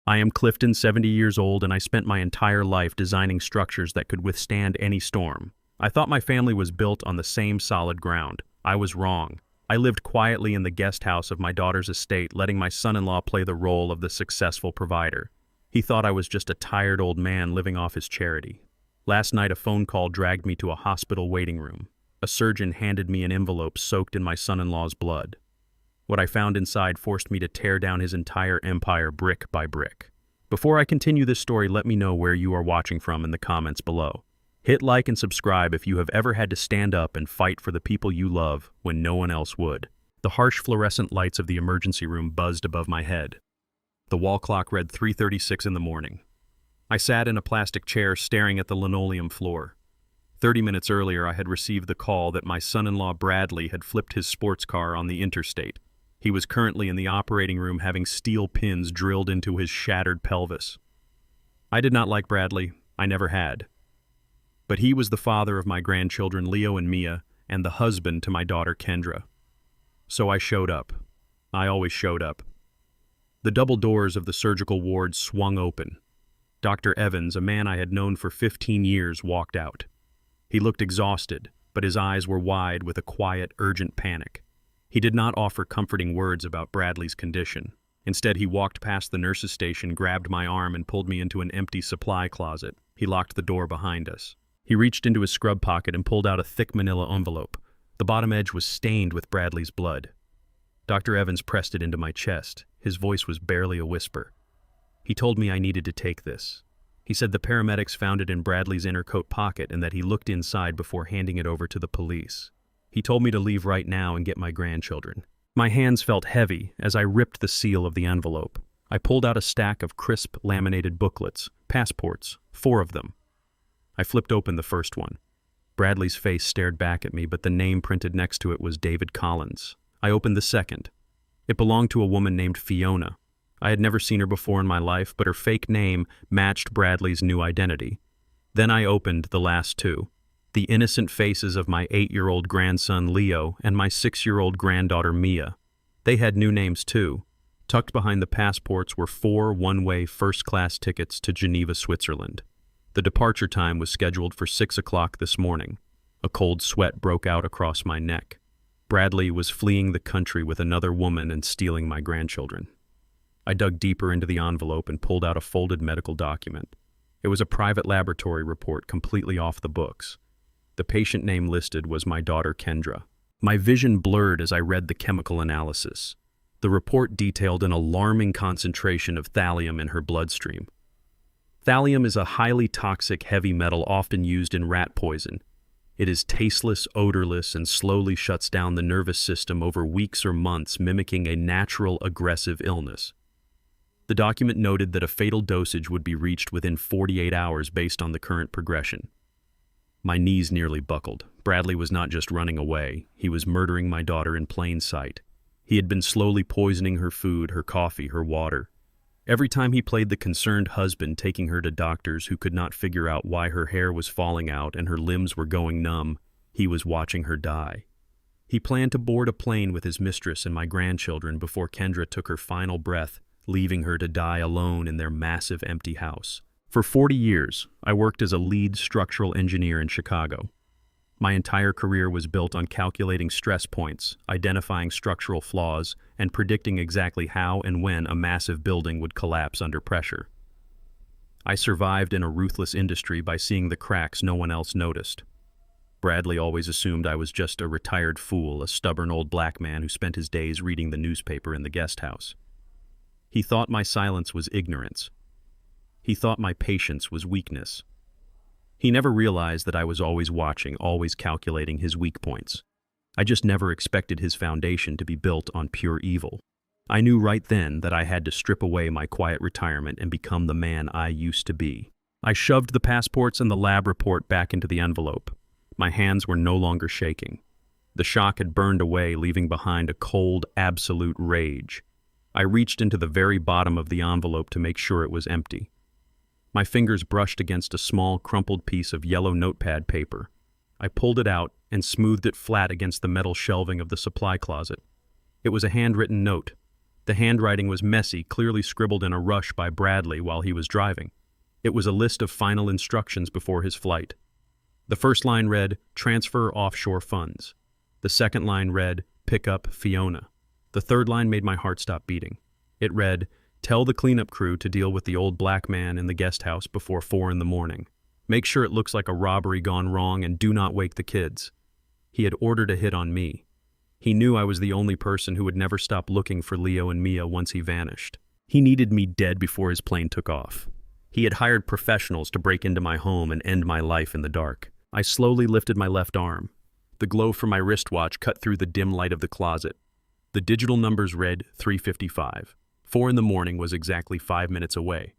I am Clifton, 70 years old, and I spent my entire life designing structures that could withstand any storm. I thought my family was built on the same solid ground. I was wrong. I lived quietly in the guest house of my daughter's estate, letting my son-in-law play the role of the successful provider. He thought I was just a tired old man living off his charity. Last night, a phone call dragged me to a hospital waiting room. A surgeon handed me an envelope soaked in my son-in-law's blood. What I found inside forced me to tear down his entire empire brick by brick. Before I continue this story, let me know where you are watching from in the comments below. Hit like and subscribe if you have ever had to stand up and fight for the people you love when no one else would. The harsh fluorescent lights of the emergency room buzzed above my head. The wall clock read 3:36 in the morning. I sat in a plastic chair staring at the linoleum floor. 30 minutes earlier, I had received the call that my son-in-law Bradley had flipped his sports car on the interstate. He was currently in the operating room having steel pins drilled into his shattered pelvis. I did not like Bradley. I never had. But he was the father of my grandchildren Leo and Mia, and the husband to my daughter Kendra. So I showed up. I always showed up. The double doors of the surgical ward swung open. Dr. Evans, a man I had known for 15 years, walked out. He looked exhausted, but his eyes were wide with a quiet, urgent panic. He did not offer comforting words about Bradley's condition. Instead, he walked past the nurse's station, grabbed my arm, and pulled me into an empty supply closet. He locked the door behind us. He reached into his scrub pocket and pulled out a thick manila envelope. The bottom edge was stained with Bradley's blood. Dr. Evans pressed it into my chest. His voice was barely a whisper. He told me I needed to take this. He said the paramedics found it in Bradley's inner coat pocket and that he looked inside before handing it over to the police. He told me to leave right now and get my grandchildren. My hands felt heavy as I ripped the seal of the envelope. I pulled out a stack of crisp laminated booklets, passports, 4 of them. I flipped open the first one. Bradley's face stared back at me, but the name printed next to it was David Collins. I opened the second. It belonged to a woman named Fiona. I had never seen her before in my life, but her fake name matched Bradley's new identity. Then I opened the last 2. The innocent faces of my 8-year-old grandson Leo and my 6-year-old granddaughter Mia. They had new names too. Tucked behind the passports were 4 one-way first-class tickets to Geneva, Switzerland. The departure time was scheduled for 6 o'clock this morning. A cold sweat broke out across my neck. Bradley was fleeing the country with another woman and stealing my grandchildren. I dug deeper into the envelope and pulled out a folded medical document. It was a private laboratory report completely off the books. The patient name listed was my daughter Kendra. My vision blurred as I read the chemical analysis. The report detailed an alarming concentration of thallium in her bloodstream. Thallium is a highly toxic heavy metal often used in rat poison. It is tasteless, odorless, and slowly shuts down the nervous system over weeks or months, mimicking a natural aggressive illness. The document noted that a fatal dosage would be reached within 48 hours based on the current progression. My knees nearly buckled. Bradley was not just running away, he was murdering my daughter in plain sight. He had been slowly poisoning her food, her coffee, her water. Every time he played the concerned husband, taking her to doctors who could not figure out why her hair was falling out and her limbs were going numb, he was watching her die. He planned to board a plane with his mistress and my grandchildren before Kendra took her final breath, leaving her to die alone in their massive empty house. For 40 years, I worked as a lead structural engineer in Chicago. My entire career was built on calculating stress points, identifying structural flaws, and predicting exactly how and when a massive building would collapse under pressure. I survived in a ruthless industry by seeing the cracks no one else noticed. Bradley always assumed I was just a retired fool, a stubborn old black man who spent his days reading the newspaper in the guest house. He thought my silence was ignorance. He thought my patience was weakness. He never realized that I was always watching, always calculating his weak points. I just never expected his foundation to be built on pure evil. I knew right then that I had to strip away my quiet retirement and become the man I used to be. I shoved the passports and the lab report back into the envelope. My hands were no longer shaking. The shock had burned away, leaving behind a cold, absolute rage. I reached into the very bottom of the envelope to make sure it was empty. My fingers brushed against a small, crumpled piece of yellow notepad paper. I pulled it out and smoothed it flat against the metal shelving of the supply closet. It was a handwritten note. The handwriting was messy, clearly scribbled in a rush by Bradley while he was driving. It was a list of final instructions before his flight. The first line read, "Transfer offshore funds." The second line read, "Pick up Fiona." The third line made my heart stop beating. It read, "Tell the cleanup crew to deal with the old black man in the guest house before 4 in the morning. Make sure it looks like a robbery gone wrong and do not wake the kids." He had ordered a hit on me. He knew I was the only person who would never stop looking for Leo and Mia once he vanished. He needed me dead before his plane took off. He had hired professionals to break into my home and end my life in the dark. I slowly lifted my left arm. The glow from my wristwatch cut through the dim light of the closet. The digital numbers read 3:55. 4 in the morning was exactly 5 minutes away.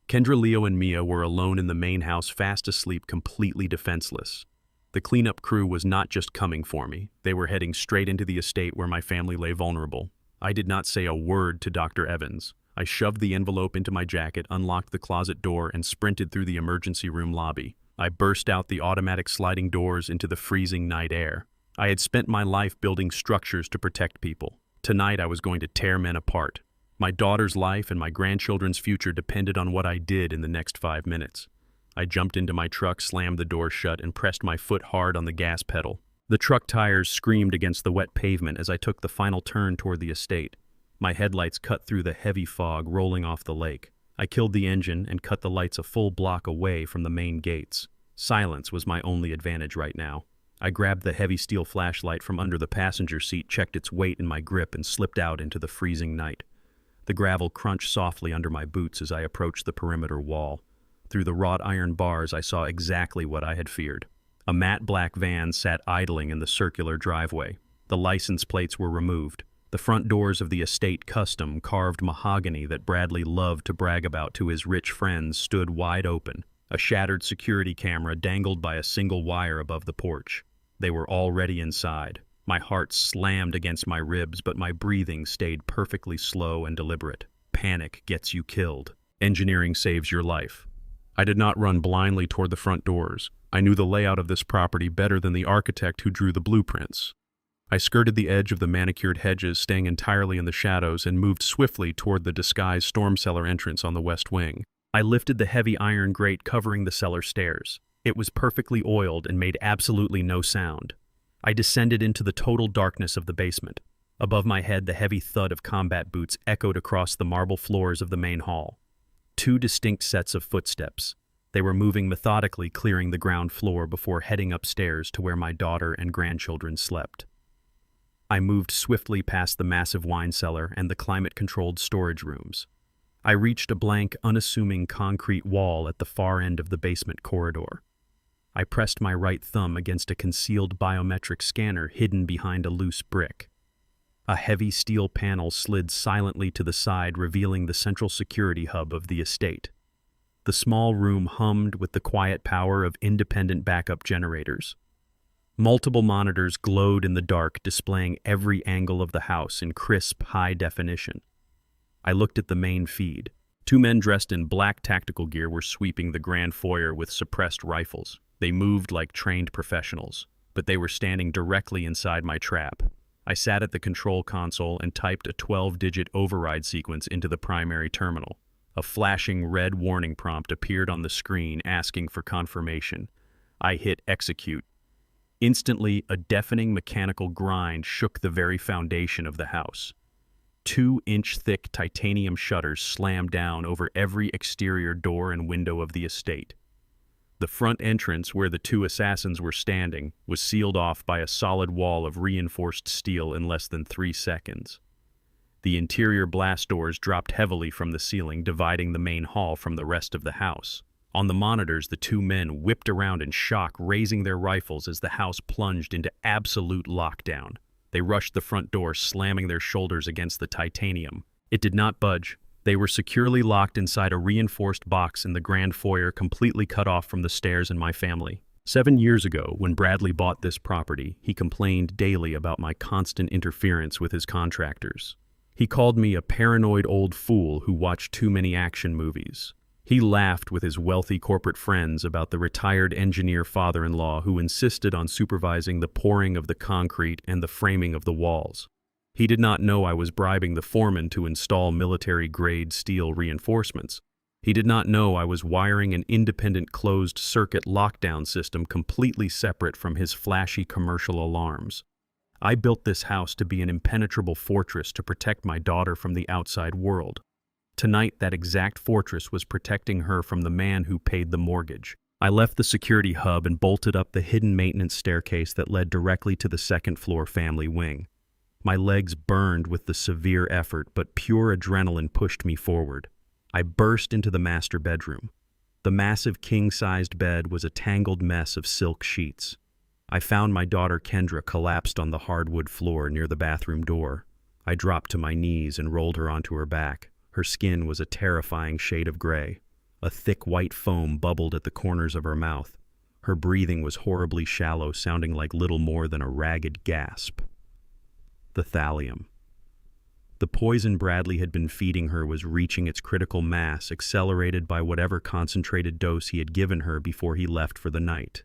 Kendra, Leo, and Mia were alone in the main house, fast asleep, completely defenseless. The cleanup crew was not just coming for me. They were heading straight into the estate where my family lay vulnerable. I did not say a word to Dr. Evans. I shoved the envelope into my jacket, unlocked the closet door, and sprinted through the emergency room lobby. I burst out the automatic sliding doors into the freezing night air. I had spent my life building structures to protect people. Tonight I was going to tear men apart. My daughter's life and my grandchildren's future depended on what I did in the next 5 minutes. I jumped into my truck, slammed the door shut, and pressed my foot hard on the gas pedal. The truck tires screamed against the wet pavement as I took the final turn toward the estate. My headlights cut through the heavy fog rolling off the lake. I killed the engine and cut the lights a full block away from the main gates. Silence was my only advantage right now. I grabbed the heavy steel flashlight from under the passenger seat, checked its weight in my grip, and slipped out into the freezing night. The gravel crunched softly under my boots as I approached the perimeter wall. Through the wrought iron bars, I saw exactly what I had feared. A matte black van sat idling in the circular driveway. The license plates were removed. The front doors of the estate custom carved mahogany that Bradley loved to brag about to his rich friends stood wide open. A shattered security camera dangled by a single wire above the porch. They were already inside. My heart slammed against my ribs, but my breathing stayed perfectly slow and deliberate. Panic gets you killed. Engineering saves your life. I did not run blindly toward the front doors. I knew the layout of this property better than the architect who drew the blueprints. I skirted the edge of the manicured hedges, staying entirely in the shadows, and moved swiftly toward the disguised storm cellar entrance on the west wing. I lifted the heavy iron grate covering the cellar stairs. It was perfectly oiled and made absolutely no sound. I descended into the total darkness of the basement. Above my head, the heavy thud of combat boots echoed across the marble floors of the main hall. 2 distinct sets of footsteps. They were moving methodically, clearing the ground floor before heading upstairs to where my daughter and grandchildren slept. I moved swiftly past the massive wine cellar and the climate-controlled storage rooms. I reached a blank, unassuming concrete wall at the far end of the basement corridor. I pressed my right thumb against a concealed biometric scanner hidden behind a loose brick. A heavy steel panel slid silently to the side, revealing the central security hub of the estate. The small room hummed with the quiet power of independent backup generators. Multiple monitors glowed in the dark, displaying every angle of the house in crisp, high definition. I looked at the main feed. 2 men dressed in black tactical gear were sweeping the grand foyer with suppressed rifles. They moved like trained professionals, but they were standing directly inside my trap. I sat at the control console and typed a 12-digit override sequence into the primary terminal. A flashing red warning prompt appeared on the screen asking for confirmation. I hit execute. Instantly, a deafening mechanical grind shook the very foundation of the house. 2-inch-thick titanium shutters slammed down over every exterior door and window of the estate. The front entrance, where the 2 assassins were standing, was sealed off by a solid wall of reinforced steel in less than 3 seconds. The interior blast doors dropped heavily from the ceiling, dividing the main hall from the rest of the house. On the monitors, the 2 men whipped around in shock, raising their rifles as the house plunged into absolute lockdown. They rushed the front door, slamming their shoulders against the titanium. It did not budge. They were securely locked inside a reinforced box in the grand foyer, completely cut off from the stairs and my family. 7 years ago, when Bradley bought this property, he complained daily about my constant interference with his contractors. He called me a paranoid old fool who watched too many action movies. He laughed with his wealthy corporate friends about the retired engineer father-in-law who insisted on supervising the pouring of the concrete and the framing of the walls. He did not know I was bribing the foreman to install military-grade steel reinforcements. He did not know I was wiring an independent closed-circuit lockdown system completely separate from his flashy commercial alarms. I built this house to be an impenetrable fortress to protect my daughter from the outside world. Tonight, that exact fortress was protecting her from the man who paid the mortgage. I left the security hub and bolted up the hidden maintenance staircase that led directly to the second-floor family wing. My legs burned with the severe effort, but pure adrenaline pushed me forward. I burst into the master bedroom. The massive king-sized bed was a tangled mess of silk sheets. I found my daughter Kendra collapsed on the hardwood floor near the bathroom door. I dropped to my knees and rolled her onto her back. Her skin was a terrifying shade of gray. A thick white foam bubbled at the corners of her mouth. Her breathing was horribly shallow, sounding like little more than a ragged gasp. The thallium. The poison Bradley had been feeding her was reaching its critical mass, accelerated by whatever concentrated dose he had given her before he left for the night.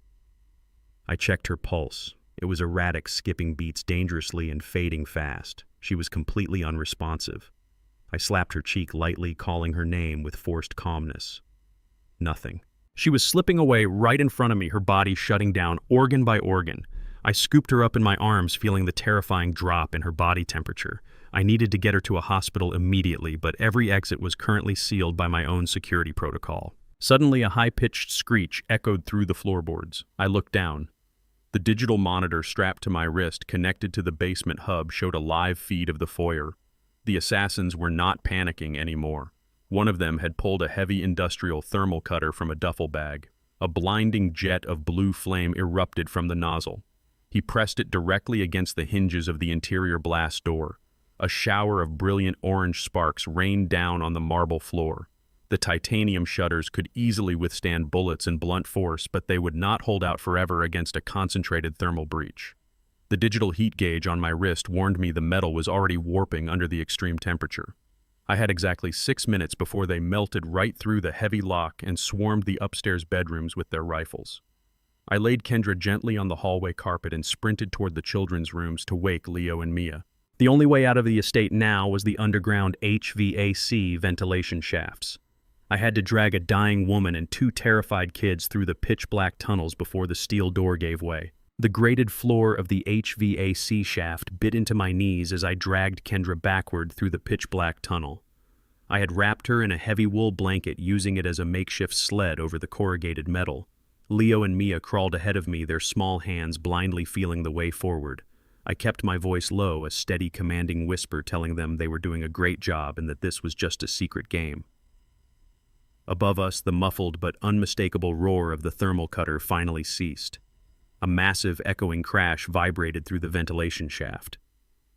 I checked her pulse. It was erratic, skipping beats dangerously and fading fast. She was completely unresponsive. I slapped her cheek lightly, calling her name with forced calmness. Nothing. She was slipping away right in front of me, her body shutting down organ by organ. I scooped her up in my arms, feeling the terrifying drop in her body temperature. I needed to get her to a hospital immediately, but every exit was currently sealed by my own security protocol. Suddenly, a high-pitched screech echoed through the floorboards. I looked down. The digital monitor strapped to my wrist, connected to the basement hub, showed a live feed of the foyer. The assassins were not panicking anymore. One of them had pulled a heavy industrial thermal cutter from a duffel bag. A blinding jet of blue flame erupted from the nozzle. He pressed it directly against the hinges of the interior blast door. A shower of brilliant orange sparks rained down on the marble floor. The titanium shutters could easily withstand bullets and blunt force, but they would not hold out forever against a concentrated thermal breach. The digital heat gauge on my wrist warned me the metal was already warping under the extreme temperature. I had exactly 6 minutes before they melted right through the heavy lock and swarmed the upstairs bedrooms with their rifles. I laid Kendra gently on the hallway carpet and sprinted toward the children's rooms to wake Leo and Mia. The only way out of the estate now was the underground HVAC ventilation shafts. I had to drag a dying woman and 2 terrified kids through the pitch-black tunnels before the steel door gave way. The grated floor of the HVAC shaft bit into my knees as I dragged Kendra backward through the pitch-black tunnel. I had wrapped her in a heavy wool blanket, using it as a makeshift sled over the corrugated metal. Leo and Mia crawled ahead of me, their small hands blindly feeling the way forward. I kept my voice low, a steady, commanding whisper telling them they were doing a great job and that this was just a secret game. Above us, the muffled but unmistakable roar of the thermal cutter finally ceased. A massive, echoing crash vibrated through the ventilation shaft.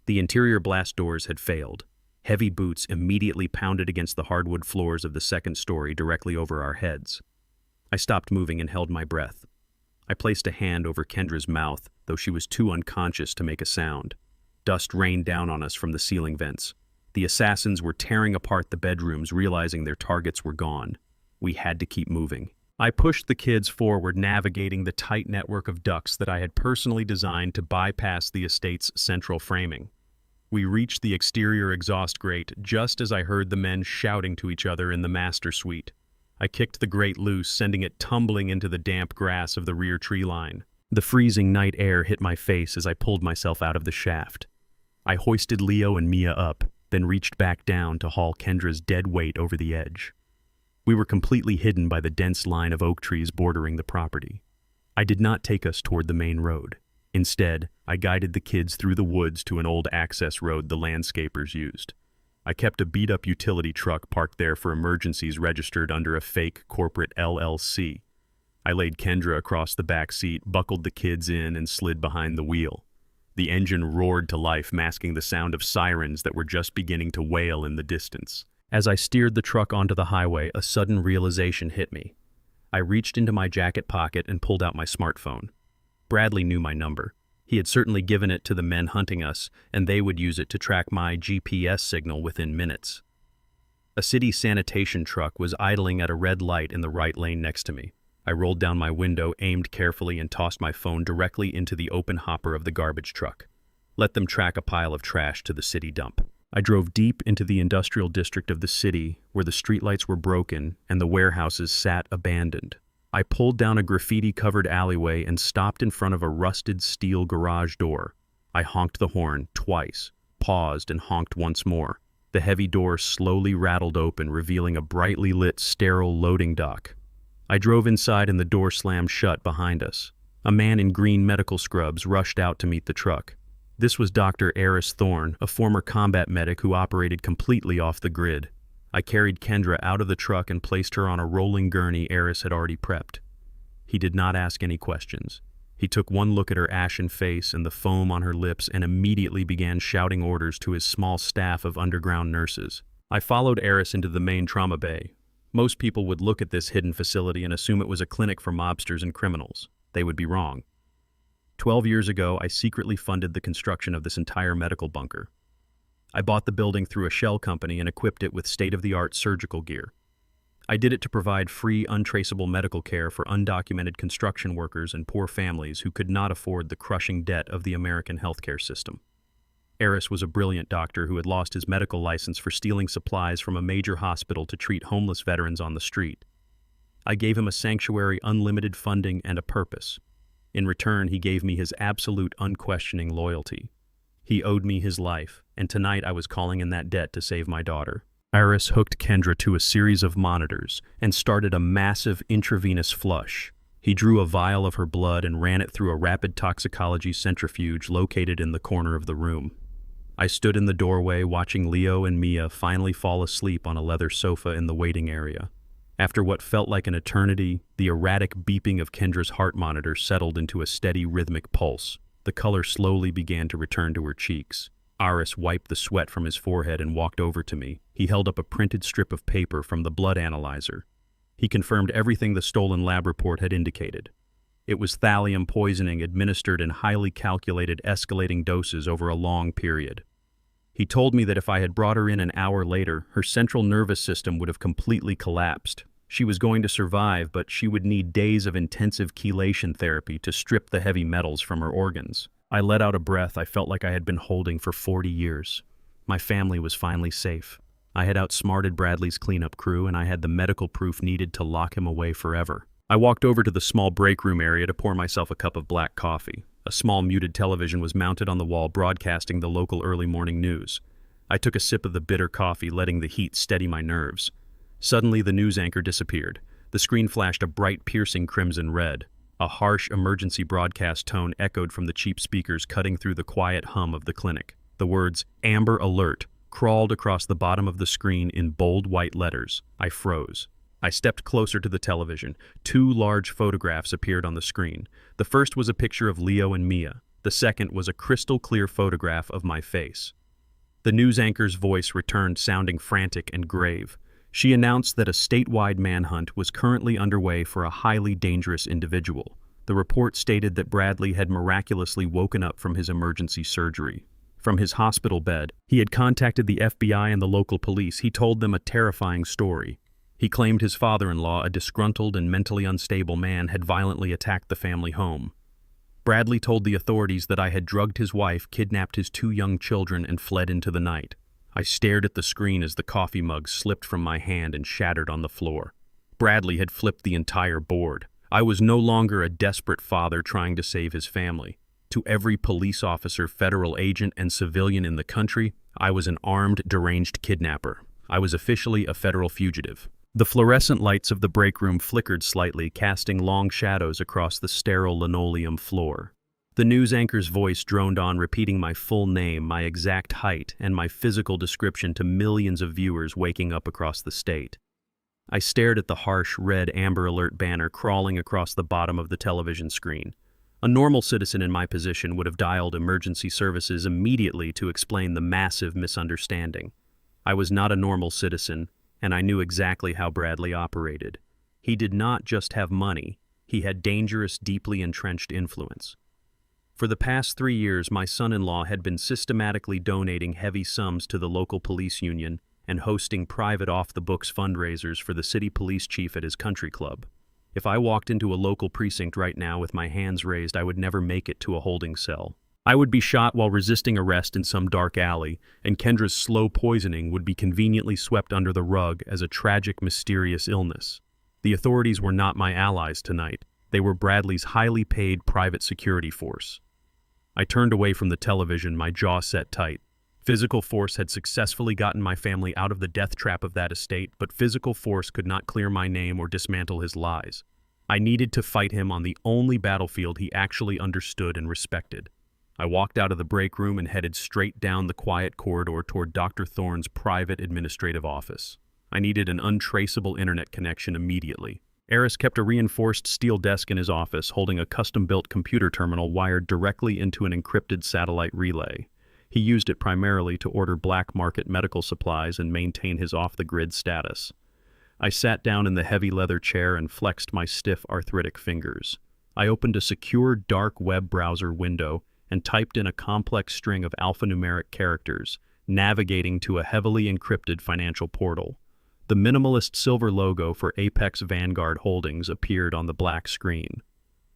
The interior blast doors had failed. Heavy boots immediately pounded against the hardwood floors of the second story directly over our heads. I stopped moving and held my breath. I placed a hand over Kendra's mouth, though she was too unconscious to make a sound. Dust rained down on us from the ceiling vents. The assassins were tearing apart the bedrooms, realizing their targets were gone. We had to keep moving. I pushed the kids forward, navigating the tight network of ducts that I had personally designed to bypass the estate's central framing. We reached the exterior exhaust grate just as I heard the men shouting to each other in the master suite. I kicked the grate loose, sending it tumbling into the damp grass of the rear tree line. The freezing night air hit my face as I pulled myself out of the shaft. I hoisted Leo and Mia up, then reached back down to haul Kendra's dead weight over the edge. We were completely hidden by the dense line of oak trees bordering the property. I did not take us toward the main road. Instead, I guided the kids through the woods to an old access road the landscapers used. I kept a beat-up utility truck parked there for emergencies registered under a fake corporate LLC. I laid Kendra across the back seat, buckled the kids in, and slid behind the wheel. The engine roared to life, masking the sound of sirens that were just beginning to wail in the distance. As I steered the truck onto the highway, a sudden realization hit me. I reached into my jacket pocket and pulled out my smartphone. Bradley knew my number. He had certainly given it to the men hunting us, and they would use it to track my GPS signal within minutes. A city sanitation truck was idling at a red light in the right lane next to me. I rolled down my window, aimed carefully, and tossed my phone directly into the open hopper of the garbage truck. Let them track a pile of trash to the city dump. I drove deep into the industrial district of the city, where the streetlights were broken and the warehouses sat abandoned. I pulled down a graffiti-covered alleyway and stopped in front of a rusted steel garage door. I honked the horn twice, paused and honked once more. The heavy door slowly rattled open, revealing a brightly lit, sterile loading dock. I drove inside and the door slammed shut behind us. A man in green medical scrubs rushed out to meet the truck. This was Dr. Eris Thorne, a former combat medic who operated completely off the grid. I carried Kendra out of the truck and placed her on a rolling gurney Eris had already prepped. He did not ask any questions. He took one look at her ashen face and the foam on her lips and immediately began shouting orders to his small staff of underground nurses. I followed Eris into the main trauma bay. Most people would look at this hidden facility and assume it was a clinic for mobsters and criminals. They would be wrong. 12 years ago, I secretly funded the construction of this entire medical bunker. I bought the building through a shell company and equipped it with state-of-the-art surgical gear. I did it to provide free, untraceable medical care for undocumented construction workers and poor families who could not afford the crushing debt of the American healthcare system. Eris was a brilliant doctor who had lost his medical license for stealing supplies from a major hospital to treat homeless veterans on the street. I gave him a sanctuary, unlimited funding, and a purpose. In return, he gave me his absolute, unquestioning loyalty. He owed me his life, and tonight I was calling in that debt to save my daughter. Eris hooked Kendra to a series of monitors and started a massive intravenous flush. He drew a vial of her blood and ran it through a rapid toxicology centrifuge located in the corner of the room. I stood in the doorway watching Leo and Mia finally fall asleep on a leather sofa in the waiting area. After what felt like an eternity, the erratic beeping of Kendra's heart monitor settled into a steady rhythmic pulse. The color slowly began to return to her cheeks. Eris wiped the sweat from his forehead and walked over to me. He held up a printed strip of paper from the blood analyzer. He confirmed everything the stolen lab report had indicated. It was thallium poisoning administered in highly calculated escalating doses over a long period. He told me that if I had brought her in an hour later, her central nervous system would have completely collapsed. She was going to survive, but she would need days of intensive chelation therapy to strip the heavy metals from her organs. I let out a breath I felt like I had been holding for 40 years. My family was finally safe. I had outsmarted Bradley's cleanup crew, and I had the medical proof needed to lock him away forever. I walked over to the small break room area to pour myself a cup of black coffee. A small muted television was mounted on the wall broadcasting the local early morning news. I took a sip of the bitter coffee, letting the heat steady my nerves. Suddenly, the news anchor disappeared. The screen flashed a bright, piercing crimson red. A harsh emergency broadcast tone echoed from the cheap speakers, cutting through the quiet hum of the clinic. The words, "Amber Alert," crawled across the bottom of the screen in bold white letters. I froze. I stepped closer to the television. 2 large photographs appeared on the screen. The first was a picture of Leo and Mia. The second was a crystal-clear photograph of my face. The news anchor's voice returned, sounding frantic and grave. She announced that a statewide manhunt was currently underway for a highly dangerous individual. The report stated that Bradley had miraculously woken up from his emergency surgery. From his hospital bed, he had contacted the FBI and the local police. He told them a terrifying story. He claimed his father-in-law, a disgruntled and mentally unstable man, had violently attacked the family home. Bradley told the authorities that I had drugged his wife, kidnapped his 2 young children, and fled into the night. I stared at the screen as the coffee mug slipped from my hand and shattered on the floor. Bradley had flipped the entire board. I was no longer a desperate father trying to save his family. To every police officer, federal agent, and civilian in the country, I was an armed, deranged kidnapper. I was officially a federal fugitive. The fluorescent lights of the break room flickered slightly, casting long shadows across the sterile linoleum floor. The news anchor's voice droned on, repeating my full name, my exact height, and my physical description to millions of viewers waking up across the state. I stared at the harsh, red Amber Alert banner crawling across the bottom of the television screen. A normal citizen in my position would have dialed emergency services immediately to explain the massive misunderstanding. I was not a normal citizen, and I knew exactly how Bradley operated. He did not just have money, he had dangerous, deeply entrenched influence. For the past 3 years, my son-in-law had been systematically donating heavy sums to the local police union and hosting private off-the-books fundraisers for the city police chief at his country club. If I walked into a local precinct right now with my hands raised, I would never make it to a holding cell. I would be shot while resisting arrest in some dark alley, and Kendra's slow poisoning would be conveniently swept under the rug as a tragic, mysterious illness. The authorities were not my allies tonight. They were Bradley's highly paid private security force. I turned away from the television, my jaw set tight. Physical force had successfully gotten my family out of the death trap of that estate, but physical force could not clear my name or dismantle his lies. I needed to fight him on the only battlefield he actually understood and respected. I walked out of the break room and headed straight down the quiet corridor toward Dr. Thorne's private administrative office. I needed an untraceable internet connection immediately. Eris kept a reinforced steel desk in his office, holding a custom-built computer terminal wired directly into an encrypted satellite relay. He used it primarily to order black market medical supplies and maintain his off-the-grid status. I sat down in the heavy leather chair and flexed my stiff, arthritic fingers. I opened a secure dark web browser window and typed in a complex string of alphanumeric characters, navigating to a heavily encrypted financial portal. The minimalist silver logo for Apex Vanguard Holdings appeared on the black screen.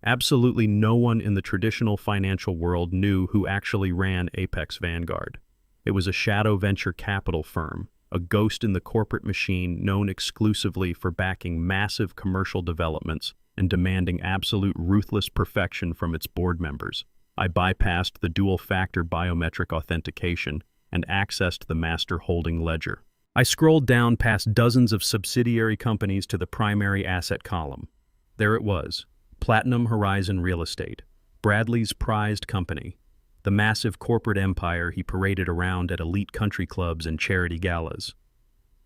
Absolutely no one in the traditional financial world knew who actually ran Apex Vanguard. It was a shadow venture capital firm, a ghost in the corporate machine known exclusively for backing massive commercial developments and demanding absolute ruthless perfection from its board members. I bypassed the dual-factor biometric authentication and accessed the master holding ledger. I scrolled down past dozens of subsidiary companies to the primary asset column. There it was, Platinum Horizon Real Estate, Bradley's prized company, the massive corporate empire he paraded around at elite country clubs and charity galas.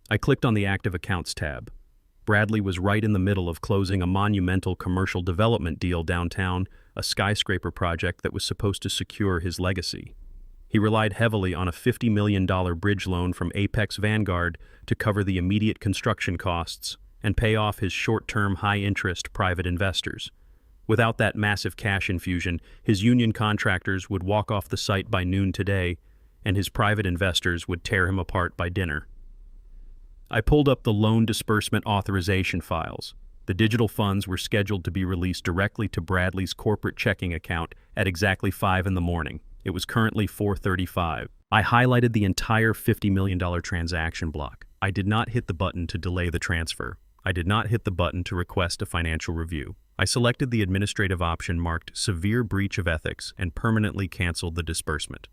I clicked on the Active Accounts tab. Bradley was right in the middle of closing a monumental commercial development deal downtown, a skyscraper project that was supposed to secure his legacy. He relied heavily on a $50 million bridge loan from Apex Vanguard to cover the immediate construction costs and pay off his short-term, high-interest private investors. Without that massive cash infusion, his union contractors would walk off the site by noon today, and his private investors would tear him apart by dinner. I pulled up the loan disbursement authorization files. The digital funds were scheduled to be released directly to Bradley's corporate checking account at exactly 5 in the morning. It was currently 4:35. I highlighted the entire $50 million transaction block. I did not hit the button to delay the transfer. I did not hit the button to request a financial review. I selected the administrative option marked Severe Breach of Ethics and permanently canceled the disbursement.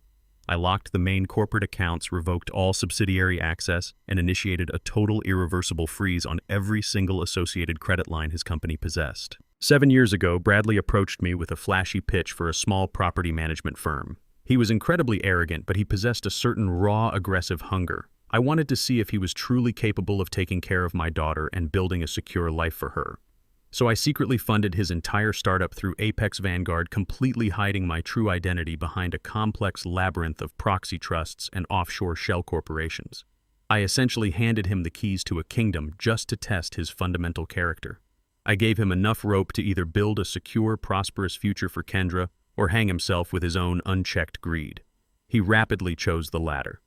I locked the main corporate accounts, revoked all subsidiary access, and initiated a total irreversible freeze on every single associated credit line his company possessed. 7 years ago, Bradley approached me with a flashy pitch for a small property management firm. He was incredibly arrogant, but he possessed a certain raw, aggressive hunger. I wanted to see if he was truly capable of taking care of my daughter and building a secure life for her. So I secretly funded his entire startup through Apex Vanguard, completely hiding my true identity behind a complex labyrinth of proxy trusts and offshore shell corporations. I essentially handed him the keys to a kingdom just to test his fundamental character. I gave him enough rope to either build a secure, prosperous future for Kendra or hang himself with his own unchecked greed. He rapidly chose the latter.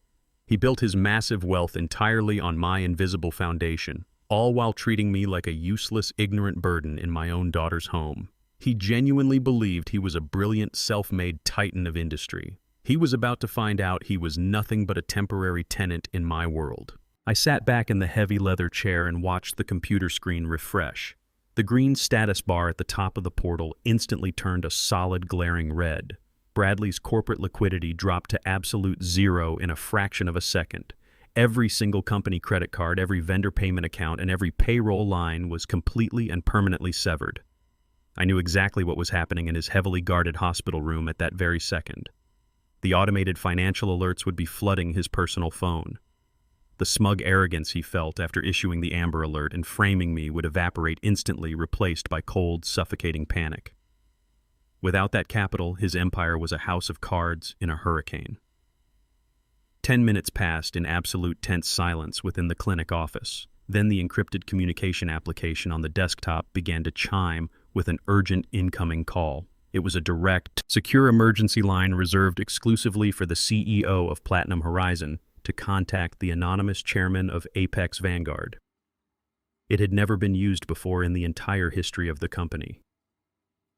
He built his massive wealth entirely on my invisible foundation, all while treating me like a useless, ignorant burden in my own daughter's home. He genuinely believed he was a brilliant, self-made titan of industry. He was about to find out he was nothing but a temporary tenant in my world. I sat back in the heavy leather chair and watched the computer screen refresh. The green status bar at the top of the portal instantly turned a solid, glaring red. Bradley's corporate liquidity dropped to absolute zero in a fraction of a second. Every single company credit card, every vendor payment account, and every payroll line was completely and permanently severed. I knew exactly what was happening in his heavily guarded hospital room at that very second. The automated financial alerts would be flooding his personal phone. The smug arrogance he felt after issuing the Amber Alert and framing me would evaporate instantly, replaced by cold, suffocating panic. Without that capital, his empire was a house of cards in a hurricane. 10 minutes passed in absolute tense silence within the clinic office. Then the encrypted communication application on the desktop began to chime with an urgent incoming call. It was a direct, secure emergency line reserved exclusively for the CEO of Platinum Horizon to contact the anonymous chairman of Apex Vanguard. It had never been used before in the entire history of the company.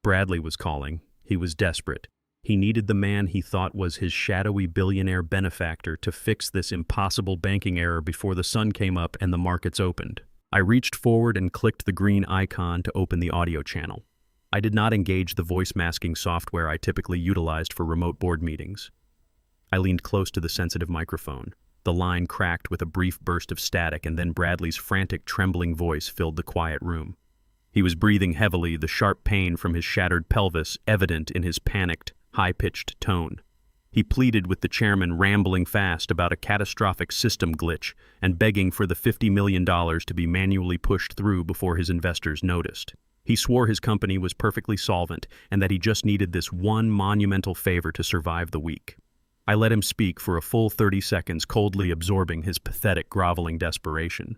Bradley was calling. He was desperate. He needed a He needed the man he thought was his shadowy billionaire benefactor to fix this impossible banking error before the sun came up and the markets opened. I reached forward and clicked the green icon to open the audio channel. I did not engage the voice masking software I typically utilized for remote board meetings. I leaned close to the sensitive microphone. The line cracked with a brief burst of static, and then Bradley's frantic, trembling voice filled the quiet room. He was breathing heavily, the sharp pain from his shattered pelvis evident in his panicked, high-pitched tone. He pleaded with the chairman, rambling fast about a catastrophic system glitch and begging for the $50 million to be manually pushed through before his investors noticed. He swore his company was perfectly solvent and that he just needed this one monumental favor to survive the week. I let him speak for a full 30 seconds, coldly absorbing his pathetic, groveling desperation.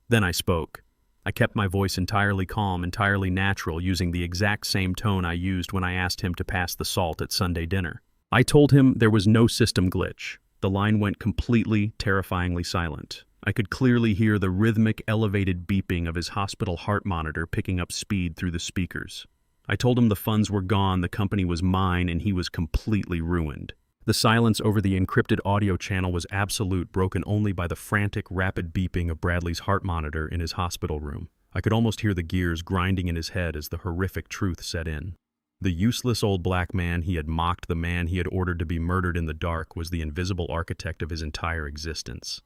Then I spoke. I kept my voice entirely calm, entirely natural, using the exact same tone I used when I asked him to pass the salt at Sunday dinner. I told him there was no system glitch. The line went completely, terrifyingly silent. I could clearly hear the rhythmic, elevated beeping of his hospital heart monitor picking up speed through the speakers. I told him the funds were gone, the company was mine, and he was completely ruined. The silence over the encrypted audio channel was absolute, broken only by the frantic, rapid beeping of Bradley's heart monitor in his hospital room. I could almost hear the gears grinding in his head as the horrific truth set in. The useless old black man he had mocked, the man he had ordered to be murdered in the dark, was the invisible architect of his entire existence.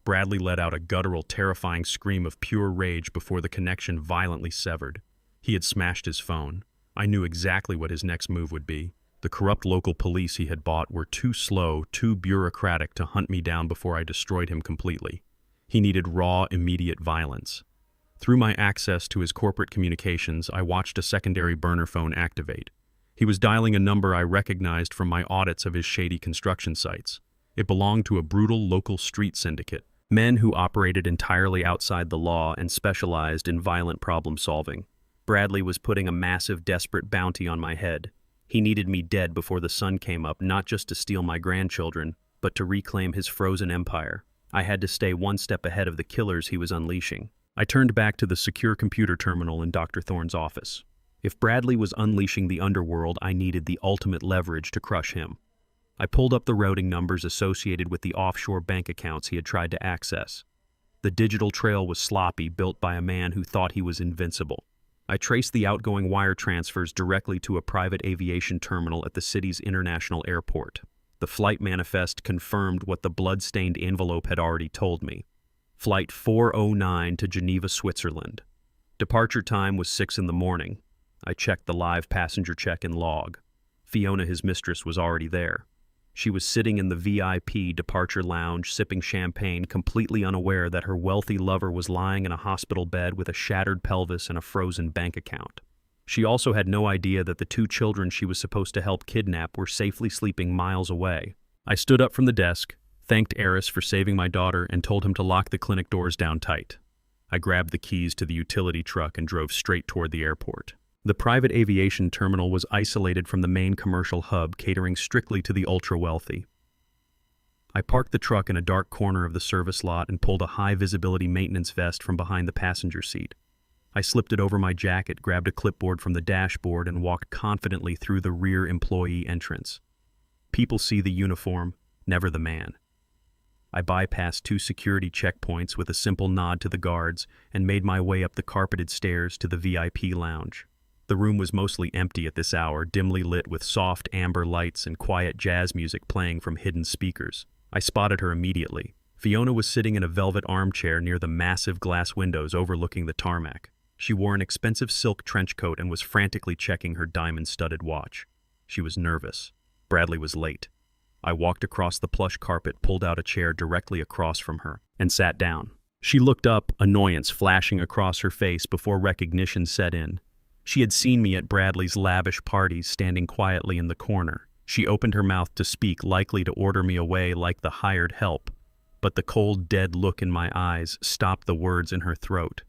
Bradley let out a guttural, terrifying scream of pure rage before the connection violently severed. He had smashed his phone. I knew exactly what his next move would be. The corrupt local police he had bought were too slow, too bureaucratic to hunt me down before I destroyed him completely. He needed raw, immediate violence. Through my access to his corporate communications, I watched a secondary burner phone activate. He was dialing a number I recognized from my audits of his shady construction sites. It belonged to a brutal local street syndicate, men who operated entirely outside the law and specialized in violent problem solving. Bradley was putting a massive, desperate bounty on my head. He needed me dead before the sun came up, not just to steal my grandchildren, but to reclaim his frozen empire. I had to stay one step ahead of the killers he was unleashing. I turned back to the secure computer terminal in Dr. Thorne's office. If Bradley was unleashing the underworld, I needed the ultimate leverage to crush him. I pulled up the routing numbers associated with the offshore bank accounts he had tried to access. The digital trail was sloppy, built by a man who thought he was invincible. I traced the outgoing wire transfers directly to a private aviation terminal at the city's international airport. The flight manifest confirmed what the blood-stained envelope had already told me. Flight 409 to Geneva, Switzerland. Departure time was 6 in the morning. I checked the live passenger check-in log. Fiona, his mistress, was already there. She was sitting in the VIP departure lounge, sipping champagne, completely unaware that her wealthy lover was lying in a hospital bed with a shattered pelvis and a frozen bank account. She also had no idea that the 2 children she was supposed to help kidnap were safely sleeping miles away. I stood up from the desk, thanked Eris for saving my daughter, and told him to lock the clinic doors down tight. I grabbed the keys to the utility truck and drove straight toward the airport. The private aviation terminal was isolated from the main commercial hub, catering strictly to the ultra-wealthy. I parked the truck in a dark corner of the service lot and pulled a high-visibility maintenance vest from behind the passenger seat. I slipped it over my jacket, grabbed a clipboard from the dashboard, and walked confidently through the rear employee entrance. People see the uniform, never the man. I bypassed 2 security checkpoints with a simple nod to the guards and made my way up the carpeted stairs to the VIP lounge. The room was mostly empty at this hour, dimly lit with soft amber lights and quiet jazz music playing from hidden speakers. I spotted her immediately. Fiona was sitting in a velvet armchair near the massive glass windows overlooking the tarmac. She wore an expensive silk trench coat and was frantically checking her diamond-studded watch. She was nervous. Bradley was late. I walked across the plush carpet, pulled out a chair directly across from her, and sat down. She looked up, annoyance flashing across her face before recognition set in. She had seen me at Bradley's lavish parties, standing quietly in the corner. She opened her mouth to speak, likely to order me away like the hired help, but the cold, dead look in my eyes stopped the words in her throat.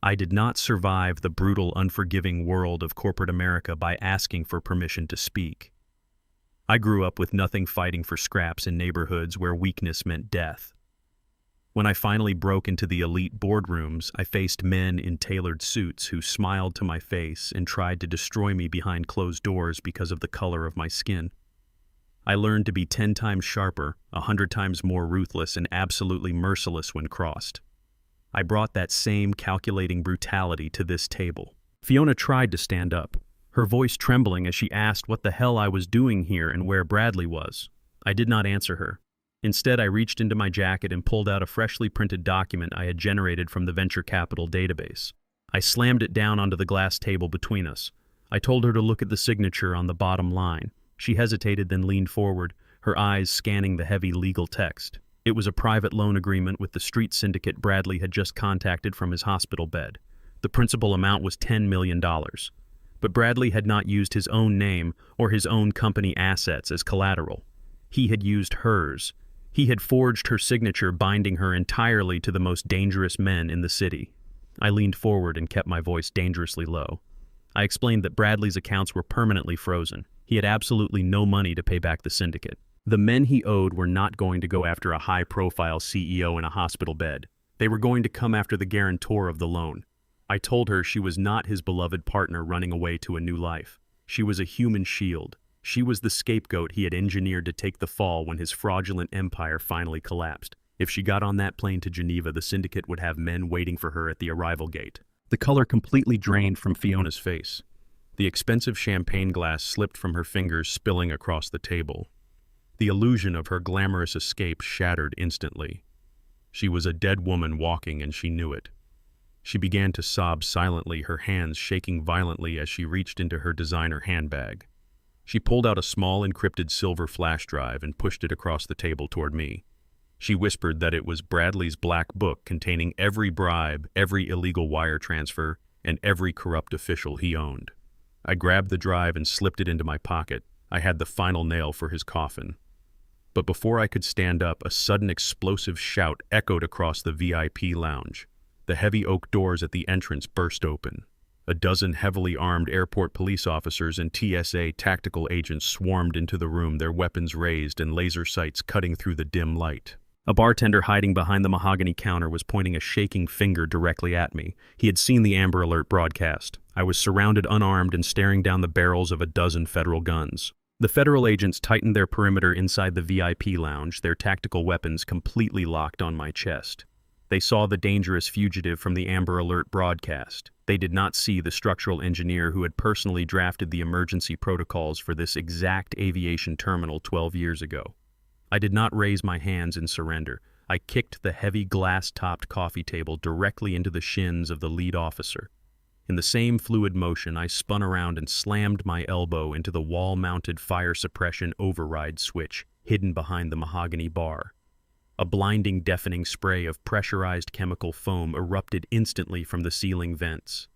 I did not survive the brutal, unforgiving world of corporate America by asking for permission to speak. I grew up with nothing fighting for scraps in neighborhoods where weakness meant death. When I finally broke into the elite boardrooms, I faced men in tailored suits who smiled to my face and tried to destroy me behind closed doors because of the color of my skin. I learned to be 10 times sharper, 100 times more ruthless, and absolutely merciless when crossed. I brought that same calculating brutality to this table. Fiona tried to stand up, her voice trembling as she asked what the hell I was doing here and where Bradley was. I did not answer her. Instead, I reached into my jacket and pulled out a freshly printed document I had generated from the venture capital database. I slammed it down onto the glass table between us. I told her to look at the signature on the bottom line. She hesitated, then leaned forward, her eyes scanning the heavy legal text. It was a private loan agreement with the street syndicate Bradley had just contacted from his hospital bed. The principal amount was $10 million. But Bradley had not used his own name or his own company assets as collateral. He had used hers. He had forged her signature, binding her entirely to the most dangerous men in the city. I leaned forward and kept my voice dangerously low. I explained that Bradley's accounts were permanently frozen. He had absolutely no money to pay back the syndicate. The men he owed were not going to go after a high-profile CEO in a hospital bed. They were going to come after the guarantor of the loan. I told her she was not his beloved partner running away to a new life. She was a human shield. She was the scapegoat he had engineered to take the fall when his fraudulent empire finally collapsed. If she got on that plane to Geneva, the syndicate would have men waiting for her at the arrival gate. The color completely drained from Fiona's face. The expensive champagne glass slipped from her fingers, spilling across the table. The illusion of her glamorous escape shattered instantly. She was a dead woman walking, and she knew it. She began to sob silently, her hands shaking violently as she reached into her designer handbag. She pulled out a small encrypted silver flash drive and pushed it across the table toward me. She whispered that it was Bradley's black book containing every bribe, every illegal wire transfer, and every corrupt official he owned. I grabbed the drive and slipped it into my pocket. I had the final nail for his coffin. But before I could stand up, a sudden explosive shout echoed across the VIP lounge. The heavy oak doors at the entrance burst open. A dozen heavily armed airport police officers and TSA tactical agents swarmed into the room, their weapons raised and laser sights cutting through the dim light. A bartender hiding behind the mahogany counter was pointing a shaking finger directly at me. He had seen the Amber Alert broadcast. I was surrounded, unarmed, and staring down the barrels of a dozen federal guns. The federal agents tightened their perimeter inside the VIP lounge, their tactical weapons completely locked on my chest. They saw the dangerous fugitive from the Amber Alert broadcast. They did not see the structural engineer who had personally drafted the emergency protocols for this exact aviation terminal 12 years ago. I did not raise my hands in surrender. I kicked the heavy glass-topped coffee table directly into the shins of the lead officer. In the same fluid motion, I spun around and slammed my elbow into the wall-mounted fire suppression override switch hidden behind the mahogany bar. A blinding, deafening spray of pressurized chemical foam erupted instantly from the ceiling vents.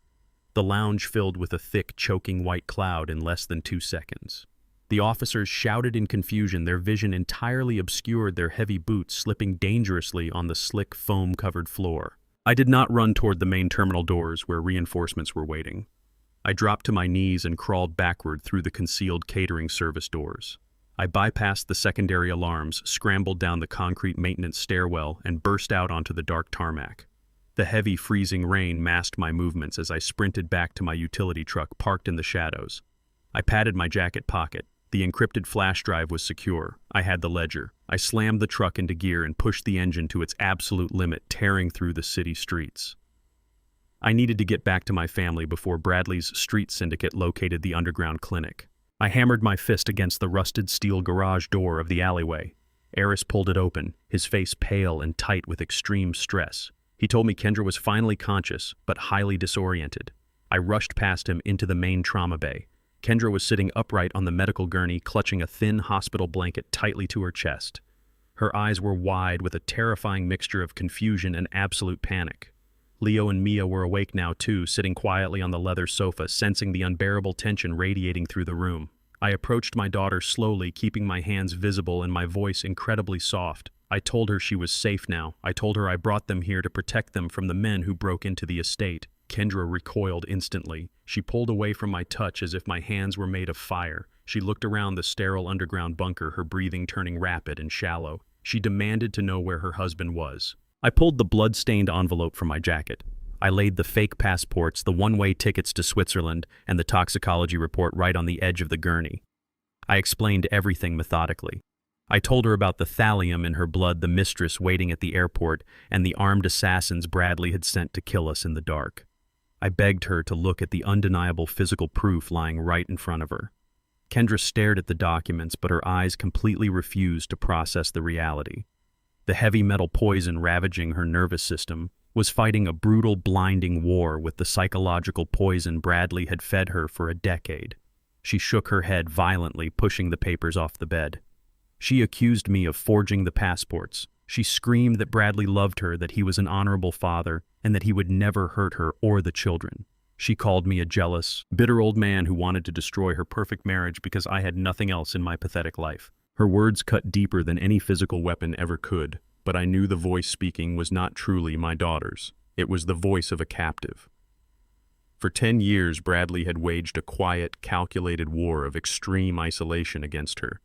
The lounge filled with a thick, choking white cloud in less than 2 seconds. The officers shouted in confusion, their vision entirely obscured, their heavy boots slipping dangerously on the slick, foam-covered floor. I did not run toward the main terminal doors where reinforcements were waiting. I dropped to my knees and crawled backward through the concealed catering service doors. I bypassed the secondary alarms, scrambled down the concrete maintenance stairwell, and burst out onto the dark tarmac. The heavy, freezing rain masked my movements as I sprinted back to my utility truck parked in the shadows. I patted my jacket pocket. The encrypted flash drive was secure. I had the ledger. I slammed the truck into gear and pushed the engine to its absolute limit, tearing through the city streets. I needed to get back to my family before Bradley's street syndicate located the underground clinic. I hammered my fist against the rusted steel garage door of the alleyway. Eris pulled it open, his face pale and tight with extreme stress. He told me Kendra was finally conscious, but highly disoriented. I rushed past him into the main trauma bay. Kendra was sitting upright on the medical gurney, clutching a thin hospital blanket tightly to her chest. Her eyes were wide with a terrifying mixture of confusion and absolute panic. Leo and Mia were awake now too, sitting quietly on the leather sofa, sensing the unbearable tension radiating through the room. I approached my daughter slowly, keeping my hands visible and my voice incredibly soft. I told her she was safe now. I told her I brought them here to protect them from the men who broke into the estate. Kendra recoiled instantly. She pulled away from my touch as if my hands were made of fire. She looked around the sterile underground bunker, her breathing turning rapid and shallow. She demanded to know where her husband was. I pulled the blood-stained envelope from my jacket. I laid the fake passports, the one-way tickets to Switzerland, and the toxicology report right on the edge of the gurney. I explained everything methodically. I told her about the thallium in her blood, the mistress waiting at the airport, and the armed assassins Bradley had sent to kill us in the dark. I begged her to look at the undeniable physical proof lying right in front of her. Kendra stared at the documents, but her eyes completely refused to process the reality. The heavy metal poison ravaging her nervous system was fighting a brutal, blinding war with the psychological poison Bradley had fed her for a decade. She shook her head violently, pushing the papers off the bed. She accused me of forging the passports. She screamed that Bradley loved her, that he was an honorable father, and that he would never hurt her or the children. She called me a jealous, bitter old man who wanted to destroy her perfect marriage because I had nothing else in my pathetic life. Her words cut deeper than any physical weapon ever could, but I knew the voice speaking was not truly my daughter's. It was the voice of a captive. For 10 years, Bradley had waged a quiet, calculated war of extreme isolation against her.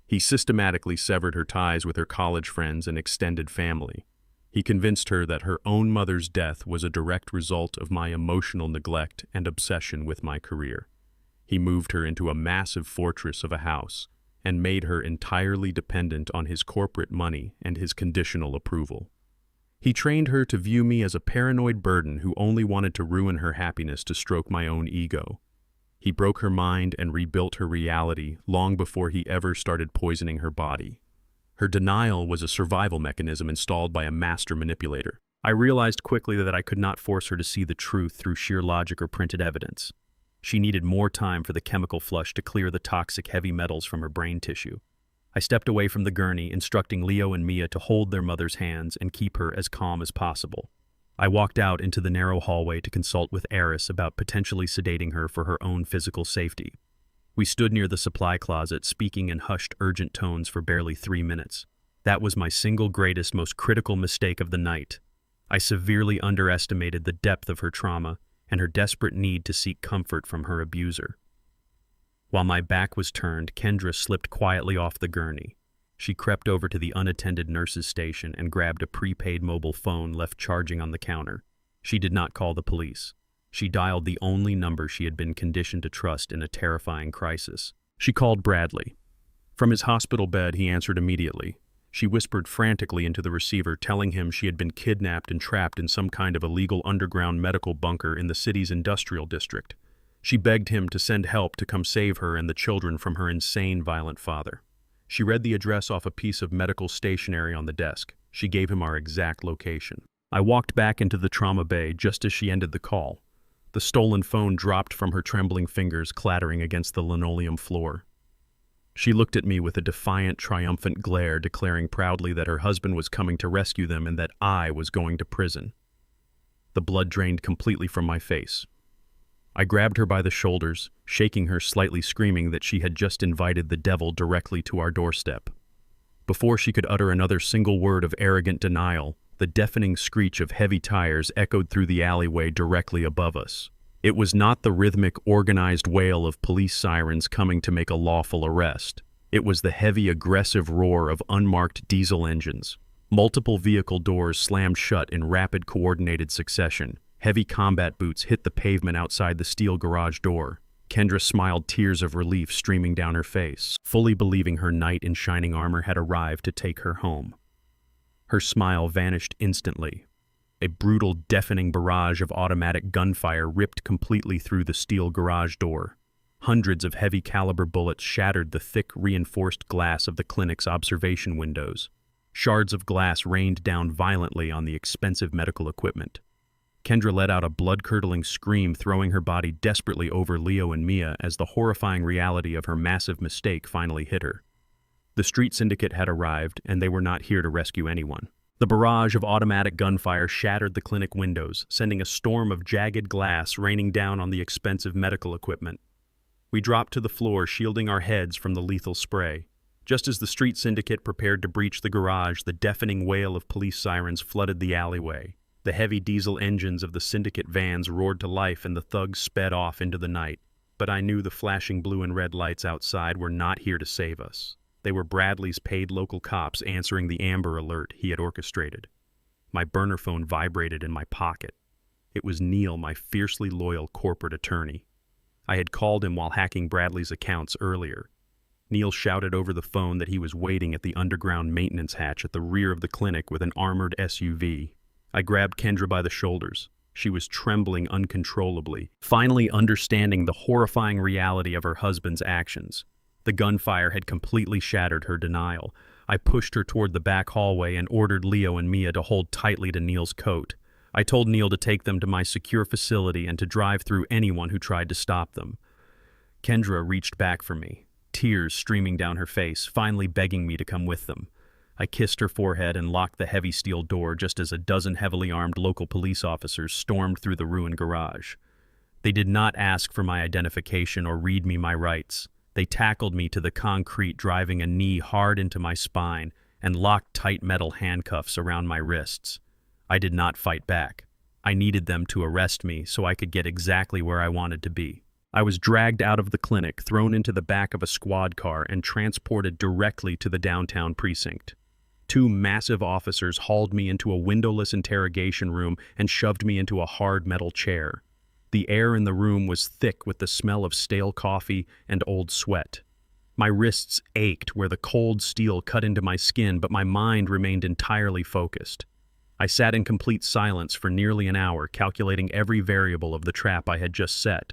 He systematically severed her ties with her college friends and extended family. He convinced her that her own mother's death was a direct result of my emotional neglect and obsession with my career. He moved her into a massive fortress of a house and made her entirely dependent on his corporate money and his conditional approval. He trained her to view me as a paranoid burden who only wanted to ruin her happiness to stroke my own ego. He broke her mind and rebuilt her reality long before he ever started poisoning her body. Her denial was a survival mechanism installed by a master manipulator. I realized quickly that I could not force her to see the truth through sheer logic or printed evidence. She needed more time for the chemical flush to clear the toxic heavy metals from her brain tissue. I stepped away from the gurney, instructing Leo and Mia to hold their mother's hands and keep her as calm as possible. I walked out into the narrow hallway to consult with Eris about potentially sedating her for her own physical safety. We stood near the supply closet, speaking in hushed, urgent tones for barely 3 minutes. That was my single greatest, most critical mistake of the night. I severely underestimated the depth of her trauma and her desperate need to seek comfort from her abuser. While my back was turned, Kendra slipped quietly off the gurney. She crept over to the unattended nurse's station and grabbed a prepaid mobile phone left charging on the counter. She did not call the police. She dialed the only number she had been conditioned to trust in a terrifying crisis. She called Bradley. From his hospital bed, he answered immediately. She whispered frantically into the receiver, telling him she had been kidnapped and trapped in some kind of illegal underground medical bunker in the city's industrial district. She begged him to send help to come save her and the children from her insane, violent father. She read the address off a piece of medical stationery on the desk. She gave him our exact location. I walked back into the trauma bay just as she ended the call. The stolen phone dropped from her trembling fingers, clattering against the linoleum floor. She looked at me with a defiant, triumphant glare, declaring proudly that her husband was coming to rescue them and that I was going to prison. The blood drained completely from my face. I grabbed her by the shoulders, shaking her slightly, screaming that she had just invited the devil directly to our doorstep. Before she could utter another single word of arrogant denial, the deafening screech of heavy tires echoed through the alleyway directly above us. It was not the rhythmic, organized wail of police sirens coming to make a lawful arrest. It was the heavy, aggressive roar of unmarked diesel engines. Multiple vehicle doors slammed shut in rapid, coordinated succession. Heavy combat boots hit the pavement outside the steel garage door. Kendra smiled, tears of relief streaming down her face, fully believing her knight in shining armor had arrived to take her home. Her smile vanished instantly. A brutal, deafening barrage of automatic gunfire ripped completely through the steel garage door. Hundreds of heavy-caliber bullets shattered the thick, reinforced glass of the clinic's observation windows. Shards of glass rained down violently on the expensive medical equipment. Kendra let out a blood-curdling scream, throwing her body desperately over Leo and Mia as the horrifying reality of her massive mistake finally hit her. The street syndicate had arrived, and they were not here to rescue anyone. The barrage of automatic gunfire shattered the clinic windows, sending a storm of jagged glass raining down on the expensive medical equipment. We dropped to the floor, shielding our heads from the lethal spray. Just as the street syndicate prepared to breach the garage, the deafening wail of police sirens flooded the alleyway. The heavy diesel engines of the syndicate vans roared to life and the thugs sped off into the night. But I knew the flashing blue and red lights outside were not here to save us. They were Bradley's paid local cops answering the Amber Alert he had orchestrated. My burner phone vibrated in my pocket. It was Neil, my fiercely loyal corporate attorney. I had called him while hacking Bradley's accounts earlier. Neil shouted over the phone that he was waiting at the underground maintenance hatch at the rear of the clinic with an armored SUV. I grabbed Kendra by the shoulders. She was trembling uncontrollably, finally understanding the horrifying reality of her husband's actions. The gunfire had completely shattered her denial. I pushed her toward the back hallway and ordered Leo and Mia to hold tightly to Neil's coat. I told Neil to take them to my secure facility and to drive through anyone who tried to stop them. Kendra reached back for me, tears streaming down her face, finally begging me to come with them. I kissed her forehead and locked the heavy steel door just as a dozen heavily armed local police officers stormed through the ruined garage. They did not ask for my identification or read me my rights. They tackled me to the concrete, driving a knee hard into my spine and locked tight metal handcuffs around my wrists. I did not fight back. I needed them to arrest me so I could get exactly where I wanted to be. I was dragged out of the clinic, thrown into the back of a squad car, and transported directly to the downtown precinct. 2 massive officers hauled me into a windowless interrogation room and shoved me into a hard metal chair. The air in the room was thick with the smell of stale coffee and old sweat. My wrists ached where the cold steel cut into my skin, but my mind remained entirely focused. I sat in complete silence for nearly an hour, calculating every variable of the trap I had just set.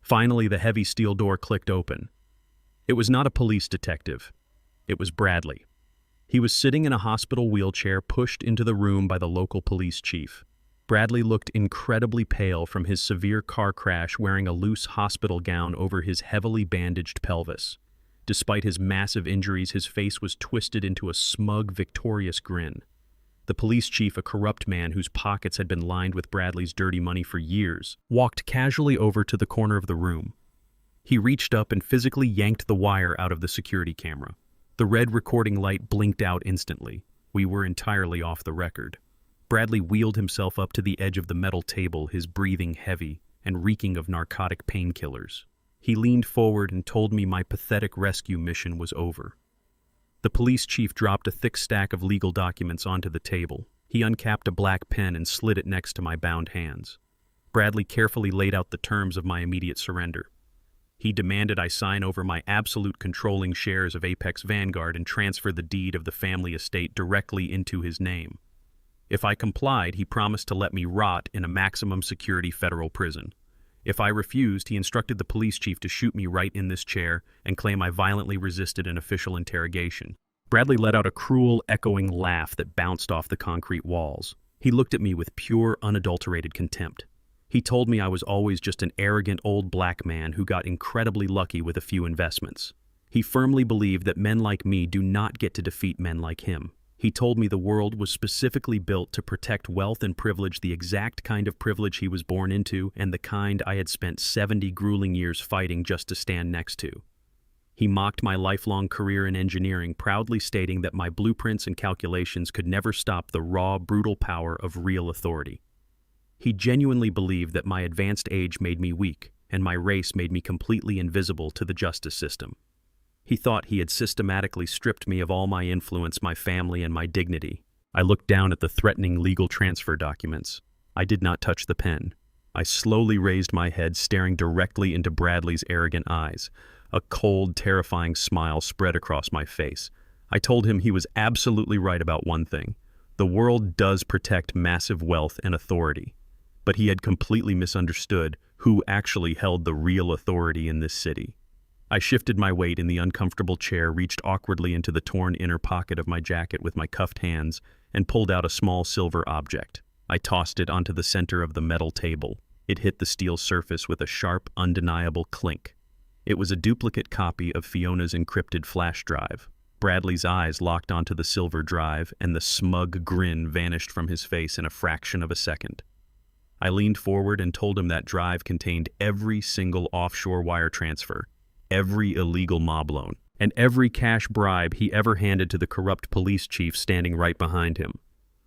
Finally, the heavy steel door clicked open. It was not a police detective. It was Bradley. He was sitting in a hospital wheelchair pushed into the room by the local police chief. Bradley looked incredibly pale from his severe car crash, wearing a loose hospital gown over his heavily bandaged pelvis. Despite his massive injuries, his face was twisted into a smug, victorious grin. The police chief, a corrupt man whose pockets had been lined with Bradley's dirty money for years, walked casually over to the corner of the room. He reached up and physically yanked the wire out of the security camera. The red recording light blinked out instantly. We were entirely off the record. Bradley wheeled himself up to the edge of the metal table, his breathing heavy and reeking of narcotic painkillers. He leaned forward and told me my pathetic rescue mission was over. The police chief dropped a thick stack of legal documents onto the table. He uncapped a black pen and slid it next to my bound hands. Bradley carefully laid out the terms of my immediate surrender. He demanded I sign over my absolute controlling shares of Apex Vanguard and transfer the deed of the family estate directly into his name. If I complied, he promised to let me rot in a maximum security federal prison. If I refused, he instructed the police chief to shoot me right in this chair and claim I violently resisted an official interrogation. Bradley let out a cruel, echoing laugh that bounced off the concrete walls. He looked at me with pure, unadulterated contempt. He told me I was always just an arrogant old black man who got incredibly lucky with a few investments. He firmly believed that men like me do not get to defeat men like him. He told me the world was specifically built to protect wealth and privilege, the exact kind of privilege he was born into and the kind I had spent 70 grueling years fighting just to stand next to. He mocked my lifelong career in engineering, proudly stating that my blueprints and calculations could never stop the raw, brutal power of real authority. He genuinely believed that my advanced age made me weak, and my race made me completely invisible to the justice system. He thought he had systematically stripped me of all my influence, my family, and my dignity. I looked down at the threatening legal transfer documents. I did not touch the pen. I slowly raised my head, staring directly into Bradley's arrogant eyes. A cold, terrifying smile spread across my face. I told him he was absolutely right about one thing. The world does protect massive wealth and authority. But he had completely misunderstood who actually held the real authority in this city. I shifted my weight in the uncomfortable chair, reached awkwardly into the torn inner pocket of my jacket with my cuffed hands, and pulled out a small silver object. I tossed it onto the center of the metal table. It hit the steel surface with a sharp, undeniable clink. It was a duplicate copy of Fiona's encrypted flash drive. Bradley's eyes locked onto the silver drive, and the smug grin vanished from his face in a fraction of a second. I leaned forward and told him that drive contained every single offshore wire transfer, every illegal mob loan, and every cash bribe he ever handed to the corrupt police chief standing right behind him.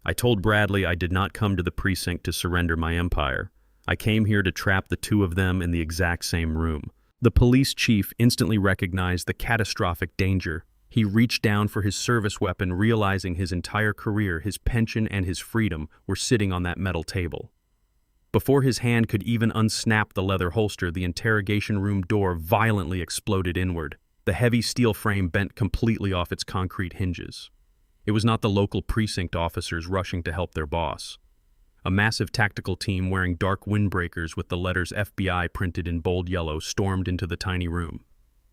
I told Bradley I did not come to the precinct to surrender my empire. I came here to trap the two of them in the exact same room. The police chief instantly recognized the catastrophic danger He reached down for his service weapon, realizing his entire career, his pension, and his freedom were sitting on that metal table. Before his hand could even unsnap the leather holster, the interrogation room door violently exploded inward. The heavy steel frame bent completely off its concrete hinges. It was not the local precinct officers rushing to help their boss. A massive tactical team wearing dark windbreakers with the letters FBI printed in bold yellow stormed into the tiny room.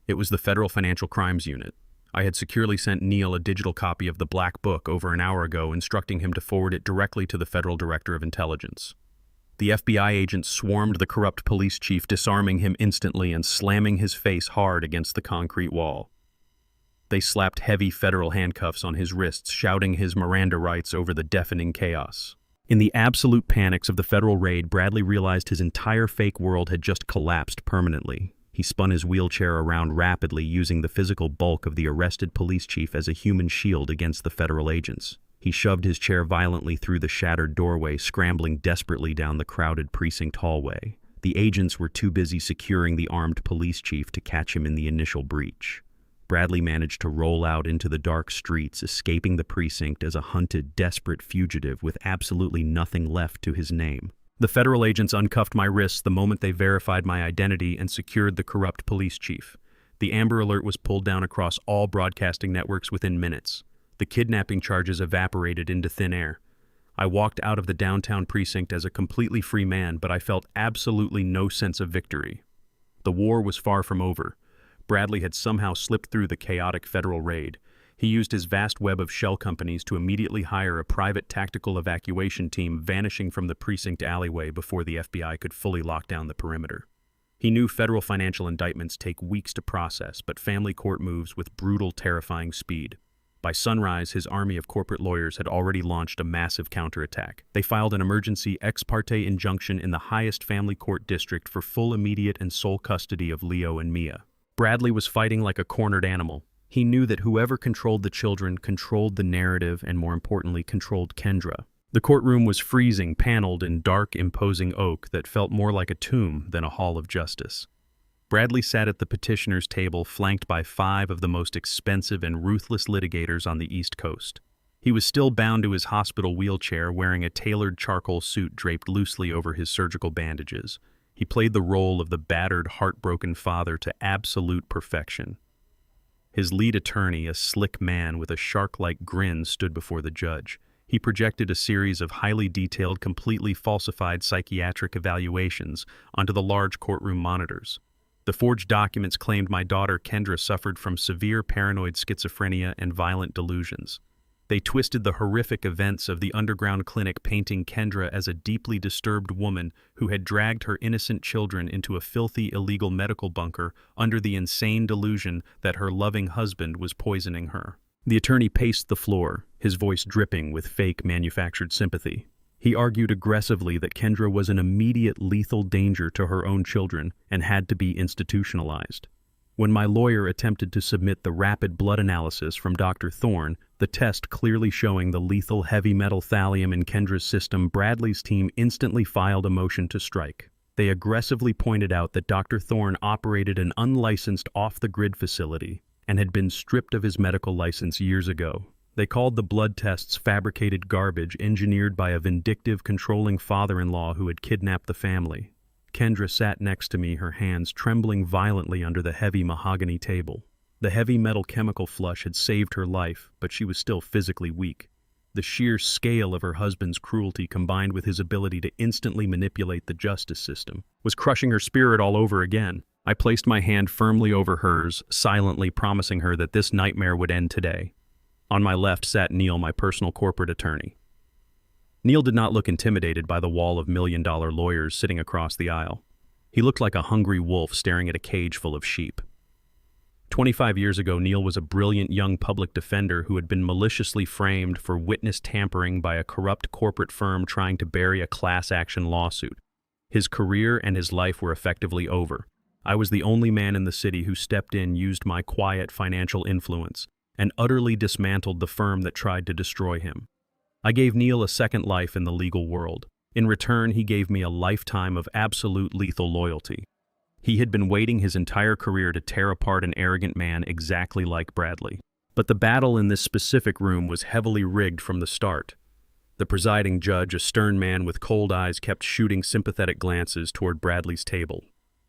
It was the Federal Financial Crimes Unit. I had securely sent Neil a digital copy of the Black Book over an hour ago, instructing him to forward it directly to the Federal Director of Intelligence. The FBI agents swarmed the corrupt police chief, disarming him instantly and slamming his face hard against the concrete wall. They slapped heavy federal handcuffs on his wrists, shouting his Miranda rights over the deafening chaos. In the absolute panics of the federal raid, Bradley realized his entire fake world had just collapsed permanently. He spun his wheelchair around rapidly, using the physical bulk of the arrested police chief as a human shield against the federal agents. He shoved his chair violently through the shattered doorway, scrambling desperately down the crowded precinct hallway. The agents were too busy securing the armed police chief to catch him in the initial breach. Bradley managed to roll out into the dark streets, escaping the precinct as a hunted, desperate fugitive with absolutely nothing left to his name. The federal agents uncuffed my wrists the moment they verified my identity and secured the corrupt police chief. The Amber Alert was pulled down across all broadcasting networks within minutes. The kidnapping charges evaporated into thin air. I walked out of the downtown precinct as a completely free man, but I felt absolutely no sense of victory. The war was far from over. Bradley had somehow slipped through the chaotic federal raid. He used his vast web of shell companies to immediately hire a private tactical evacuation team, vanishing from the precinct alleyway before the FBI could fully lock down the perimeter. He knew federal financial indictments take weeks to process, but family court moves with brutal, terrifying speed. By sunrise, his army of corporate lawyers had already launched a massive counterattack. They filed an emergency ex parte injunction in the highest family court district for full, immediate, and sole custody of Leo and Mia. Bradley was fighting like a cornered animal. He knew that whoever controlled the children controlled the narrative and, more importantly, controlled Kendra. The courtroom was freezing, paneled in dark, imposing oak that felt more like a tomb than a hall of justice. Bradley sat at the petitioner's table, flanked by 5 of the most expensive and ruthless litigators on the East Coast. He was still bound to his hospital wheelchair, wearing a tailored charcoal suit draped loosely over his surgical bandages. He played the role of the battered, heartbroken father to absolute perfection. His lead attorney, a slick man with a shark-like grin, stood before the judge. He projected a series of highly detailed, completely falsified psychiatric evaluations onto the large courtroom monitors. The forged documents claimed my daughter Kendra suffered from severe paranoid schizophrenia and violent delusions. They twisted the horrific events of the underground clinic, painting Kendra as a deeply disturbed woman who had dragged her innocent children into a filthy, illegal medical bunker under the insane delusion that her loving husband was poisoning her. The attorney paced the floor, his voice dripping with fake manufactured sympathy. He argued aggressively that Kendra was an immediate lethal danger to her own children and had to be institutionalized. When my lawyer attempted to submit the rapid blood analysis from Dr. Thorne, the test clearly showing the lethal heavy metal thallium in Kendra's system, Bradley's team instantly filed a motion to strike. They aggressively pointed out that Dr. Thorne operated an unlicensed off-the-grid facility and had been stripped of his medical license years ago. They called the blood tests fabricated garbage engineered by a vindictive, controlling father-in-law who had kidnapped the family. Kendra sat next to me, her hands trembling violently under the heavy mahogany table. The heavy metal chemical flush had saved her life, but she was still physically weak. The sheer scale of her husband's cruelty, combined with his ability to instantly manipulate the justice system, was crushing her spirit all over again. I placed my hand firmly over hers, silently promising her that this nightmare would end today. On my left sat Neil, my personal corporate attorney. Neil did not look intimidated by the wall of million-dollar lawyers sitting across the aisle. He looked like a hungry wolf staring at a cage full of sheep. 25 years ago, Neil was a brilliant young public defender who had been maliciously framed for witness tampering by a corrupt corporate firm trying to bury a class-action lawsuit. His career and his life were effectively over. I was the only man in the city who stepped in, used my quiet financial influence, and utterly dismantled the firm that tried to destroy him. I gave Neil a second life in the legal world. In return, he gave me a lifetime of absolute lethal loyalty. He had been waiting his entire career to tear apart an arrogant man exactly like Bradley. But the battle in this specific room was heavily rigged from the start. The presiding judge, a stern man with cold eyes, kept shooting sympathetic glances toward Bradley's table.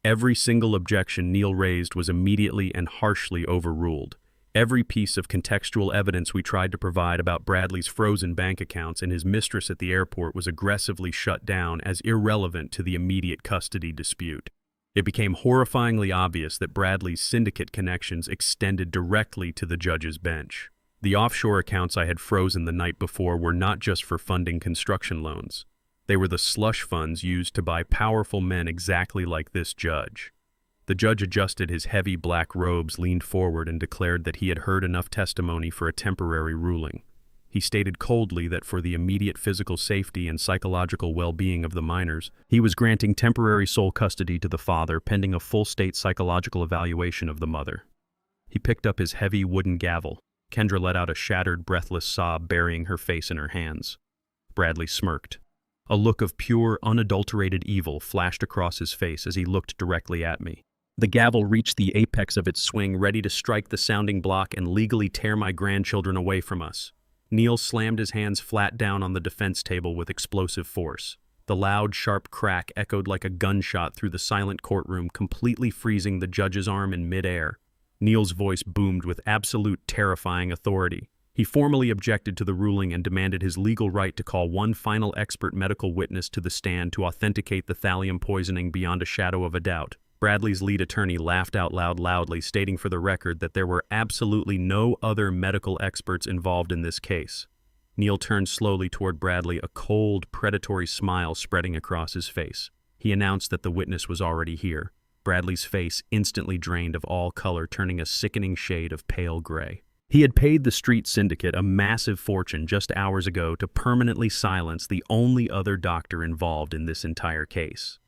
Every single objection Neil raised was immediately and harshly overruled. Every piece of contextual evidence we tried to provide about Bradley's frozen bank accounts and his mistress at the airport was aggressively shut down as irrelevant to the immediate custody dispute. It became horrifyingly obvious that Bradley's syndicate connections extended directly to the judge's bench. The offshore accounts I had frozen the night before were not just for funding construction loans. They were the slush funds used to buy powerful men exactly like this judge. The judge adjusted his heavy black robes, leaned forward, and declared that he had heard enough testimony for a temporary ruling. He stated coldly that for the immediate physical safety and psychological well-being of the minors, he was granting temporary sole custody to the father pending a full-state psychological evaluation of the mother. He picked up his heavy wooden gavel. Kendra let out a shattered, breathless sob, burying her face in her hands. Bradley smirked. A look of pure, unadulterated evil flashed across his face as he looked directly at me. The gavel reached the apex of its swing, ready to strike the sounding block and legally tear my grandchildren away from us. Neil slammed his hands flat down on the defense table with explosive force. The loud, sharp crack echoed like a gunshot through the silent courtroom, completely freezing the judge's arm in midair. Neil's voice boomed with absolute, terrifying authority. He formally objected to the ruling and demanded his legal right to call one final expert medical witness to the stand to authenticate the thallium poisoning beyond a shadow of a doubt. Bradley's lead attorney laughed out loudly, stating for the record that there were absolutely no other medical experts involved in this case. Neil turned slowly toward Bradley, a cold, predatory smile spreading across his face. He announced that the witness was already here. Bradley's face instantly drained of all color, turning a sickening shade of pale gray. He had paid the street syndicate a massive fortune just hours ago to permanently silence the only other doctor involved in this entire case.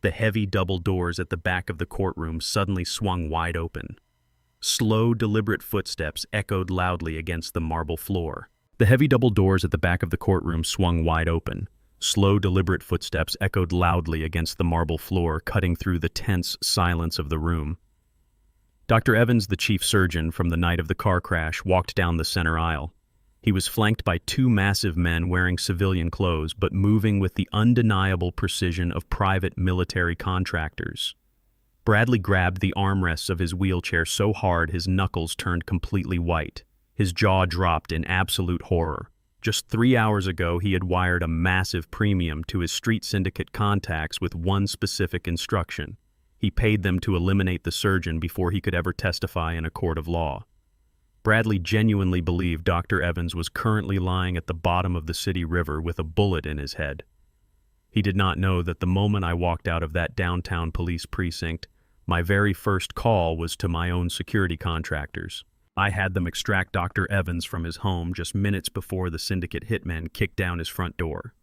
The heavy double doors at the back of the courtroom suddenly swung wide open. Slow, deliberate footsteps echoed loudly against the marble floor. The heavy double doors at the back of the courtroom swung wide open. Slow, deliberate footsteps echoed loudly against the marble floor, cutting through the tense silence of the room. Dr. Evans, the chief surgeon from the night of the car crash, walked down the center aisle. He was flanked by two massive men wearing civilian clothes, but moving with the undeniable precision of private military contractors. Bradley grabbed the armrests of his wheelchair so hard his knuckles turned completely white. His jaw dropped in absolute horror. Just 3 hours ago, he had wired a massive premium to his street syndicate contacts with one specific instruction. He paid them to eliminate the surgeon before he could ever testify in a court of law. Bradley genuinely believed Dr. Evans was currently lying at the bottom of the city river with a bullet in his head. He did not know that the moment I walked out of that downtown police precinct, my very first call was to my own security contractors. I had them extract Dr. Evans from his home just minutes before the syndicate hitmen kicked down his front door.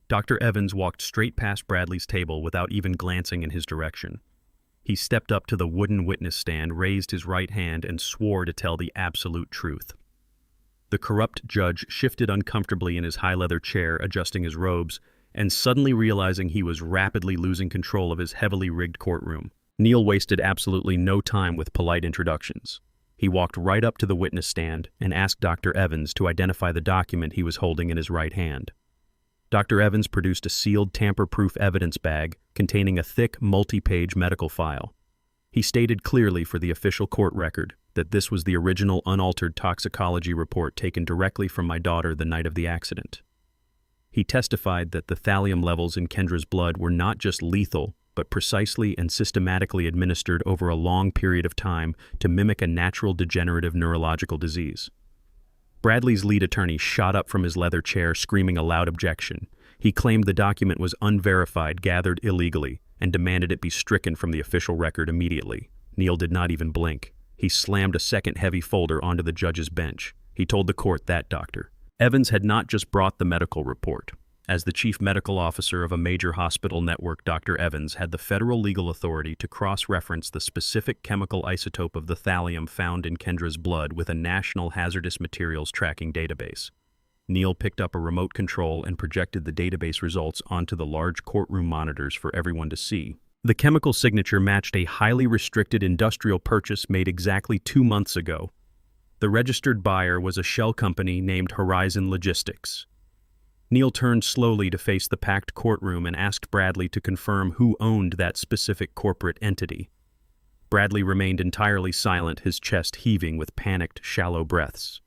Dr. Evans walked straight past Bradley's table without even glancing in his direction. He stepped up to the wooden witness stand, raised his right hand, and swore to tell the absolute truth. The corrupt judge shifted uncomfortably in his high-leather chair, adjusting his robes, and suddenly realizing he was rapidly losing control of his heavily rigged courtroom. Neil wasted absolutely no time with polite introductions. He walked right up to the witness stand and asked Dr. Evans to identify the document he was holding in his right hand. Dr. Evans produced a sealed, tamper-proof evidence bag containing a thick, multi-page medical file. He stated clearly for the official court record that this was the original unaltered toxicology report taken directly from my daughter the night of the accident. He testified that the thallium levels in Kendra's blood were not just lethal, but precisely and systematically administered over a long period of time to mimic a natural degenerative neurological disease. Bradley's lead attorney shot up from his leather chair, screaming a loud objection. He claimed the document was unverified, gathered illegally, and demanded it be stricken from the official record immediately. Neil did not even blink. He slammed a second heavy folder onto the judge's bench. He told the court that Dr. Evans had not just brought the medical report. As the chief medical officer of a major hospital network, Dr. Evans had the federal legal authority to cross-reference the specific chemical isotope of the thallium found in Kendra's blood with a national hazardous materials tracking database. Neil picked up a remote control and projected the database results onto the large courtroom monitors for everyone to see. The chemical signature matched a highly restricted industrial purchase made exactly 2 months ago. The registered buyer was a shell company named Horizon Logistics. Neil turned slowly to face the packed courtroom and asked Bradley to confirm who owned that specific corporate entity. Bradley remained entirely silent, his chest heaving with panicked, shallow breaths.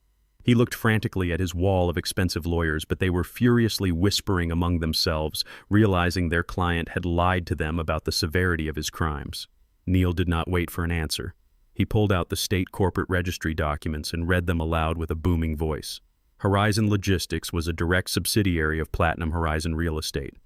He looked frantically at his wall of expensive lawyers, but they were furiously whispering among themselves, realizing their client had lied to them about the severity of his crimes. Neil did not wait for an answer. He pulled out the state corporate registry documents and read them aloud with a booming voice. Horizon Logistics was a direct subsidiary of Platinum Horizon Real Estate.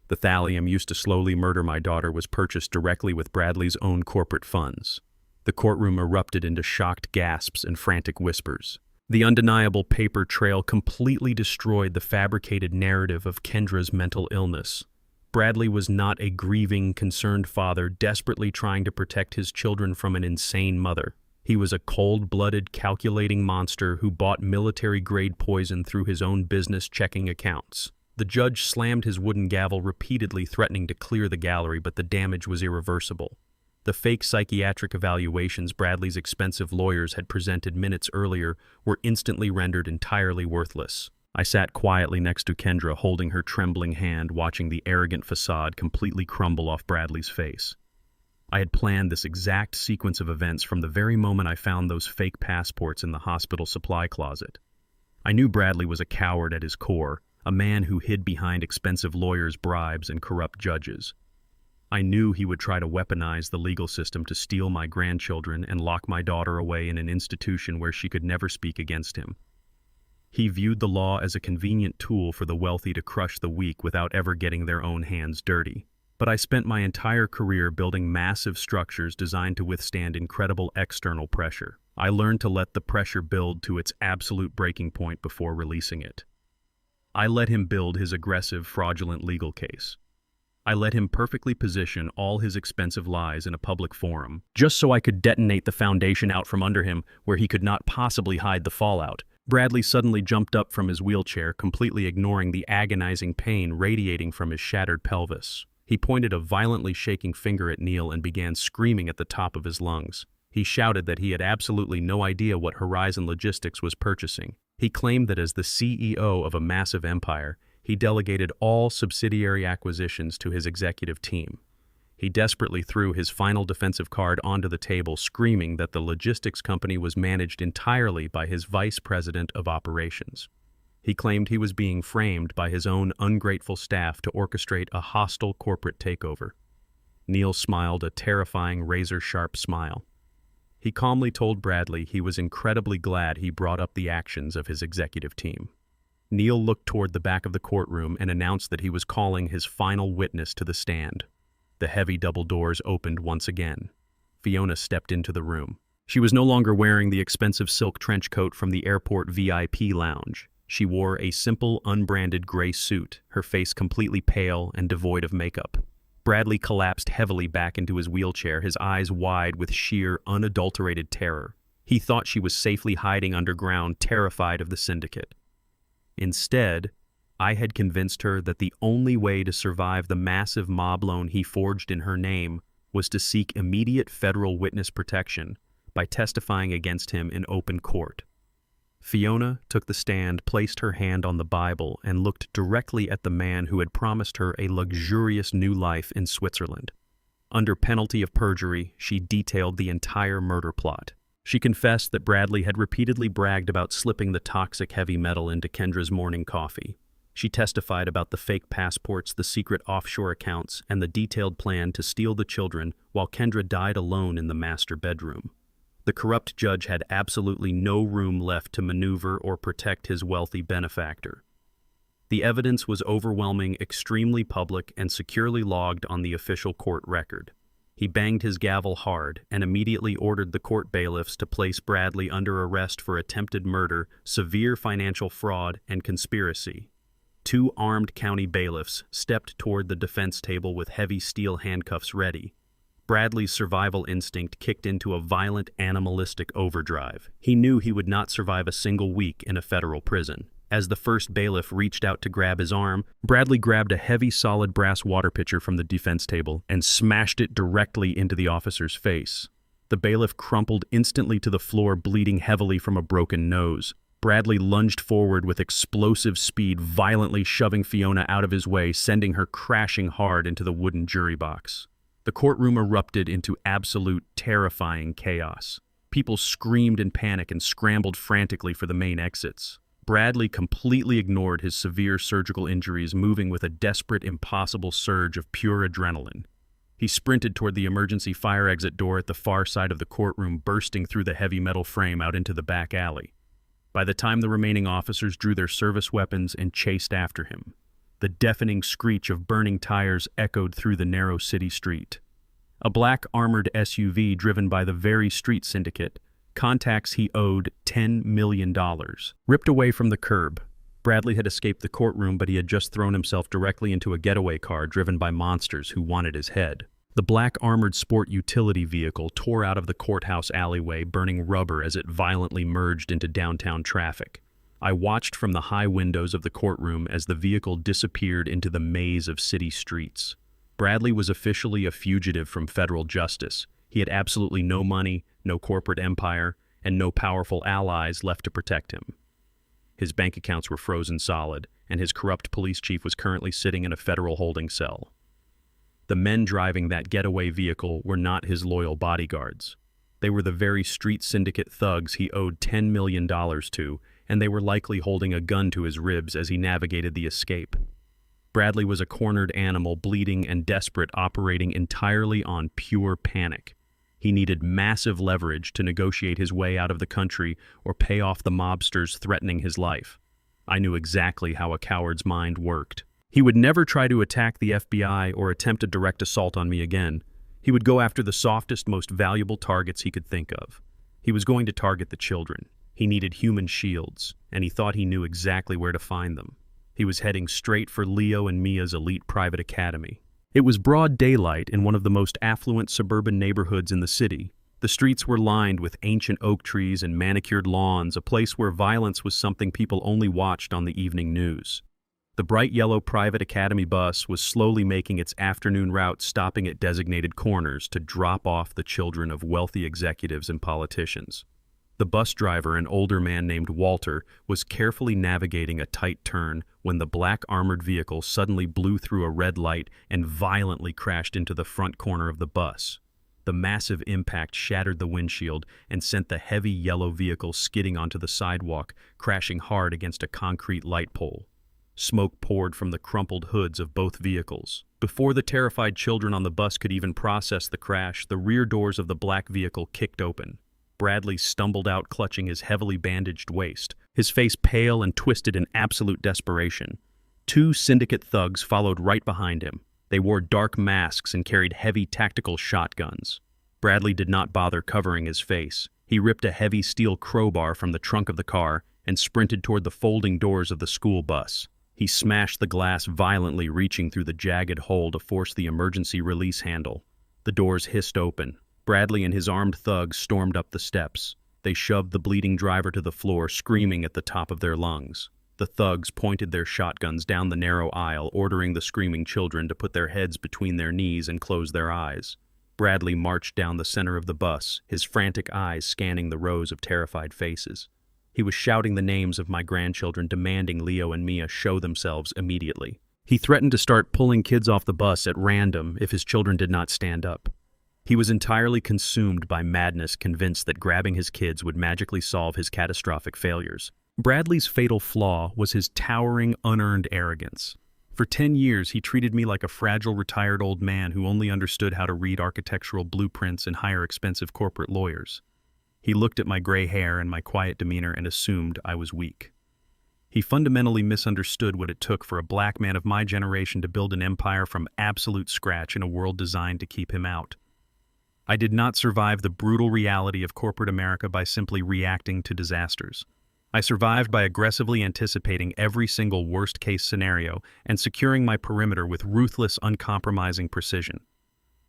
The thallium used to slowly murder my daughter was purchased directly with Bradley's own corporate funds. The courtroom erupted into shocked gasps and frantic whispers. The undeniable paper trail completely destroyed the fabricated narrative of Kendra's mental illness. Bradley was not a grieving, concerned father desperately trying to protect his children from an insane mother. He was a cold-blooded, calculating monster who bought military-grade poison through his own business checking accounts. The judge slammed his wooden gavel repeatedly, threatening to clear the gallery, but the damage was irreversible. The fake psychiatric evaluations Bradley's expensive lawyers had presented minutes earlier were instantly rendered entirely worthless. I sat quietly next to Kendra, holding her trembling hand, watching the arrogant facade completely crumble off Bradley's face. I had planned this exact sequence of events from the very moment I found those fake passports in the hospital supply closet. I knew Bradley was a coward at his core, a man who hid behind expensive lawyers' bribes and corrupt judges. I knew he would try to weaponize the legal system to steal my grandchildren and lock my daughter away in an institution where she could never speak against him. He viewed the law as a convenient tool for the wealthy to crush the weak without ever getting their own hands dirty. But I spent my entire career building massive structures designed to withstand incredible external pressure. I learned to let the pressure build to its absolute breaking point before releasing it. I let him build his aggressive, fraudulent legal case. I let him perfectly position all his expensive lies in a public forum, just so I could detonate the foundation out from under him where he could not possibly hide the fallout. Bradley suddenly jumped up from his wheelchair, completely ignoring the agonizing pain radiating from his shattered pelvis. He pointed a violently shaking finger at Neil and began screaming at the top of his lungs. He shouted that he had absolutely no idea what Horizon Logistics was purchasing. He claimed that as the CEO of a massive empire, he delegated all subsidiary acquisitions to his executive team. He desperately threw his final defensive card onto the table, screaming that the logistics company was managed entirely by his vice president of operations. He claimed he was being framed by his own ungrateful staff to orchestrate a hostile corporate takeover. Neil smiled a terrifying, razor-sharp smile. He calmly told Bradley he was incredibly glad he brought up the actions of his executive team. Neil looked toward the back of the courtroom and announced that he was calling his final witness to the stand. The heavy double doors opened once again. Fiona stepped into the room. She was no longer wearing the expensive silk trench coat from the airport VIP lounge. She wore a simple, unbranded gray suit, her face completely pale and devoid of makeup. Bradley collapsed heavily back into his wheelchair, his eyes wide with sheer, unadulterated terror. He thought she was safely hiding underground, terrified of the syndicate. Instead, I had convinced her that the only way to survive the massive mob loan he forged in her name was to seek immediate federal witness protection by testifying against him in open court. Fiona took the stand, placed her hand on the Bible, and looked directly at the man who had promised her a luxurious new life in Switzerland. Under penalty of perjury, she detailed the entire murder plot. She confessed that Bradley had repeatedly bragged about slipping the toxic heavy metal into Kendra's morning coffee. She testified about the fake passports, the secret offshore accounts, and the detailed plan to steal the children while Kendra died alone in the master bedroom. The corrupt judge had absolutely no room left to maneuver or protect his wealthy benefactor. The evidence was overwhelming, extremely public, and securely logged on the official court record. He banged his gavel hard and immediately ordered the court bailiffs to place Bradley under arrest for attempted murder, severe financial fraud, and conspiracy. 2 armed county bailiffs stepped toward the defense table with heavy steel handcuffs ready. Bradley's survival instinct kicked into a violent, animalistic overdrive. He knew he would not survive a single week in a federal prison. As the first bailiff reached out to grab his arm, Bradley grabbed a heavy, solid brass water pitcher from the defense table and smashed it directly into the officer's face. The bailiff crumpled instantly to the floor, bleeding heavily from a broken nose. Bradley lunged forward with explosive speed, violently shoving Fiona out of his way, sending her crashing hard into the wooden jury box. The courtroom erupted into absolute, terrifying chaos. People screamed in panic and scrambled frantically for the main exits. Bradley completely ignored his severe surgical injuries, moving with a desperate, impossible surge of pure adrenaline. He sprinted toward the emergency fire exit door at the far side of the courtroom, bursting through the heavy metal frame out into the back alley. By the time the remaining officers drew their service weapons and chased after him, the deafening screech of burning tires echoed through the narrow city street. A black armored SUV driven by the very street syndicate, contacts he owed $10 million, ripped away from the curb. Bradley had escaped the courtroom, but he had just thrown himself directly into a getaway car driven by monsters who wanted his head. The black armored sport utility vehicle tore out of the courthouse alleyway, burning rubber as it violently merged into downtown traffic. I watched from the high windows of the courtroom as the vehicle disappeared into the maze of city streets. Bradley was officially a fugitive from federal justice. He had absolutely no money, no corporate empire, and no powerful allies left to protect him. His bank accounts were frozen solid, and his corrupt police chief was currently sitting in a federal holding cell. The men driving that getaway vehicle were not his loyal bodyguards. They were the very street syndicate thugs he owed $10 million to, and they were likely holding a gun to his ribs as he navigated the escape. Bradley was a cornered animal, bleeding and desperate, operating entirely on pure panic. He needed massive leverage to negotiate his way out of the country or pay off the mobsters threatening his life. I knew exactly how a coward's mind worked. He would never try to attack the FBI or attempt a direct assault on me again. He would go after the softest, most valuable targets he could think of. He was going to target the children. He needed human shields, and he thought he knew exactly where to find them. He was heading straight for Leo and Mia's elite private academy. It was broad daylight in one of the most affluent suburban neighborhoods in the city. The streets were lined with ancient oak trees and manicured lawns, a place where violence was something people only watched on the evening news. The bright yellow private academy bus was slowly making its afternoon route, stopping at designated corners to drop off the children of wealthy executives and politicians. The bus driver, an older man named Walter, was carefully navigating a tight turn when the black armored vehicle suddenly blew through a red light and violently crashed into the front corner of the bus. The massive impact shattered the windshield and sent the heavy yellow vehicle skidding onto the sidewalk, crashing hard against a concrete light pole. Smoke poured from the crumpled hoods of both vehicles. Before the terrified children on the bus could even process the crash, the rear doors of the black vehicle kicked open. Bradley stumbled out, clutching his heavily bandaged waist, his face pale and twisted in absolute desperation. Two syndicate thugs followed right behind him. They wore dark masks and carried heavy tactical shotguns. Bradley did not bother covering his face. He ripped a heavy steel crowbar from the trunk of the car and sprinted toward the folding doors of the school bus. He smashed the glass violently, reaching through the jagged hole to force the emergency release handle. The doors hissed open. Bradley and his armed thugs stormed up the steps. They shoved the bleeding driver to the floor, screaming at the top of their lungs. The thugs pointed their shotguns down the narrow aisle, ordering the screaming children to put their heads between their knees and close their eyes. Bradley marched down the center of the bus, his frantic eyes scanning the rows of terrified faces. He was shouting the names of my grandchildren, demanding Leo and Mia show themselves immediately. He threatened to start pulling kids off the bus at random if his children did not stand up. He was entirely consumed by madness, convinced that grabbing his kids would magically solve his catastrophic failures. Bradley's fatal flaw was his towering, unearned arrogance. For 10 years, he treated me like a fragile, retired old man who only understood how to read architectural blueprints and hire expensive corporate lawyers. He looked at my gray hair and my quiet demeanor and assumed I was weak. He fundamentally misunderstood what it took for a black man of my generation to build an empire from absolute scratch in a world designed to keep him out. I did not survive the brutal reality of corporate America by simply reacting to disasters. I survived by aggressively anticipating every single worst-case scenario and securing my perimeter with ruthless, uncompromising precision.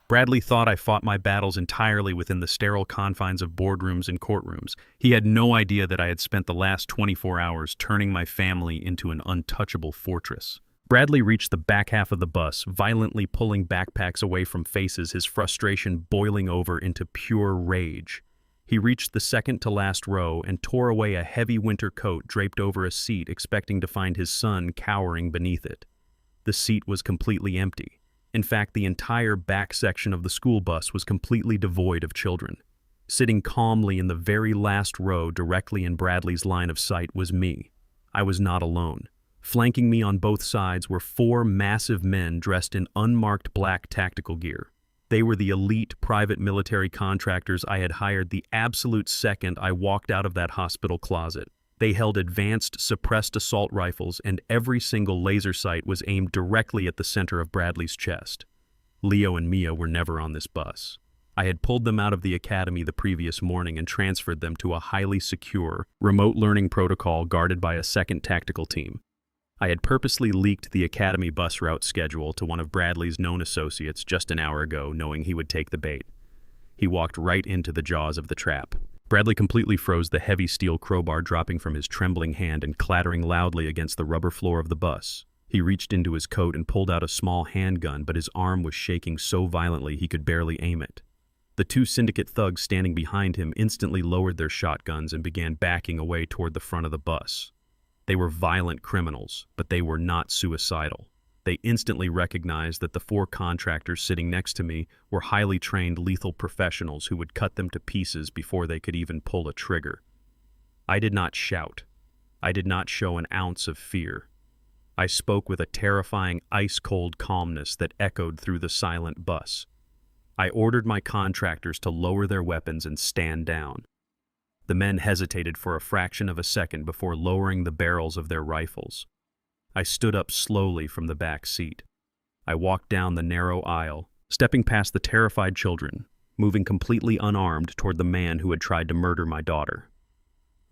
Bradley thought I fought my battles entirely within the sterile confines of boardrooms and courtrooms. He had no idea that I had spent the last 24 hours turning my family into an untouchable fortress. Bradley reached the back half of the bus, violently pulling backpacks away from faces, his frustration boiling over into pure rage. He reached the second-to-last row and tore away a heavy winter coat draped over a seat, expecting to find his son cowering beneath it. The seat was completely empty. In fact, the entire back section of the school bus was completely devoid of children. Sitting calmly in the very last row directly in Bradley's line of sight was me. I was not alone. Flanking me on both sides were 4 massive men dressed in unmarked black tactical gear. They were the elite private military contractors I had hired the absolute second I walked out of that hospital closet. They held advanced suppressed assault rifles, and every single laser sight was aimed directly at the center of Bradley's chest. Leo and Mia were never on this bus. I had pulled them out of the academy the previous morning and transferred them to a highly secure, remote learning protocol guarded by a second tactical team. I had purposely leaked the academy bus route schedule to one of Bradley's known associates just an hour ago, knowing he would take the bait. He walked right into the jaws of the trap. Bradley completely froze, the heavy steel crowbar dropping from his trembling hand and clattering loudly against the rubber floor of the bus. He reached into his coat and pulled out a small handgun, but his arm was shaking so violently he could barely aim it. The 2 syndicate thugs standing behind him instantly lowered their shotguns and began backing away toward the front of the bus. They were violent criminals, but they were not suicidal. They instantly recognized that the 4 contractors sitting next to me were highly trained lethal professionals who would cut them to pieces before they could even pull a trigger. I did not shout. I did not show an ounce of fear. I spoke with a terrifying, ice-cold calmness that echoed through the silent bus. I ordered my contractors to lower their weapons and stand down. The men hesitated for a fraction of a second before lowering the barrels of their rifles. I stood up slowly from the back seat. I walked down the narrow aisle, stepping past the terrified children, moving completely unarmed toward the man who had tried to murder my daughter.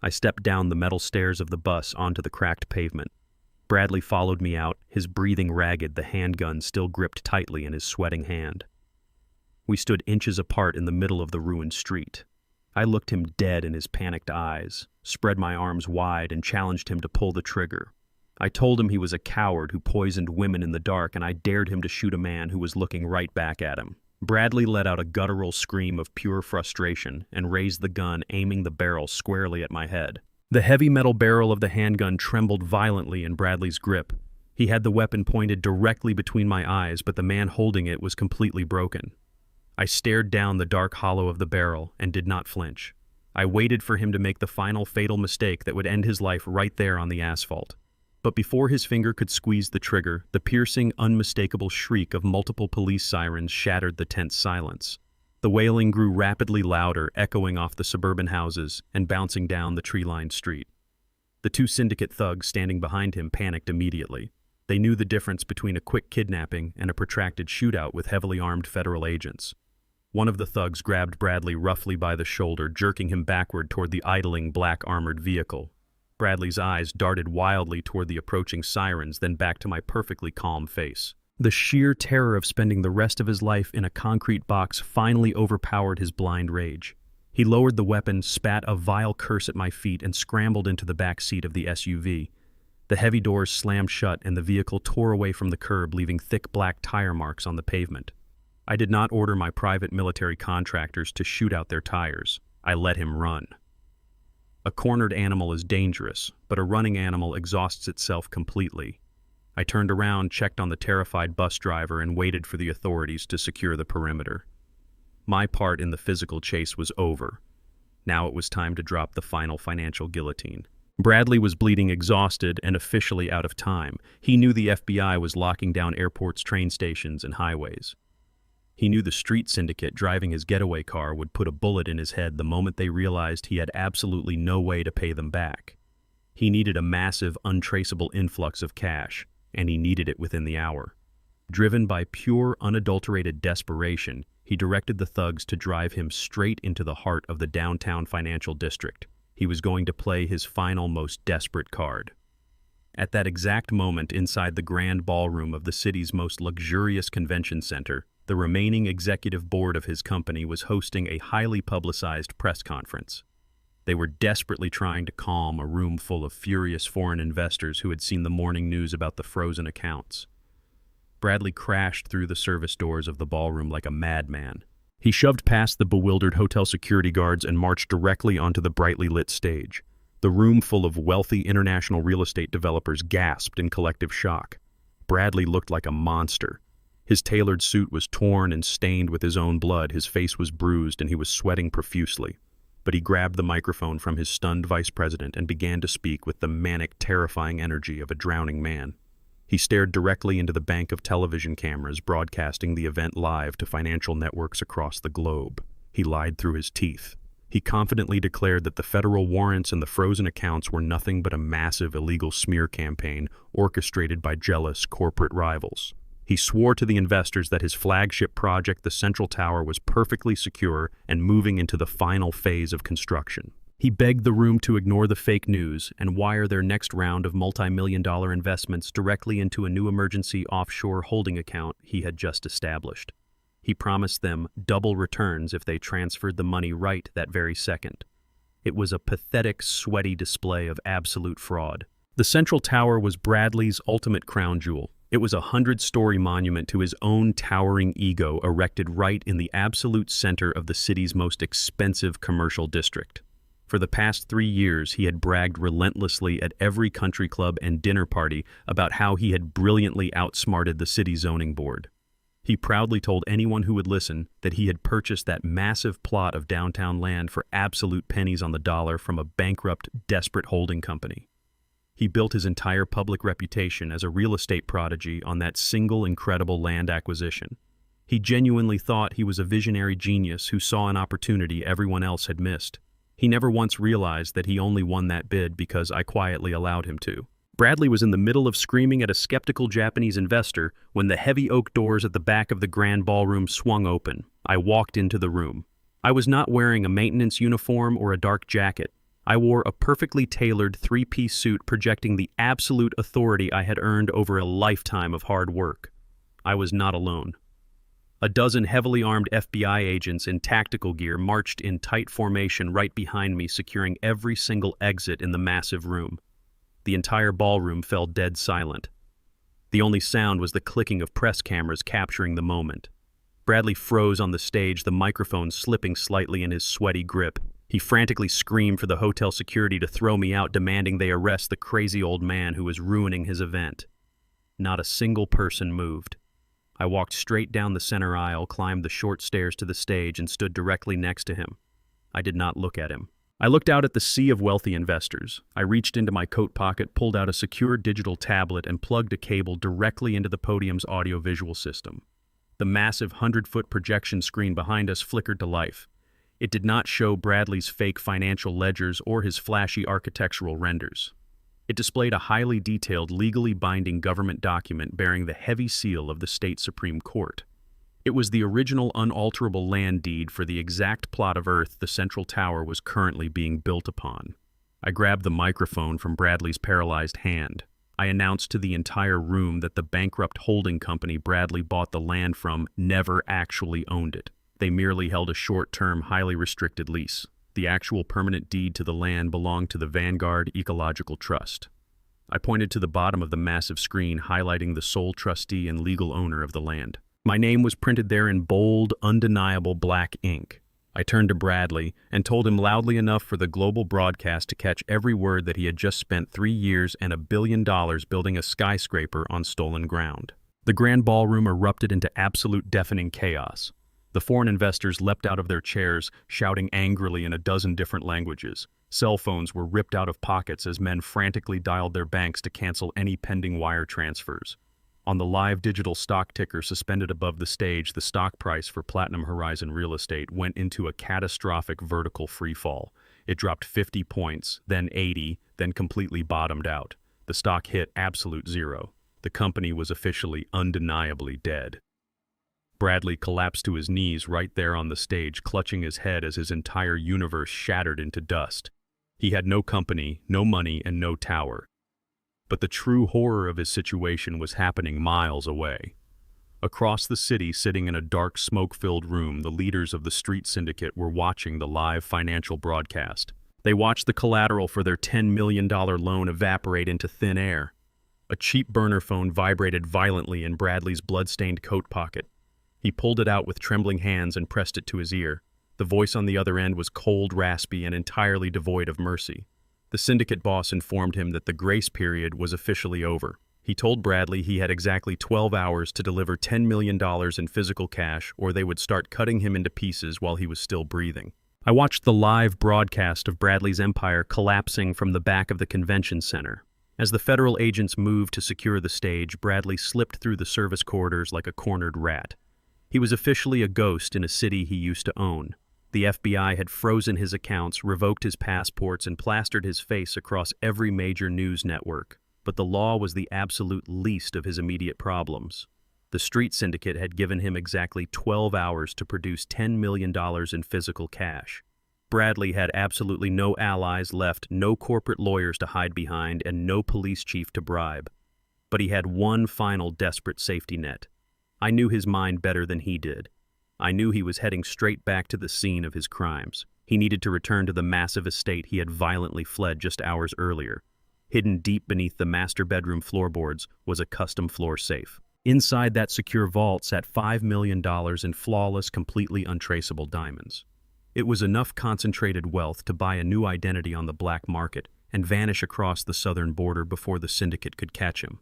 I stepped down the metal stairs of the bus onto the cracked pavement. Bradley followed me out, his breathing ragged, the handgun still gripped tightly in his sweating hand. We stood inches apart in the middle of the ruined street. I looked him dead in his panicked eyes, spread my arms wide, and challenged him to pull the trigger. I told him he was a coward who poisoned women in the dark, and I dared him to shoot a man who was looking right back at him. Bradley let out a guttural scream of pure frustration and raised the gun, aiming the barrel squarely at my head. The heavy metal barrel of the handgun trembled violently in Bradley's grip. He had the weapon pointed directly between my eyes, but the man holding it was completely broken. I stared down the dark hollow of the barrel and did not flinch. I waited for him to make the final fatal mistake that would end his life right there on the asphalt. But before his finger could squeeze the trigger, the piercing, unmistakable shriek of multiple police sirens shattered the tense silence. The wailing grew rapidly louder, echoing off the suburban houses and bouncing down the tree-lined street. The 2 syndicate thugs standing behind him panicked immediately. They knew the difference between a quick kidnapping and a protracted shootout with heavily armed federal agents. One of the thugs grabbed Bradley roughly by the shoulder, jerking him backward toward the idling black armored vehicle. Bradley's eyes darted wildly toward the approaching sirens, then back to my perfectly calm face. The sheer terror of spending the rest of his life in a concrete box finally overpowered his blind rage. He lowered the weapon, spat a vile curse at my feet, and scrambled into the back seat of the SUV. The heavy doors slammed shut and the vehicle tore away from the curb, leaving thick black tire marks on the pavement. I did not order my private military contractors to shoot out their tires. I let him run. A cornered animal is dangerous, but a running animal exhausts itself completely. I turned around, checked on the terrified bus driver, and waited for the authorities to secure the perimeter. My part in the physical chase was over. Now it was time to drop the final financial guillotine. Bradley was bleeding, exhausted, and officially out of time. He knew the FBI was locking down airports, train stations, and highways. He knew the street syndicate driving his getaway car would put a bullet in his head the moment they realized he had absolutely no way to pay them back. He needed a massive, untraceable influx of cash, and he needed it within the hour. Driven by pure, unadulterated desperation, he directed the thugs to drive him straight into the heart of the downtown financial district. He was going to play his final, most desperate card. At that exact moment, inside the grand ballroom of the city's most luxurious convention center, the remaining executive board of his company was hosting a highly publicized press conference. They were desperately trying to calm a room full of furious foreign investors who had seen the morning news about the frozen accounts. Bradley crashed through the service doors of the ballroom like a madman. He shoved past the bewildered hotel security guards and marched directly onto the brightly lit stage. The room full of wealthy international real estate developers gasped in collective shock. Bradley looked like a monster. His tailored suit was torn and stained with his own blood, his face was bruised, and he was sweating profusely. But he grabbed the microphone from his stunned vice president and began to speak with the manic, terrifying energy of a drowning man. He stared directly into the bank of television cameras broadcasting the event live to financial networks across the globe. He lied through his teeth. He confidently declared that the federal warrants and the frozen accounts were nothing but a massive illegal smear campaign orchestrated by jealous corporate rivals. He swore to the investors that his flagship project, the Central Tower, was perfectly secure and moving into the final phase of construction. He begged the room to ignore the fake news and wire their next round of multi-million-dollar investments directly into a new emergency offshore holding account he had just established. He promised them double returns if they transferred the money right that very second. It was a pathetic, sweaty display of absolute fraud. The Central Tower was Bradley's ultimate crown jewel. It was a 100-story monument to his own towering ego erected right in the absolute center of the city's most expensive commercial district. For the past 3 years, he had bragged relentlessly at every country club and dinner party about how he had brilliantly outsmarted the city zoning board. He proudly told anyone who would listen that he had purchased that massive plot of downtown land for absolute pennies on the dollar from a bankrupt, desperate holding company. He built his entire public reputation as a real estate prodigy on that single incredible land acquisition. He genuinely thought he was a visionary genius who saw an opportunity everyone else had missed. He never once realized that he only won that bid because I quietly allowed him to. Bradley was in the middle of screaming at a skeptical Japanese investor when the heavy oak doors at the back of the grand ballroom swung open. I walked into the room. I was not wearing a maintenance uniform or a dark jacket. I wore a perfectly tailored three-piece suit projecting the absolute authority I had earned over a lifetime of hard work. I was not alone. A dozen heavily armed FBI agents in tactical gear marched in tight formation right behind me, securing every single exit in the massive room. The entire ballroom fell dead silent. The only sound was the clicking of press cameras capturing the moment. Bradley froze on the stage, the microphone slipping slightly in his sweaty grip. He frantically screamed for the hotel security to throw me out, demanding they arrest the crazy old man who was ruining his event. Not a single person moved. I walked straight down the center aisle, climbed the short stairs to the stage, and stood directly next to him. I did not look at him. I looked out at the sea of wealthy investors. I reached into my coat pocket, pulled out a secure digital tablet, and plugged a cable directly into the podium's audio-visual system. The massive 100-foot projection screen behind us flickered to life. It did not show Bradley's fake financial ledgers or his flashy architectural renders. It displayed a highly detailed, legally binding government document bearing the heavy seal of the state Supreme Court. It was the original unalterable land deed for the exact plot of earth the Central Tower was currently being built upon. I grabbed the microphone from Bradley's paralyzed hand. I announced to the entire room that the bankrupt holding company Bradley bought the land from never actually owned it. They merely held a short-term, highly restricted lease. The actual permanent deed to the land belonged to the Vanguard Ecological Trust. I pointed to the bottom of the massive screen, highlighting the sole trustee and legal owner of the land. My name was printed there in bold, undeniable black ink. I turned to Bradley and told him loudly enough for the global broadcast to catch every word that he had just spent 3 years and $1 billion building a skyscraper on stolen ground. The grand ballroom erupted into absolute deafening chaos. The foreign investors leapt out of their chairs, shouting angrily in a dozen different languages. Cell phones were ripped out of pockets as men frantically dialed their banks to cancel any pending wire transfers. On the live digital stock ticker suspended above the stage, the stock price for Platinum Horizon Real Estate went into a catastrophic vertical freefall. It dropped 50 points, then 80, then completely bottomed out. The stock hit absolute zero. The company was officially undeniably dead. Bradley collapsed to his knees right there on the stage, clutching his head as his entire universe shattered into dust. He had no company, no money, and no tower. But the true horror of his situation was happening miles away. Across the city, sitting in a dark, smoke-filled room, the leaders of the street syndicate were watching the live financial broadcast. They watched the collateral for their $10 million loan evaporate into thin air. A cheap burner phone vibrated violently in Bradley's blood-stained coat pocket. He pulled it out with trembling hands and pressed it to his ear. The voice on the other end was cold, raspy, and entirely devoid of mercy. The syndicate boss informed him that the grace period was officially over. He told Bradley he had exactly 12 hours to deliver $10 million in physical cash, or they would start cutting him into pieces while he was still breathing. I watched the live broadcast of Bradley's empire collapsing from the back of the convention center. As the federal agents moved to secure the stage, Bradley slipped through the service corridors like a cornered rat. He was officially a ghost in a city he used to own. The FBI had frozen his accounts, revoked his passports, and plastered his face across every major news network. But the law was the absolute least of his immediate problems. The street syndicate had given him exactly 12 hours to produce $10 million in physical cash. Bradley had absolutely no allies left, no corporate lawyers to hide behind, and no police chief to bribe. But he had one final desperate safety net. I knew his mind better than he did. I knew he was heading straight back to the scene of his crimes. He needed to return to the massive estate he had violently fled just hours earlier. Hidden deep beneath the master bedroom floorboards was a custom floor safe. Inside that secure vault sat $5 million in flawless, completely untraceable diamonds. It was enough concentrated wealth to buy a new identity on the black market and vanish across the southern border before the syndicate could catch him.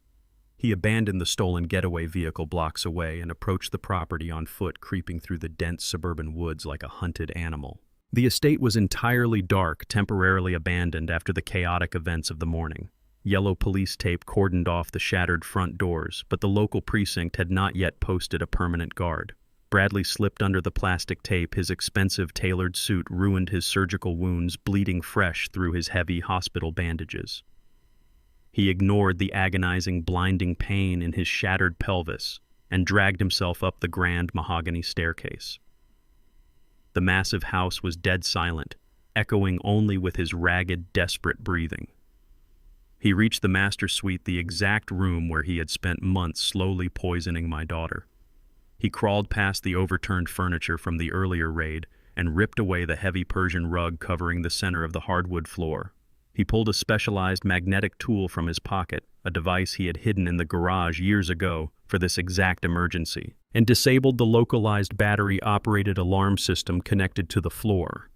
He abandoned the stolen getaway vehicle blocks away and approached the property on foot, creeping through the dense suburban woods like a hunted animal. The estate was entirely dark, temporarily abandoned after the chaotic events of the morning. Yellow police tape cordoned off the shattered front doors, but the local precinct had not yet posted a permanent guard. Bradley slipped under the plastic tape. His expensive tailored suit ruined his surgical wounds, bleeding fresh through his heavy hospital bandages. He ignored the agonizing, blinding pain in his shattered pelvis and dragged himself up the grand mahogany staircase. The massive house was dead silent, echoing only with his ragged, desperate breathing. He reached the master suite, the exact room where he had spent months slowly poisoning my daughter. He crawled past the overturned furniture from the earlier raid and ripped away the heavy Persian rug covering the center of the hardwood floor. He pulled a specialized magnetic tool from his pocket, a device he had hidden in the garage years ago for this exact emergency, and disabled the localized battery-operated alarm system connected to the floor.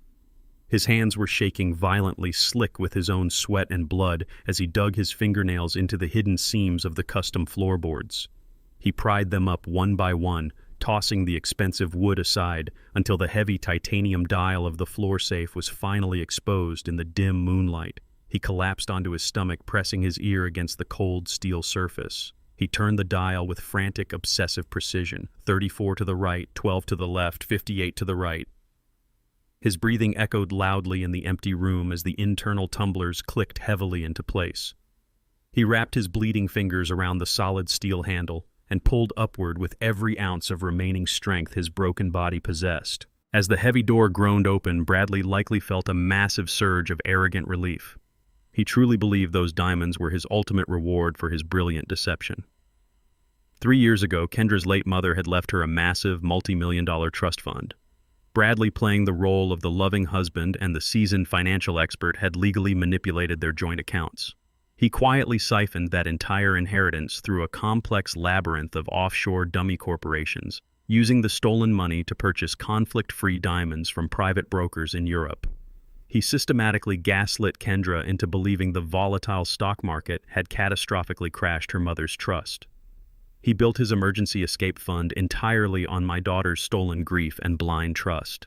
His hands were shaking violently, slick with his own sweat and blood, as he dug his fingernails into the hidden seams of the custom floorboards. He pried them up one by one, tossing the expensive wood aside until the heavy titanium dial of the floor safe was finally exposed in the dim moonlight. He collapsed onto his stomach, pressing his ear against the cold steel surface. He turned the dial with frantic, obsessive precision. 34 to the right, 12 to the left, 58 to the right. His breathing echoed loudly in the empty room as the internal tumblers clicked heavily into place. He wrapped his bleeding fingers around the solid steel handle and pulled upward with every ounce of remaining strength his broken body possessed. As the heavy door groaned open, Bradley likely felt a massive surge of arrogant relief. He truly believed those diamonds were his ultimate reward for his brilliant deception. 3 years ago, Kendra's late mother had left her a massive, multi-million-dollar trust fund. Bradley, playing the role of the loving husband and the seasoned financial expert, had legally manipulated their joint accounts. He quietly siphoned that entire inheritance through a complex labyrinth of offshore dummy corporations, using the stolen money to purchase conflict-free diamonds from private brokers in Europe. He systematically gaslit Kendra into believing the volatile stock market had catastrophically crashed her mother's trust. He built his emergency escape fund entirely on my daughter's stolen grief and blind trust.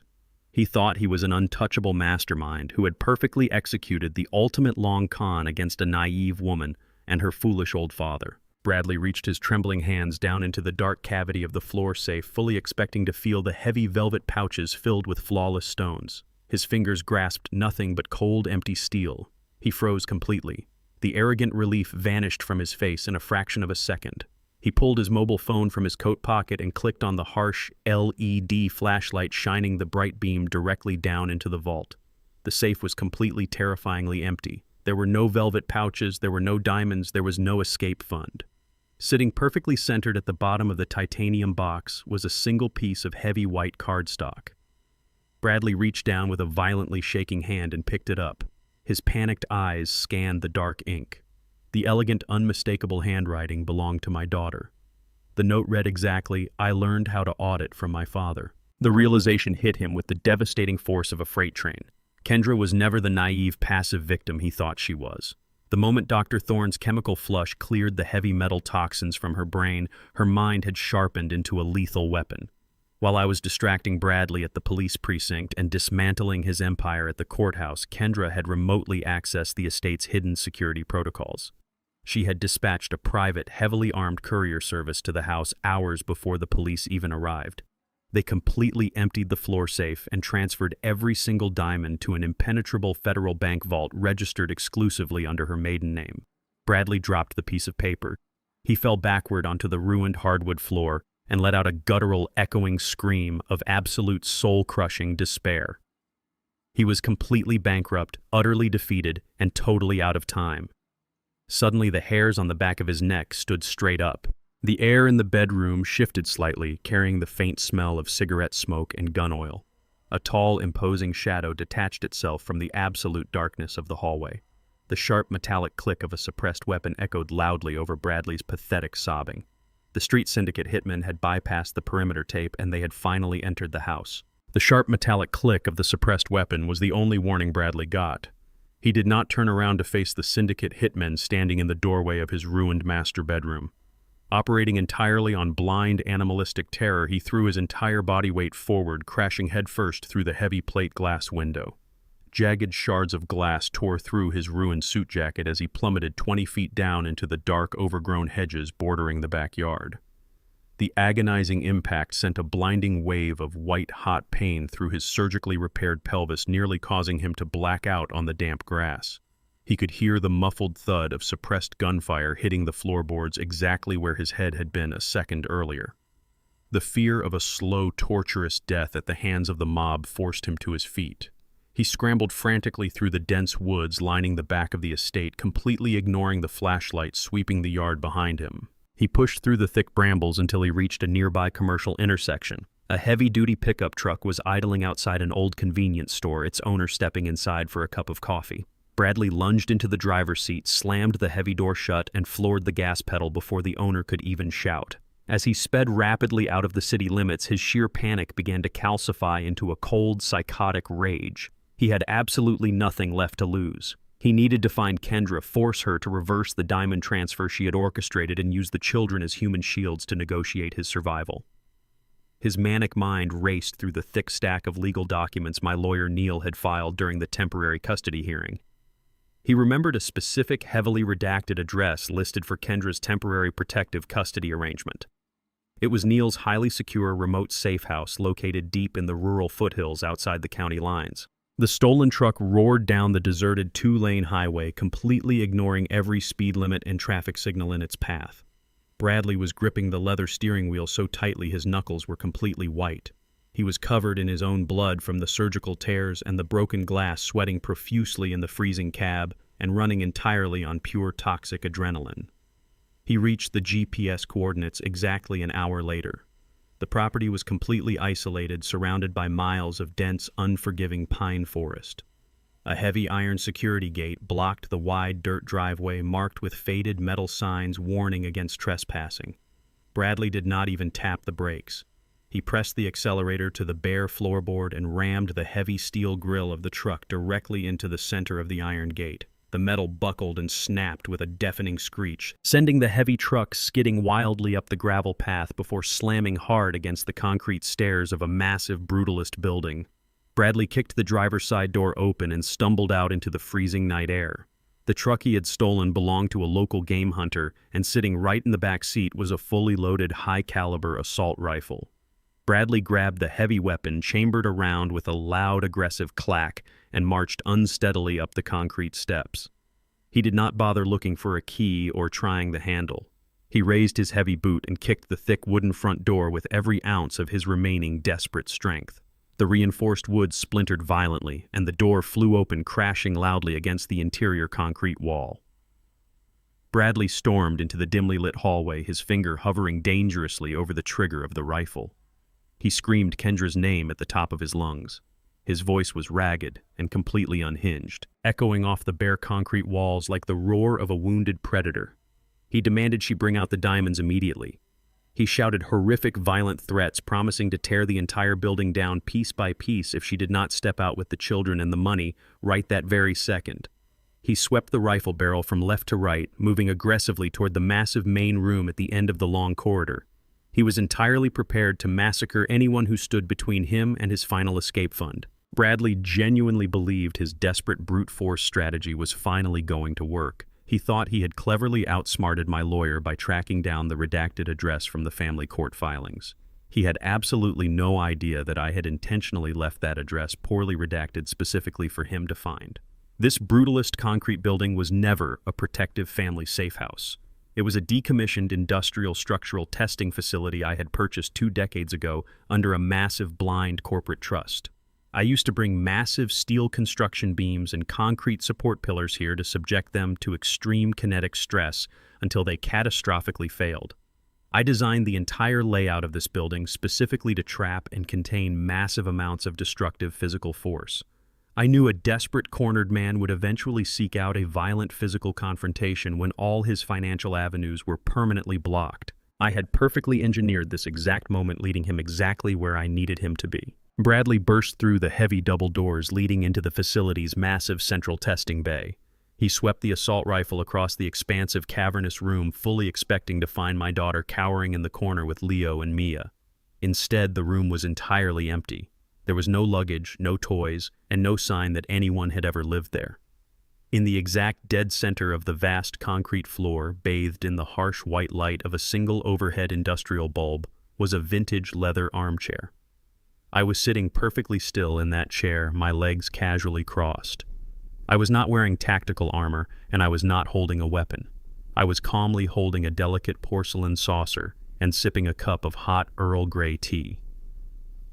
He thought he was an untouchable mastermind who had perfectly executed the ultimate long con against a naive woman and her foolish old father. Bradley reached his trembling hands down into the dark cavity of the floor safe, fully expecting to feel the heavy velvet pouches filled with flawless stones. His fingers grasped nothing but cold, empty steel. He froze completely. The arrogant relief vanished from his face in a fraction of a second. He pulled his mobile phone from his coat pocket and clicked on the harsh LED flashlight, shining the bright beam directly down into the vault. The safe was completely, terrifyingly empty. There were no velvet pouches, there were no diamonds, there was no escape fund. Sitting perfectly centered at the bottom of the titanium box was a single piece of heavy white cardstock. Bradley reached down with a violently shaking hand and picked it up. His panicked eyes scanned the dark ink. The elegant, unmistakable handwriting belonged to my daughter. The note read exactly, "I learned how to audit from my father." The realization hit him with the devastating force of a freight train. Kendra was never the naive, passive victim he thought she was. The moment Dr. Thorne's chemical flush cleared the heavy metal toxins from her brain, her mind had sharpened into a lethal weapon. While I was distracting Bradley at the police precinct and dismantling his empire at the courthouse, Kendra had remotely accessed the estate's hidden security protocols. She had dispatched a private, heavily armed courier service to the house hours before the police even arrived. They completely emptied the floor safe and transferred every single diamond to an impenetrable federal bank vault registered exclusively under her maiden name. Bradley dropped the piece of paper. He fell backward onto the ruined hardwood floor and let out a guttural, echoing scream of absolute soul-crushing despair. He was completely bankrupt, utterly defeated, and totally out of time. Suddenly, the hairs on the back of his neck stood straight up. The air in the bedroom shifted slightly, carrying the faint smell of cigarette smoke and gun oil. A tall, imposing shadow detached itself from the absolute darkness of the hallway. The sharp, metallic click of a suppressed weapon echoed loudly over Bradley's pathetic sobbing. The street syndicate hitmen had bypassed the perimeter tape and they had finally entered the house. The sharp, metallic click of the suppressed weapon was the only warning Bradley got. He did not turn around to face the syndicate hitmen standing in the doorway of his ruined master bedroom. Operating entirely on blind, animalistic terror, he threw his entire body weight forward, crashing headfirst through the heavy plate glass window. Jagged shards of glass tore through his ruined suit jacket as he plummeted 20 feet down into the dark, overgrown hedges bordering the backyard. The agonizing impact sent a blinding wave of white-hot pain through his surgically repaired pelvis, nearly causing him to black out on the damp grass. He could hear the muffled thud of suppressed gunfire hitting the floorboards exactly where his head had been a second earlier. The fear of a slow, torturous death at the hands of the mob forced him to his feet. He scrambled frantically through the dense woods lining the back of the estate, completely ignoring the flashlight sweeping the yard behind him. He pushed through the thick brambles until he reached a nearby commercial intersection. A heavy-duty pickup truck was idling outside an old convenience store, its owner stepping inside for a cup of coffee. Bradley lunged into the driver's seat, slammed the heavy door shut, and floored the gas pedal before the owner could even shout. As he sped rapidly out of the city limits, his sheer panic began to calcify into a cold, psychotic rage. He had absolutely nothing left to lose. He needed to find Kendra, force her to reverse the diamond transfer she had orchestrated, and use the children as human shields to negotiate his survival. His manic mind raced through the thick stack of legal documents my lawyer Neil had filed during the temporary custody hearing. He remembered a specific, heavily redacted address listed for Kendra's temporary protective custody arrangement. It was Neil's highly secure remote safe house located deep in the rural foothills outside the county lines. The stolen truck roared down the deserted two-lane highway, completely ignoring every speed limit and traffic signal in its path. Bradley was gripping the leather steering wheel so tightly his knuckles were completely white. He was covered in his own blood from the surgical tears and the broken glass, sweating profusely in the freezing cab and running entirely on pure toxic adrenaline. He reached the GPS coordinates exactly an hour later. The property was completely isolated, surrounded by miles of dense, unforgiving pine forest. A heavy iron security gate blocked the wide dirt driveway marked with faded metal signs warning against trespassing. Bradley did not even tap the brakes. He pressed the accelerator to the bare floorboard and rammed the heavy steel grille of the truck directly into the center of the iron gate. The metal buckled and snapped with a deafening screech, sending the heavy truck skidding wildly up the gravel path before slamming hard against the concrete stairs of a massive brutalist building. Bradley kicked the driver's side door open and stumbled out into the freezing night air. The truck he had stolen belonged to a local game hunter, and sitting right in the back seat was a fully loaded high-caliber assault rifle. Bradley grabbed the heavy weapon, chambered around with a loud, aggressive clack, and marched unsteadily up the concrete steps. He did not bother looking for a key or trying the handle. He raised his heavy boot and kicked the thick wooden front door with every ounce of his remaining desperate strength. The reinforced wood splintered violently, and the door flew open, crashing loudly against the interior concrete wall. Bradley stormed into the dimly lit hallway, his finger hovering dangerously over the trigger of the rifle. He screamed Kendra's name at the top of his lungs. His voice was ragged and completely unhinged, echoing off the bare concrete walls like the roar of a wounded predator. He demanded she bring out the diamonds immediately. He shouted horrific, violent threats, promising to tear the entire building down piece by piece if she did not step out with the children and the money right that very second. He swept the rifle barrel from left to right, moving aggressively toward the massive main room at the end of the long corridor. He was entirely prepared to massacre anyone who stood between him and his final escape fund. Bradley genuinely believed his desperate brute force strategy was finally going to work. He thought he had cleverly outsmarted my lawyer by tracking down the redacted address from the family court filings. He had absolutely no idea that I had intentionally left that address poorly redacted specifically for him to find. This brutalist concrete building was never a protective family safe house. It was a decommissioned industrial structural testing facility I had purchased 2 decades ago under a massive blind corporate trust. I used to bring massive steel construction beams and concrete support pillars here to subject them to extreme kinetic stress until they catastrophically failed. I designed the entire layout of this building specifically to trap and contain massive amounts of destructive physical force. I knew a desperate cornered man would eventually seek out a violent physical confrontation when all his financial avenues were permanently blocked. I had perfectly engineered this exact moment, leading him exactly where I needed him to be. Bradley burst through the heavy double doors leading into the facility's massive central testing bay. He swept the assault rifle across the expansive cavernous room, fully expecting to find my daughter cowering in the corner with Leo and Mia. Instead, the room was entirely empty. There was no luggage, no toys, and no sign that anyone had ever lived there. In the exact dead center of the vast concrete floor, bathed in the harsh white light of a single overhead industrial bulb, was a vintage leather armchair. I was sitting perfectly still in that chair, my legs casually crossed. I was not wearing tactical armor, and I was not holding a weapon. I was calmly holding a delicate porcelain saucer and sipping a cup of hot Earl Grey tea.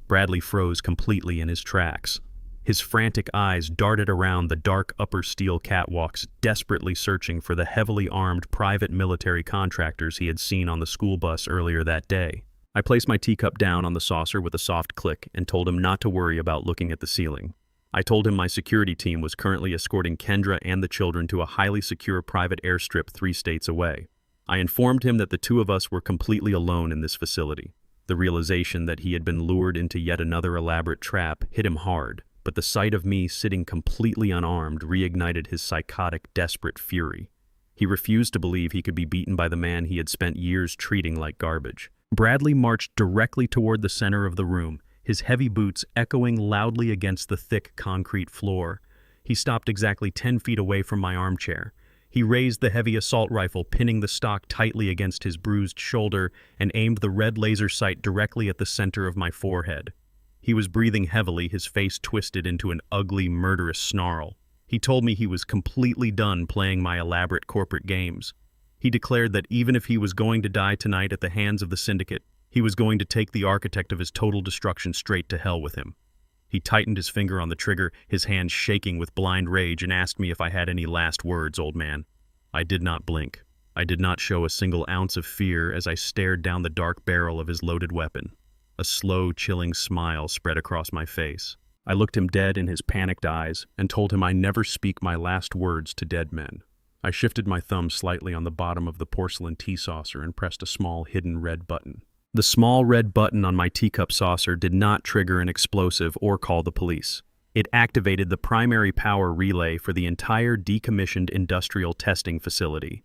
Bradley froze completely in his tracks. His frantic eyes darted around the dark upper steel catwalks, desperately searching for the heavily armed private military contractors he had seen on the school bus earlier that day. I placed my teacup down on the saucer with a soft click and told him not to worry about looking at the ceiling. I told him my security team was currently escorting Kendra and the children to a highly secure private airstrip 3 states away. I informed him that the 2 of us were completely alone in this facility. The realization that he had been lured into yet another elaborate trap hit him hard, but the sight of me sitting completely unarmed reignited his psychotic, desperate fury. He refused to believe he could be beaten by the man he had spent years treating like garbage. Bradley marched directly toward the center of the room, his heavy boots echoing loudly against the thick concrete floor. He stopped exactly 10 feet away from my armchair. He raised the heavy assault rifle, pinning the stock tightly against his bruised shoulder, and aimed the red laser sight directly at the center of my forehead. He was breathing heavily, his face twisted into an ugly, murderous snarl. He told me he was completely done playing my elaborate corporate games. He declared that even if he was going to die tonight at the hands of the syndicate, he was going to take the architect of his total destruction straight to hell with him. He tightened his finger on the trigger, his hand shaking with blind rage, and asked me if I had any last words, old man. I did not blink. I did not show a single ounce of fear as I stared down the dark barrel of his loaded weapon. A slow, chilling smile spread across my face. I looked him dead in his panicked eyes and told him I never speak my last words to dead men. I shifted my thumb slightly on the bottom of the porcelain tea saucer and pressed a small hidden red button. The small red button on my teacup saucer did not trigger an explosive or call the police. It activated the primary power relay for the entire decommissioned industrial testing facility.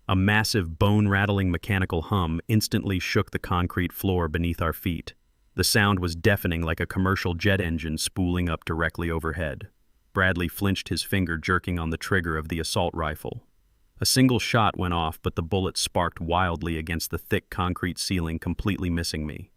A massive, bone-rattling mechanical hum instantly shook the concrete floor beneath our feet. The sound was deafening, like a commercial jet engine spooling up directly overhead. Bradley flinched, his finger jerking on the trigger of the assault rifle. A single shot went off, but the bullet sparked wildly against the thick concrete ceiling, completely missing me.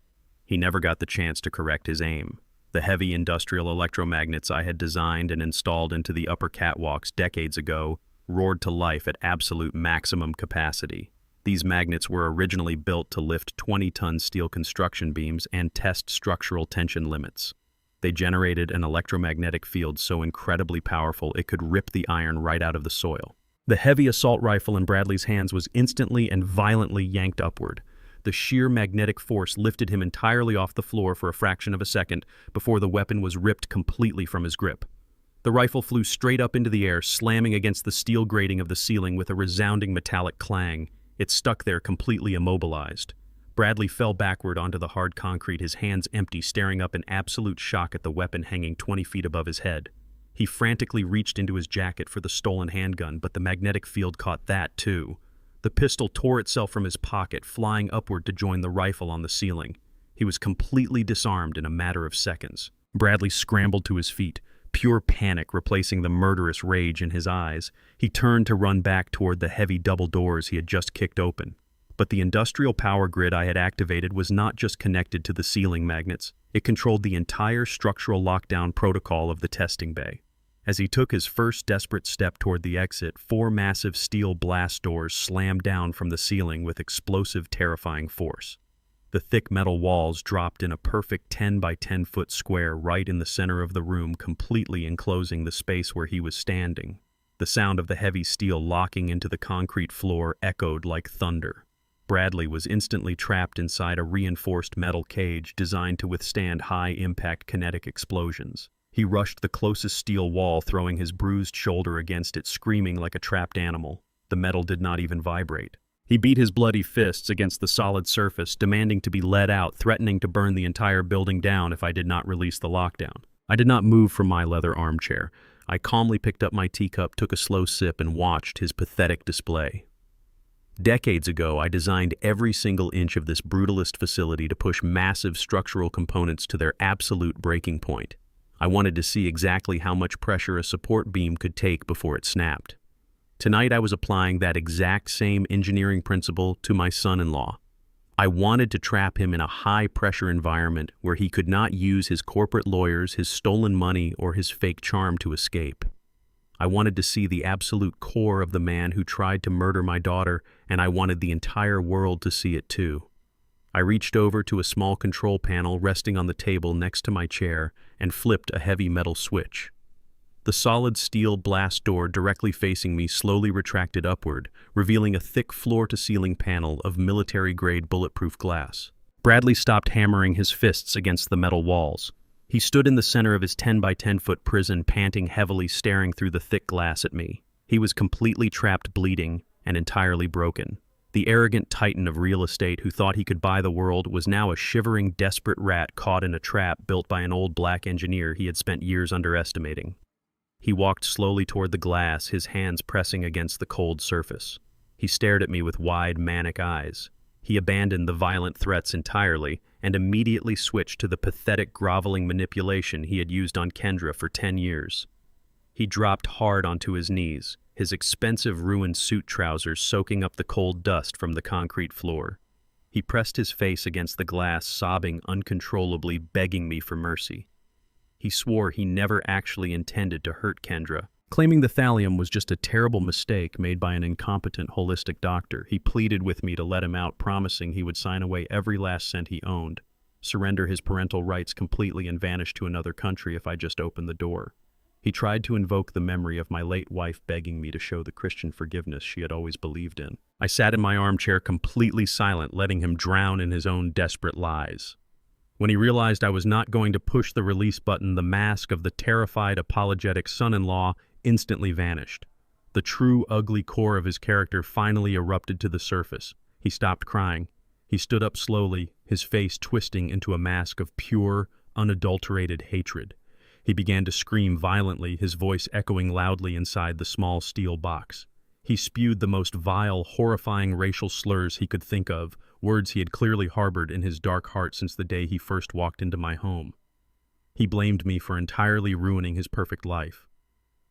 He never got the chance to correct his aim. The heavy industrial electromagnets I had designed and installed into the upper catwalks decades ago roared to life at absolute maximum capacity. These magnets were originally built to lift 20-ton steel construction beams and test structural tension limits. They generated an electromagnetic field so incredibly powerful it could rip the iron right out of the soil. The heavy assault rifle in Bradley's hands was instantly and violently yanked upward. The sheer magnetic force lifted him entirely off the floor for a fraction of a second before the weapon was ripped completely from his grip. The rifle flew straight up into the air, slamming against the steel grating of the ceiling with a resounding metallic clang. It stuck there completely immobilized. Bradley fell backward onto the hard concrete, his hands empty, staring up in absolute shock at the weapon hanging 20 feet above his head. He frantically reached into his jacket for the stolen handgun, but the magnetic field caught that too. The pistol tore itself from his pocket, flying upward to join the rifle on the ceiling. He was completely disarmed in a matter of seconds. Bradley scrambled to his feet, pure panic replacing the murderous rage in his eyes. He turned to run back toward the heavy double doors he had just kicked open. But the industrial power grid I had activated was not just connected to the ceiling magnets. It controlled the entire structural lockdown protocol of the testing bay. As he took his first desperate step toward the exit, 4 massive steel blast doors slammed down from the ceiling with explosive, terrifying force. The thick metal walls dropped in a perfect 10 by 10 foot square right in the center of the room, completely enclosing the space where he was standing. The sound of the heavy steel locking into the concrete floor echoed like thunder. Bradley was instantly trapped inside a reinforced metal cage designed to withstand high-impact kinetic explosions. He rushed the closest steel wall, throwing his bruised shoulder against it, screaming like a trapped animal. The metal did not even vibrate. He beat his bloody fists against the solid surface, demanding to be let out, threatening to burn the entire building down if I did not release the lockdown. I did not move from my leather armchair. I calmly picked up my teacup, took a slow sip, and watched his pathetic display. Decades ago, I designed every single inch of this brutalist facility to push massive structural components to their absolute breaking point. I wanted to see exactly how much pressure a support beam could take before it snapped. Tonight, I was applying that exact same engineering principle to my son-in-law. I wanted to trap him in a high-pressure environment where he could not use his corporate lawyers, his stolen money, or his fake charm to escape. I wanted to see the absolute core of the man who tried to murder my daughter, and I wanted the entire world to see it too. I reached over to a small control panel resting on the table next to my chair and flipped a heavy metal switch. The solid steel blast door directly facing me slowly retracted upward, revealing a thick floor-to-ceiling panel of military-grade bulletproof glass. Bradley stopped hammering his fists against the metal walls. He stood in the center of his 10 by 10 foot prison, panting heavily, staring through the thick glass at me. He was completely trapped, bleeding, and entirely broken. The arrogant titan of real estate who thought he could buy the world was now a shivering, desperate rat caught in a trap built by an old black engineer he had spent years underestimating. He walked slowly toward the glass, his hands pressing against the cold surface. He stared at me with wide, manic eyes. He abandoned the violent threats entirely and immediately switched to the pathetic, groveling manipulation he had used on Kendra for 10 years. He dropped hard onto his knees, his expensive ruined suit trousers soaking up the cold dust from the concrete floor. He pressed his face against the glass, sobbing uncontrollably, begging me for mercy. He swore he never actually intended to hurt Kendra, claiming the thallium was just a terrible mistake made by an incompetent holistic doctor. He pleaded with me to let him out, promising he would sign away every last cent he owned, surrender his parental rights completely, and vanish to another country if I just opened the door. He tried to invoke the memory of my late wife begging me to show the Christian forgiveness she had always believed in. I sat in my armchair completely silent, letting him drown in his own desperate lies. When he realized I was not going to push the release button, the mask of the terrified, apologetic son-in-law instantly vanished. The true, ugly core of his character finally erupted to the surface. He stopped crying. He stood up slowly, his face twisting into a mask of pure, unadulterated hatred. He began to scream violently, his voice echoing loudly inside the small steel box. He spewed the most vile, horrifying racial slurs he could think of, words he had clearly harbored in his dark heart since the day he first walked into my home. He blamed me for entirely ruining his perfect life.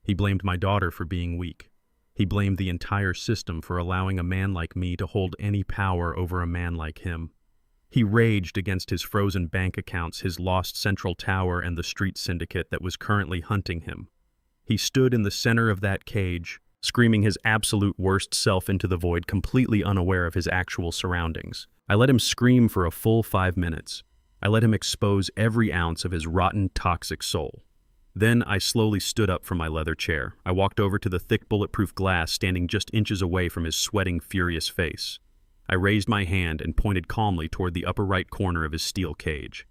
He blamed my daughter for being weak. He blamed the entire system for allowing a man like me to hold any power over a man like him. He raged against his frozen bank accounts, his lost central tower, and the street syndicate that was currently hunting him. He stood in the center of that cage, screaming his absolute worst self into the void, completely unaware of his actual surroundings. I let him scream for a full 5 minutes. I let him expose every ounce of his rotten, toxic soul. Then I slowly stood up from my leather chair. I walked over to the thick bulletproof glass standing just inches away from his sweating, furious face. I raised my hand and pointed calmly toward the upper right corner of his steel cage.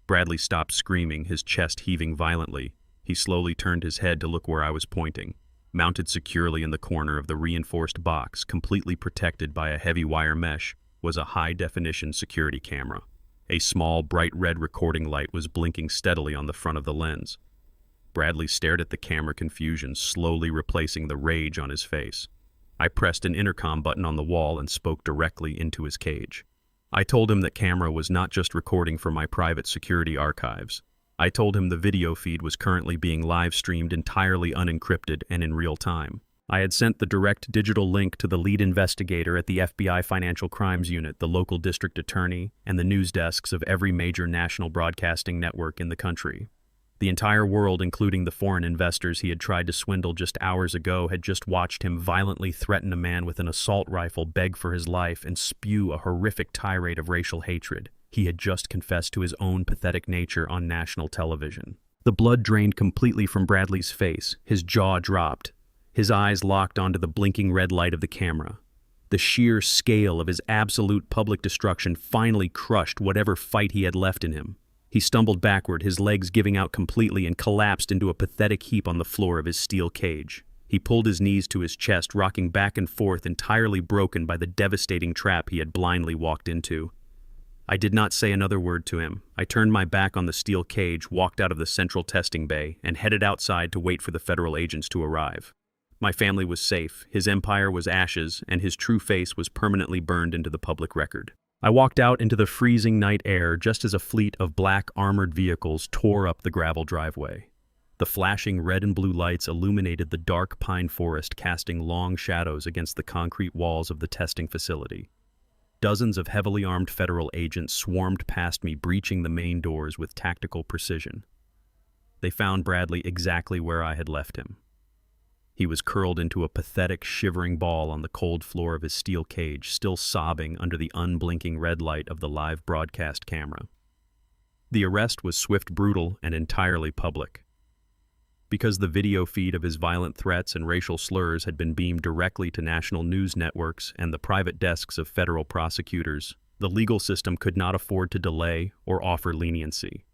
Bradley stopped screaming, his chest heaving violently. He slowly turned his head to look where I was pointing. Mounted securely in the corner of the reinforced box, completely protected by a heavy wire mesh, was a high-definition security camera. A small, bright red recording light was blinking steadily on the front of the lens. Bradley stared at the camera, confusion slowly replacing the rage on his face. I pressed an intercom button on the wall and spoke directly into his cage. I told him that camera was not just recording for my private security archives. I told him the video feed was currently being live-streamed entirely unencrypted and in real time. I had sent the direct digital link to the lead investigator at the FBI Financial Crimes Unit, the local district attorney, and the news desks of every major national broadcasting network in the country. The entire world, including the foreign investors he had tried to swindle just hours ago, had just watched him violently threaten a man with an assault rifle, beg for his life, and spew a horrific tirade of racial hatred. He had just confessed to his own pathetic nature on national television. The blood drained completely from Bradley's face. His jaw dropped. His eyes locked onto the blinking red light of the camera. The sheer scale of his absolute public destruction finally crushed whatever fight he had left in him. He stumbled backward, his legs giving out completely, and collapsed into a pathetic heap on the floor of his steel cage. He pulled his knees to his chest, rocking back and forth, entirely broken by the devastating trap he had blindly walked into. I did not say another word to him. I turned my back on the steel cage, walked out of the central testing bay, and headed outside to wait for the federal agents to arrive. My family was safe, his empire was ashes, and his true face was permanently burned into the public record. I walked out into the freezing night air just as a fleet of black armored vehicles tore up the gravel driveway. The flashing red and blue lights illuminated the dark pine forest, casting long shadows against the concrete walls of the testing facility. Dozens of heavily armed federal agents swarmed past me, breaching the main doors with tactical precision. They found Bradley exactly where I had left him. He was curled into a pathetic, shivering ball on the cold floor of his steel cage, still sobbing under the unblinking red light of the live broadcast camera. The arrest was swift, brutal, and entirely public. Because the video feed of his violent threats and racial slurs had been beamed directly to national news networks and the private desks of federal prosecutors, the legal system could not afford to delay or offer leniency.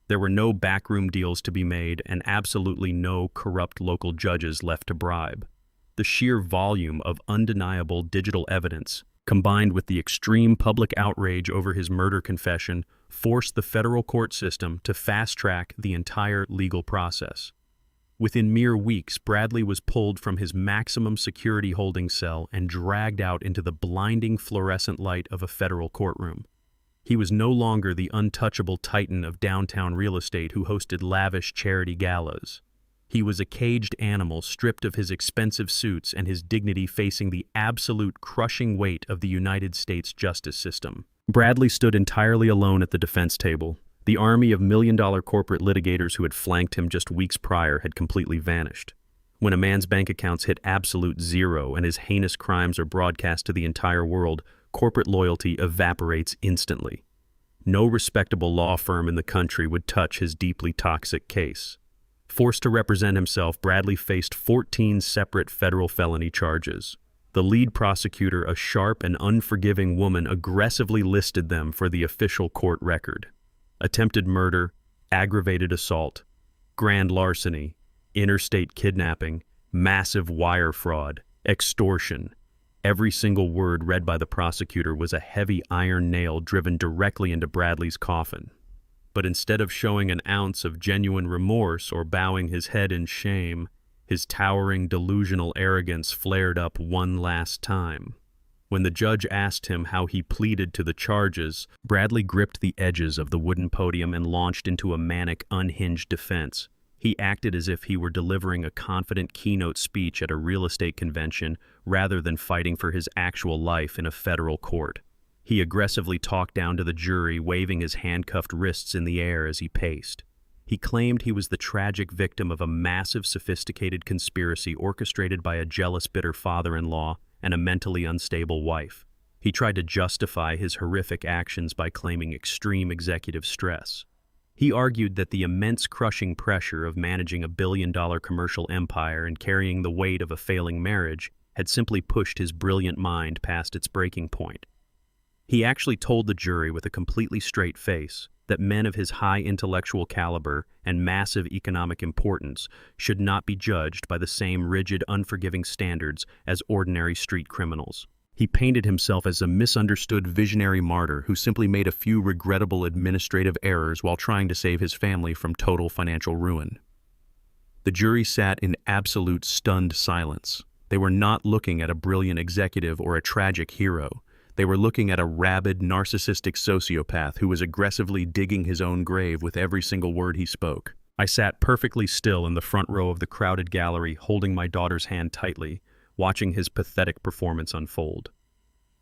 There were no backroom deals to be made and absolutely no corrupt local judges left to bribe. The sheer volume of undeniable digital evidence, combined with the extreme public outrage over his murder confession, forced the federal court system to fast-track the entire legal process. Within mere weeks, Bradley was pulled from his maximum security holding cell and dragged out into the blinding fluorescent light of a federal courtroom. He was no longer the untouchable titan of downtown real estate who hosted lavish charity galas. He was a caged animal stripped of his expensive suits and his dignity, facing the absolute crushing weight of the United States justice system. Bradley stood entirely alone at the defense table. The army of million-dollar corporate litigators who had flanked him just weeks prior had completely vanished. When a man's bank accounts hit absolute zero and his heinous crimes are broadcast to the entire world, corporate loyalty evaporates instantly. No respectable law firm in the country would touch his deeply toxic case. Forced to represent himself, Bradley faced 14 separate federal felony charges. The lead prosecutor, a sharp and unforgiving woman, aggressively listed them for the official court record: attempted murder, aggravated assault, grand larceny, interstate kidnapping, massive wire fraud, extortion. Every single word read by the prosecutor was a heavy iron nail driven directly into Bradley's coffin. But instead of showing an ounce of genuine remorse or bowing his head in shame, his towering delusional arrogance flared up one last time. When the judge asked him how he pleaded to the charges, Bradley gripped the edges of the wooden podium and launched into a manic, unhinged defense. He acted as if he were delivering a confident keynote speech at a real estate convention rather than fighting for his actual life in a federal court. He aggressively talked down to the jury, waving his handcuffed wrists in the air as he paced. He claimed he was the tragic victim of a massive, sophisticated conspiracy orchestrated by a jealous, bitter father-in-law and a mentally unstable wife. He tried to justify his horrific actions by claiming extreme executive stress. He argued that the immense crushing pressure of managing a billion-dollar commercial empire and carrying the weight of a failing marriage had simply pushed his brilliant mind past its breaking point. He actually told the jury with a completely straight face that men of his high intellectual caliber and massive economic importance should not be judged by the same rigid, unforgiving standards as ordinary street criminals. He painted himself as a misunderstood visionary martyr who simply made a few regrettable administrative errors while trying to save his family from total financial ruin. The jury sat in absolute stunned silence. They were not looking at a brilliant executive or a tragic hero. They were looking at a rabid, narcissistic sociopath who was aggressively digging his own grave with every single word he spoke. I sat perfectly still in the front row of the crowded gallery, holding my daughter's hand tightly, watching his pathetic performance unfold.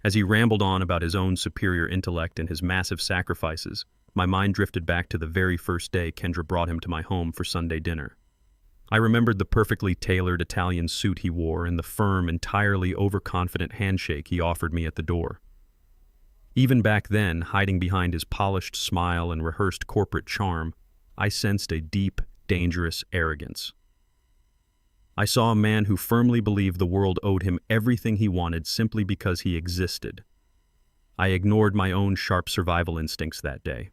As he rambled on about his own superior intellect and his massive sacrifices, my mind drifted back to the very first day Kendra brought him to my home for Sunday dinner. I remembered the perfectly tailored Italian suit he wore and the firm, entirely overconfident handshake he offered me at the door. Even back then, hiding behind his polished smile and rehearsed corporate charm, I sensed a deep, dangerous arrogance. I saw a man who firmly believed the world owed him everything he wanted simply because he existed. I ignored my own sharp survival instincts that day.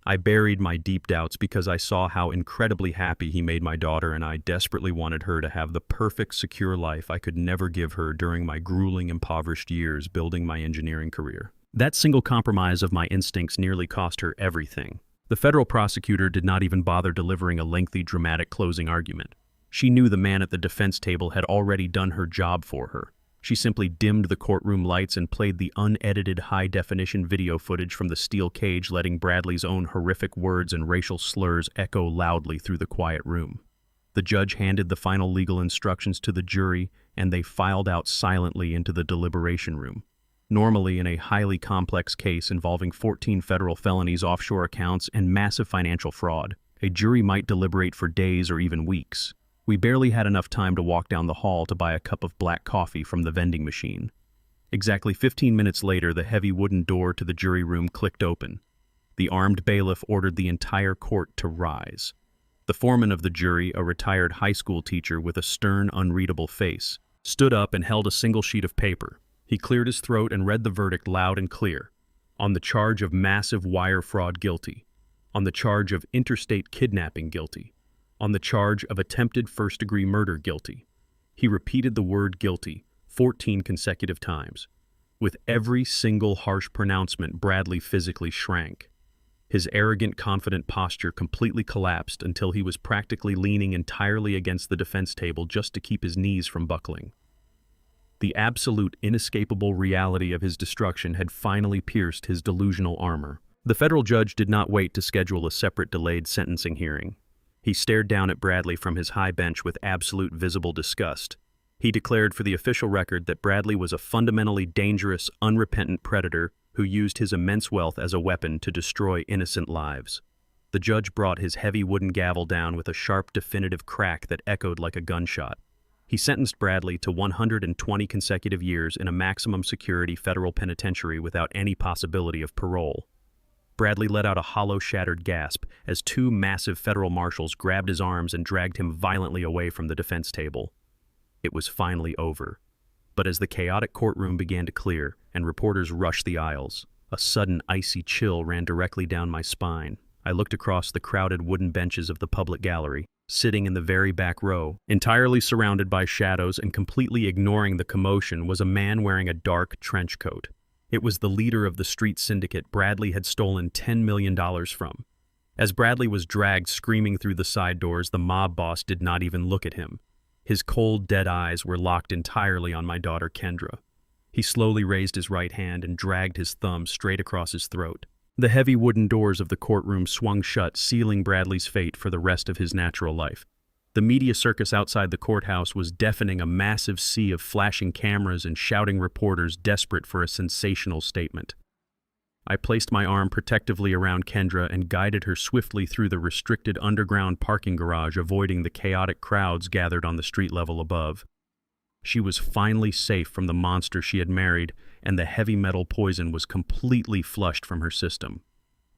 I buried my deep doubts because I saw how incredibly happy he made my daughter, and I desperately wanted her to have the perfect, secure life I could never give her during my grueling, impoverished years building my engineering career. That single compromise of my instincts nearly cost her everything. The federal prosecutor did not even bother delivering a lengthy, dramatic closing argument. She knew the man at the defense table had already done her job for her. She simply dimmed the courtroom lights and played the unedited high-definition video footage from the steel cage, letting Bradley's own horrific words and racial slurs echo loudly through the quiet room. The judge handed the final legal instructions to the jury, and they filed out silently into the deliberation room. Normally, in a highly complex case involving 14 federal felonies, offshore accounts, and massive financial fraud, a jury might deliberate for days or even weeks. We barely had enough time to walk down the hall to buy a cup of black coffee from the vending machine. Exactly 15 minutes later, the heavy wooden door to the jury room clicked open. The armed bailiff ordered the entire court to rise. The foreman of the jury, a retired high school teacher with a stern, unreadable face, stood up and held a single sheet of paper. He cleared his throat and read the verdict loud and clear. On the charge of massive wire fraud, guilty. On the charge of interstate kidnapping, guilty. On the charge of attempted first-degree murder, guilty. He repeated the word guilty 14 consecutive times. With every single harsh pronouncement, Bradley physically shrank. His arrogant, confident posture completely collapsed until he was practically leaning entirely against the defense table just to keep his knees from buckling. The absolute, inescapable reality of his destruction had finally pierced his delusional armor. The federal judge did not wait to schedule a separate delayed sentencing hearing. He stared down at Bradley from his high bench with absolute visible disgust. He declared for the official record that Bradley was a fundamentally dangerous, unrepentant predator who used his immense wealth as a weapon to destroy innocent lives. The judge brought his heavy wooden gavel down with a sharp, definitive crack that echoed like a gunshot. He sentenced Bradley to 120 consecutive years in a maximum security federal penitentiary without any possibility of parole. Bradley let out a hollow, shattered gasp as two massive federal marshals grabbed his arms and dragged him violently away from the defense table. It was finally over. But as the chaotic courtroom began to clear and reporters rushed the aisles, a sudden icy chill ran directly down my spine. I looked across the crowded wooden benches of the public gallery. Sitting in the very back row, entirely surrounded by shadows and completely ignoring the commotion, was a man wearing a dark trench coat. It was the leader of the street syndicate Bradley had stolen $10 million from. As Bradley was dragged screaming through the side doors, the mob boss did not even look at him. His cold, dead eyes were locked entirely on my daughter Kendra. He slowly raised his right hand and dragged his thumb straight across his throat. The heavy wooden doors of the courtroom swung shut, sealing Bradley's fate for the rest of his natural life. The media circus outside the courthouse was deafening, a massive sea of flashing cameras and shouting reporters desperate for a sensational statement. I placed my arm protectively around Kendra and guided her swiftly through the restricted underground parking garage, avoiding the chaotic crowds gathered on the street level above. She was finally safe from the monster she had married, and the heavy metal poison was completely flushed from her system.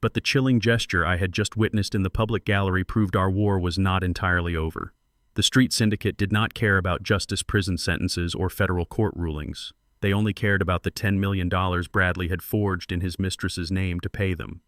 But the chilling gesture I had just witnessed in the public gallery proved our war was not entirely over. The street syndicate did not care about justice, prison sentences, or federal court rulings. They only cared about the $10 million Bradley had forged in his mistress's name to pay them.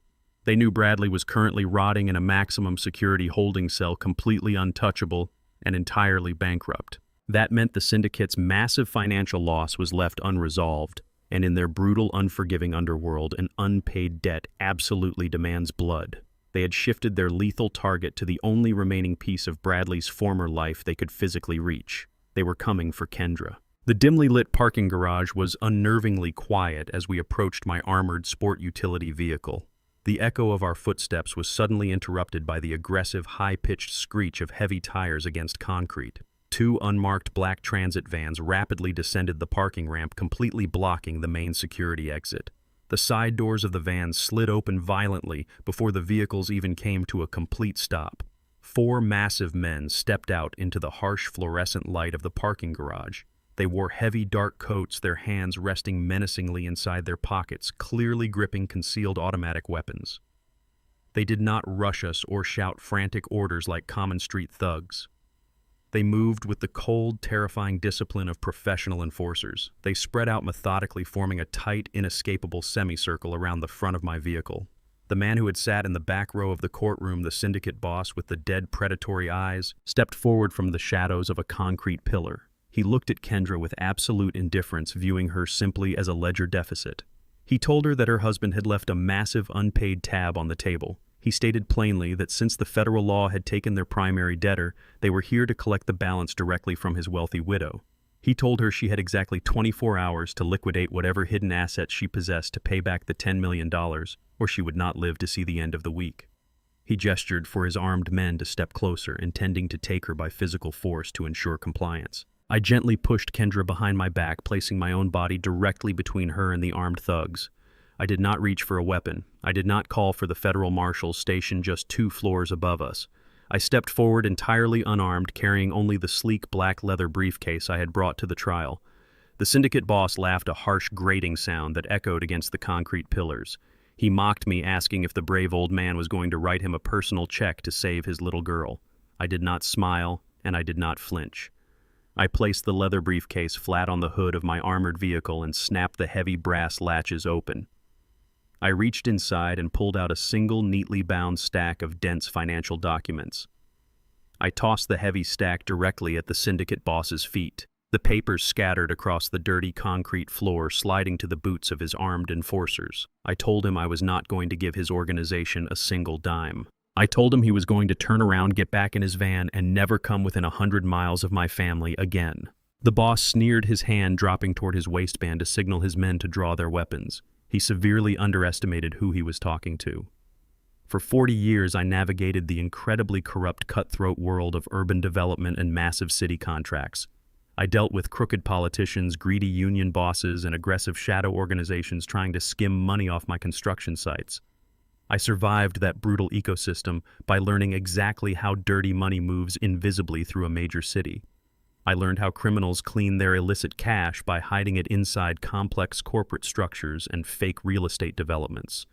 They knew Bradley was currently rotting in a maximum security holding cell, completely untouchable and entirely bankrupt. That meant the syndicate's massive financial loss was left unresolved, and in their brutal, unforgiving underworld, an unpaid debt absolutely demands blood. They had shifted their lethal target to the only remaining piece of Bradley's former life they could physically reach. They were coming for Kendra. The dimly lit parking garage was unnervingly quiet as we approached my armored sport utility vehicle. The echo of our footsteps was suddenly interrupted by the aggressive, high-pitched screech of heavy tires against concrete. Two unmarked black transit vans rapidly descended the parking ramp, completely blocking the main security exit. The side doors of the vans slid open violently before the vehicles even came to a complete stop. Four massive men stepped out into the harsh fluorescent light of the parking garage. They wore heavy, dark coats, their hands resting menacingly inside their pockets, clearly gripping concealed automatic weapons. They did not rush us or shout frantic orders like common street thugs. They moved with the cold, terrifying discipline of professional enforcers. They spread out methodically, forming a tight, inescapable semicircle around the front of my vehicle. The man who had sat in the back row of the courtroom, the syndicate boss with the dead, predatory eyes, stepped forward from the shadows of a concrete pillar. He looked at Kendra with absolute indifference, viewing her simply as a ledger deficit. He told her that her husband had left a massive unpaid tab on the table. He stated plainly that since the federal law had taken their primary debtor, they were here to collect the balance directly from his wealthy widow. He told her she had exactly 24 hours to liquidate whatever hidden assets she possessed to pay back the $10 million, or she would not live to see the end of the week. He gestured for his armed men to step closer, intending to take her by physical force to ensure compliance. I gently pushed Kendra behind my back, placing my own body directly between her and the armed thugs. I did not reach for a weapon. I did not call for the federal marshals stationed just 2 floors above us. I stepped forward entirely unarmed, carrying only the sleek black leather briefcase I had brought to the trial. The syndicate boss laughed, a harsh grating sound that echoed against the concrete pillars. He mocked me, asking if the brave old man was going to write him a personal check to save his little girl. I did not smile, and I did not flinch. I placed the leather briefcase flat on the hood of my armored vehicle and snapped the heavy brass latches open. I reached inside and pulled out a single neatly bound stack of dense financial documents. I tossed the heavy stack directly at the syndicate boss's feet. The papers scattered across the dirty concrete floor, sliding to the boots of his armed enforcers. I told him I was not going to give his organization a single dime. I told him he was going to turn around, get back in his van, and never come within 100 miles of my family again. The boss sneered, his hand dropping toward his waistband to signal his men to draw their weapons. He severely underestimated who he was talking to. For 40 years, I navigated the incredibly corrupt, cutthroat world of urban development and massive city contracts. I dealt with crooked politicians, greedy union bosses, and aggressive shadow organizations trying to skim money off my construction sites. I survived that brutal ecosystem by learning exactly how dirty money moves invisibly through a major city. I learned how criminals clean their illicit cash by hiding it inside complex corporate structures and fake real estate developments.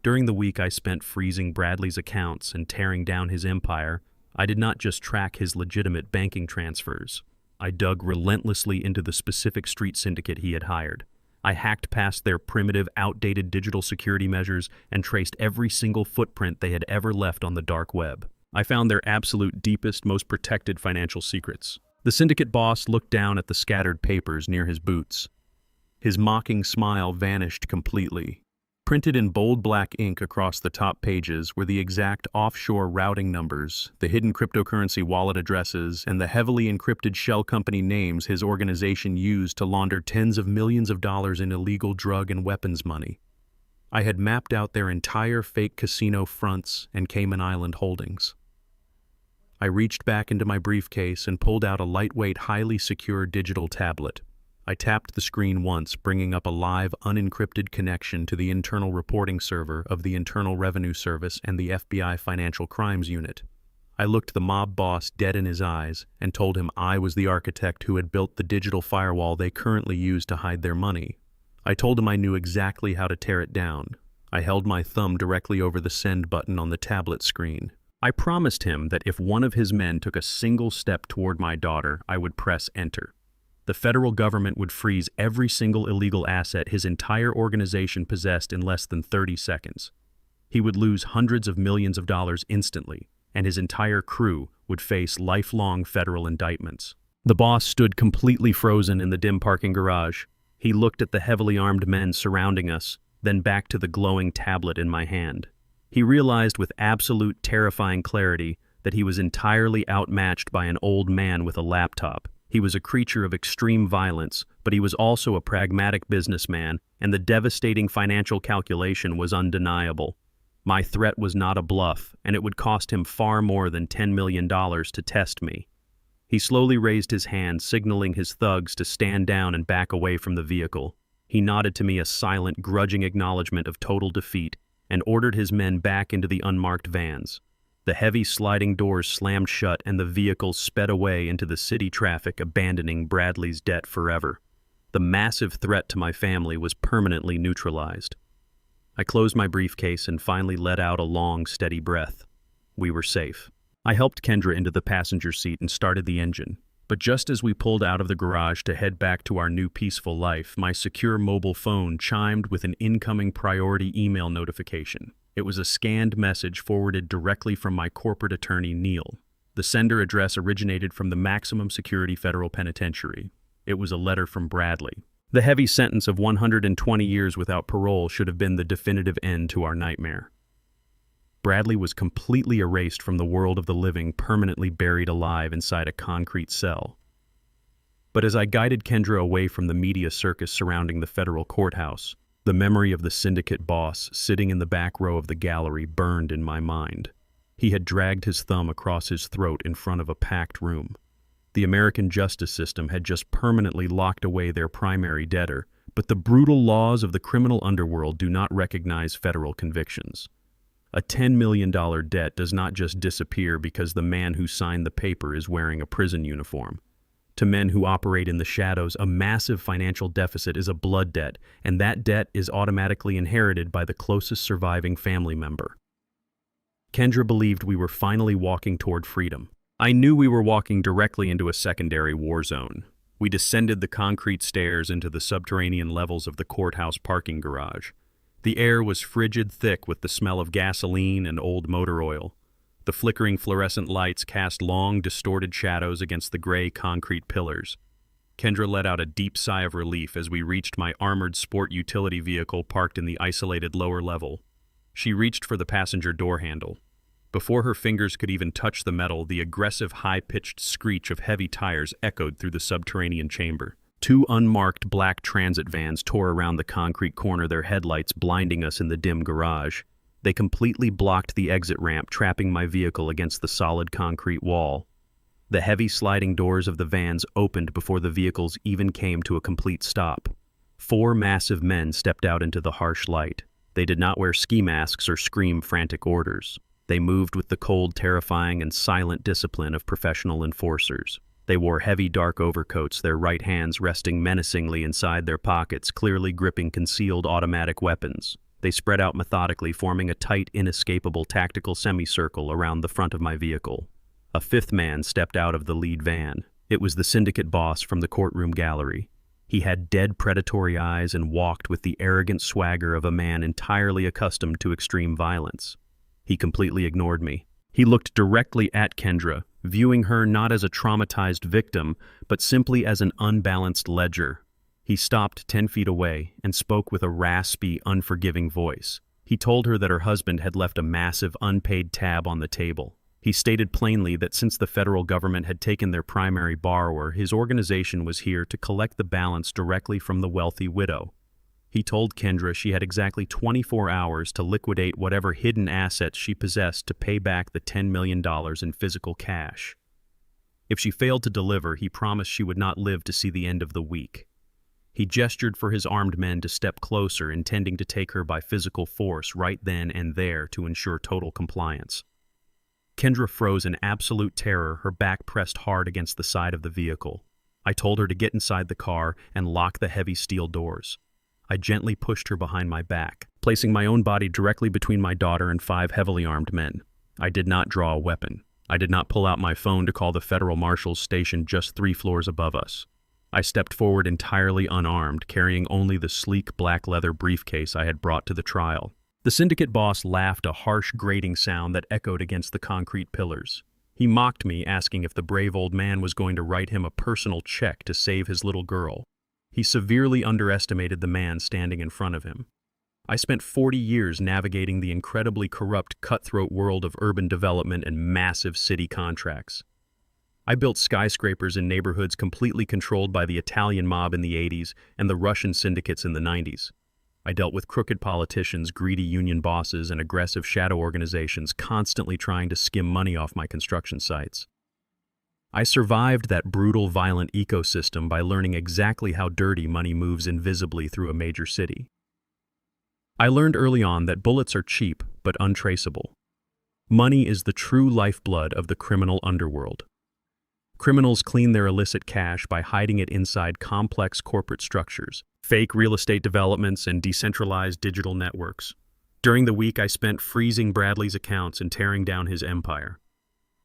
During the week I spent freezing Bradley's accounts and tearing down his empire, I did not just track his legitimate banking transfers. I dug relentlessly into the specific street syndicate he had hired. I hacked past their primitive, outdated digital security measures and traced every single footprint they had ever left on the dark web. I found their absolute deepest, most protected financial secrets. The syndicate boss looked down at the scattered papers near his boots. His mocking smile vanished completely. Printed in bold black ink across the top pages were the exact offshore routing numbers, the hidden cryptocurrency wallet addresses, and the heavily encrypted shell company names his organization used to launder tens of millions of dollars in illegal drug and weapons money. I had mapped out their entire fake casino fronts and Cayman Island holdings. I reached back into my briefcase and pulled out a lightweight, highly secure digital tablet. I tapped the screen once, bringing up a live, unencrypted connection to the internal reporting server of the Internal Revenue Service and the FBI Financial Crimes Unit. I looked the mob boss dead in his eyes and told him I was the architect who had built the digital firewall they currently use to hide their money. I told him I knew exactly how to tear it down. I held my thumb directly over the send button on the tablet screen. I promised him that if one of his men took a single step toward my daughter, I would press enter. The federal government would freeze every single illegal asset his entire organization possessed in less than 30 seconds. He would lose hundreds of millions of dollars instantly, and his entire crew would face lifelong federal indictments. The boss stood completely frozen in the dim parking garage. He looked at the heavily armed men surrounding us, then back to the glowing tablet in my hand. He realized with absolute terrifying clarity that he was entirely outmatched by an old man with a laptop. He was a creature of extreme violence, but he was also a pragmatic businessman, and the devastating financial calculation was undeniable. My threat was not a bluff, and it would cost him far more than $10 million to test me. He slowly raised his hand, signaling his thugs to stand down and back away from the vehicle. He nodded to me a silent, grudging acknowledgement of total defeat, and ordered his men back into the unmarked vans. The heavy sliding doors slammed shut and the vehicle sped away into the city traffic, abandoning Bradley's debt forever. The massive threat to my family was permanently neutralized. I closed my briefcase and finally let out a long, steady breath. We were safe. I helped Kendra into the passenger seat and started the engine. But just as we pulled out of the garage to head back to our new peaceful life, my secure mobile phone chimed with an incoming priority email notification. It was a scanned message forwarded directly from my corporate attorney, Neil. The sender address originated from the maximum security federal penitentiary. It was a letter from Bradley. The heavy sentence of 120 years without parole should have been the definitive end to our nightmare. Bradley was completely erased from the world of the living, permanently buried alive inside a concrete cell. But as I guided Kendra away from the media circus surrounding the federal courthouse, the memory of the syndicate boss sitting in the back row of the gallery burned in my mind. He had dragged his thumb across his throat in front of a packed room. The American justice system had just permanently locked away their primary debtor, but the brutal laws of the criminal underworld do not recognize federal convictions. A $10 million debt does not just disappear because the man who signed the paper is wearing a prison uniform. To men who operate in the shadows, a massive financial deficit is a blood debt, and that debt is automatically inherited by the closest surviving family member. Kendra believed we were finally walking toward freedom. I knew we were walking directly into a secondary war zone. We descended the concrete stairs into the subterranean levels of the courthouse parking garage. The air was frigid thick with the smell of gasoline and old motor oil. The flickering fluorescent lights cast long, distorted shadows against the gray concrete pillars. Kendra let out a deep sigh of relief as we reached my armored sport utility vehicle parked in the isolated lower level. She reached for the passenger door handle. Before her fingers could even touch the metal, the aggressive, high-pitched screech of heavy tires echoed through the subterranean chamber. Two unmarked black transit vans tore around the concrete corner, their headlights blinding us in the dim garage. They completely blocked the exit ramp, trapping my vehicle against the solid concrete wall. The heavy sliding doors of the vans opened before the vehicles even came to a complete stop. 4 massive men stepped out into the harsh light. They did not wear ski masks or scream frantic orders. They moved with the cold, terrifying, and silent discipline of professional enforcers. They wore heavy, dark overcoats, their right hands resting menacingly inside their pockets, clearly gripping concealed automatic weapons. They spread out methodically, forming a tight, inescapable tactical semicircle around the front of my vehicle. A 5th man stepped out of the lead van. It was the syndicate boss from the courtroom gallery. He had dead, predatory eyes and walked with the arrogant swagger of a man entirely accustomed to extreme violence. He completely ignored me. He looked directly at Kendra, viewing her not as a traumatized victim, but simply as an unbalanced ledger. He stopped 10 feet away and spoke with a raspy, unforgiving voice. He told her that her husband had left a massive, unpaid tab on the table. He stated plainly that since the federal government had taken their primary borrower, his organization was here to collect the balance directly from the wealthy widow. He told Kendra she had exactly 24 hours to liquidate whatever hidden assets she possessed to pay back the $10 million in physical cash. If she failed to deliver, he promised she would not live to see the end of the week. He gestured for his armed men to step closer, intending to take her by physical force right then and there to ensure total compliance. Kendra froze in absolute terror, her back pressed hard against the side of the vehicle. I told her to get inside the car and lock the heavy steel doors. I gently pushed her behind my back, placing my own body directly between my daughter and 5 heavily armed men. I did not draw a weapon. I did not pull out my phone to call the federal marshals stationed just 3 floors above us. I stepped forward entirely unarmed, carrying only the sleek black leather briefcase I had brought to the trial. The syndicate boss laughed, a harsh grating sound that echoed against the concrete pillars. He mocked me, asking if the brave old man was going to write him a personal check to save his little girl. He severely underestimated the man standing in front of him. I spent 40 years navigating the incredibly corrupt, cutthroat world of urban development and massive city contracts. I built skyscrapers in neighborhoods completely controlled by the Italian mob in the 80s and the Russian syndicates in the 90s. I dealt with crooked politicians, greedy union bosses, and aggressive shadow organizations constantly trying to skim money off my construction sites. I survived that brutal, violent ecosystem by learning exactly how dirty money moves invisibly through a major city. I learned early on that bullets are cheap but untraceable. Money is the true lifeblood of the criminal underworld. Criminals clean their illicit cash by hiding it inside complex corporate structures, fake real estate developments, and decentralized digital networks. During the week, I spent freezing Bradley's accounts and tearing down his empire.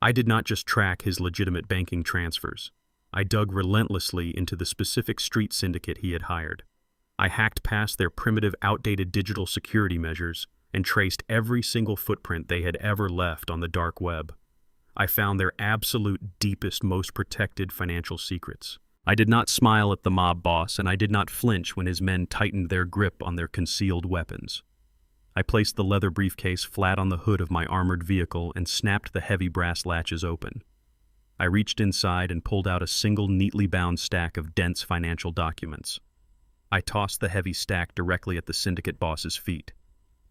I did not just track his legitimate banking transfers. I dug relentlessly into the specific street syndicate he had hired. I hacked past their primitive, outdated digital security measures and traced every single footprint they had ever left on the dark web. I found their absolute deepest, most protected financial secrets. I did not smile at the mob boss, and I did not flinch when his men tightened their grip on their concealed weapons. I placed the leather briefcase flat on the hood of my armored vehicle and snapped the heavy brass latches open. I reached inside and pulled out a single neatly bound stack of dense financial documents. I tossed the heavy stack directly at the syndicate boss's feet.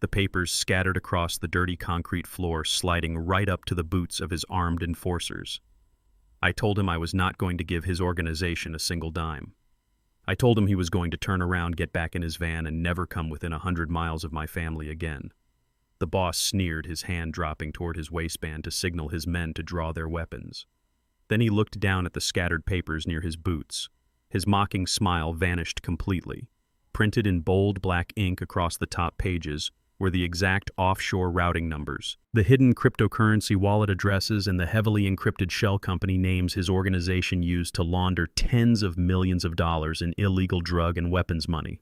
The papers scattered across the dirty concrete floor, sliding right up to the boots of his armed enforcers. I told him I was not going to give his organization a single dime. I told him he was going to turn around, get back in his van, and never come within 100 miles of my family again. The boss sneered, his hand dropping toward his waistband to signal his men to draw their weapons. Then he looked down at the scattered papers near his boots. His mocking smile vanished completely. Printed in bold black ink across the top pages were the exact offshore routing numbers, the hidden cryptocurrency wallet addresses, and the heavily encrypted shell company names his organization used to launder tens of millions of dollars in illegal drug and weapons money.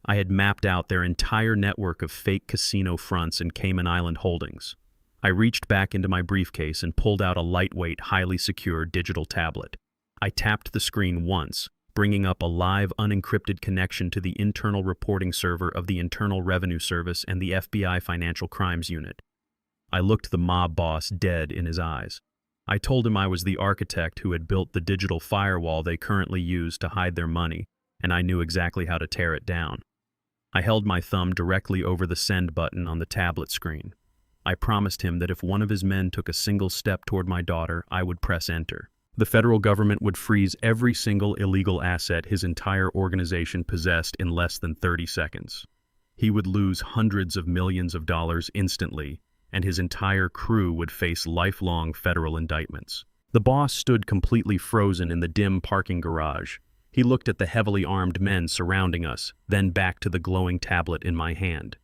I had mapped out their entire network of fake casino fronts and Cayman Island holdings. I reached back into my briefcase and pulled out a lightweight, highly secure digital tablet. I tapped the screen once, bringing up a live, unencrypted connection to the internal reporting server of the Internal Revenue Service and the FBI Financial Crimes Unit. I looked the mob boss dead in his eyes. I told him I was the architect who had built the digital firewall they currently use to hide their money, and I knew exactly how to tear it down. I held my thumb directly over the send button on the tablet screen. I promised him that if one of his men took a single step toward my daughter, I would press enter. The federal government would freeze every single illegal asset his entire organization possessed in less than 30 seconds. He would lose hundreds of millions of dollars instantly, and his entire crew would face lifelong federal indictments. The boss stood completely frozen in the dim parking garage. He looked at the heavily armed men surrounding us, then back to the glowing tablet in my hand.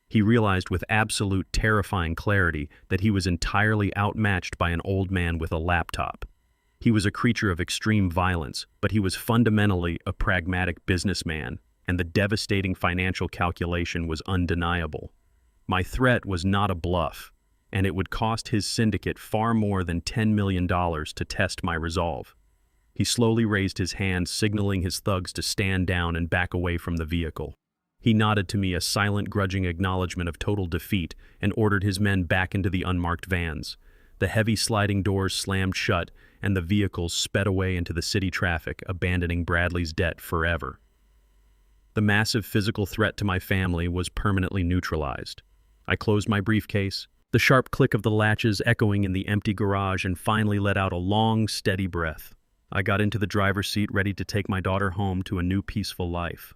He realized with absolute terrifying clarity that he was entirely outmatched by an old man with a laptop. He was a creature of extreme violence, but he was fundamentally a pragmatic businessman, and the devastating financial calculation was undeniable. My threat was not a bluff, and it would cost his syndicate far more than $10 million to test my resolve. He slowly raised his hand, signaling his thugs to stand down and back away from the vehicle. He nodded to me, a silent, grudging acknowledgement of total defeat, and ordered his men back into the unmarked vans. The heavy sliding doors slammed shut, and the vehicles sped away into the city traffic, abandoning Bradley's debt forever. The massive physical threat to my family was permanently neutralized. I closed my briefcase, the sharp click of the latches echoing in the empty garage, and finally let out a long, steady breath. I got into the driver's seat, ready to take my daughter home to a new peaceful life.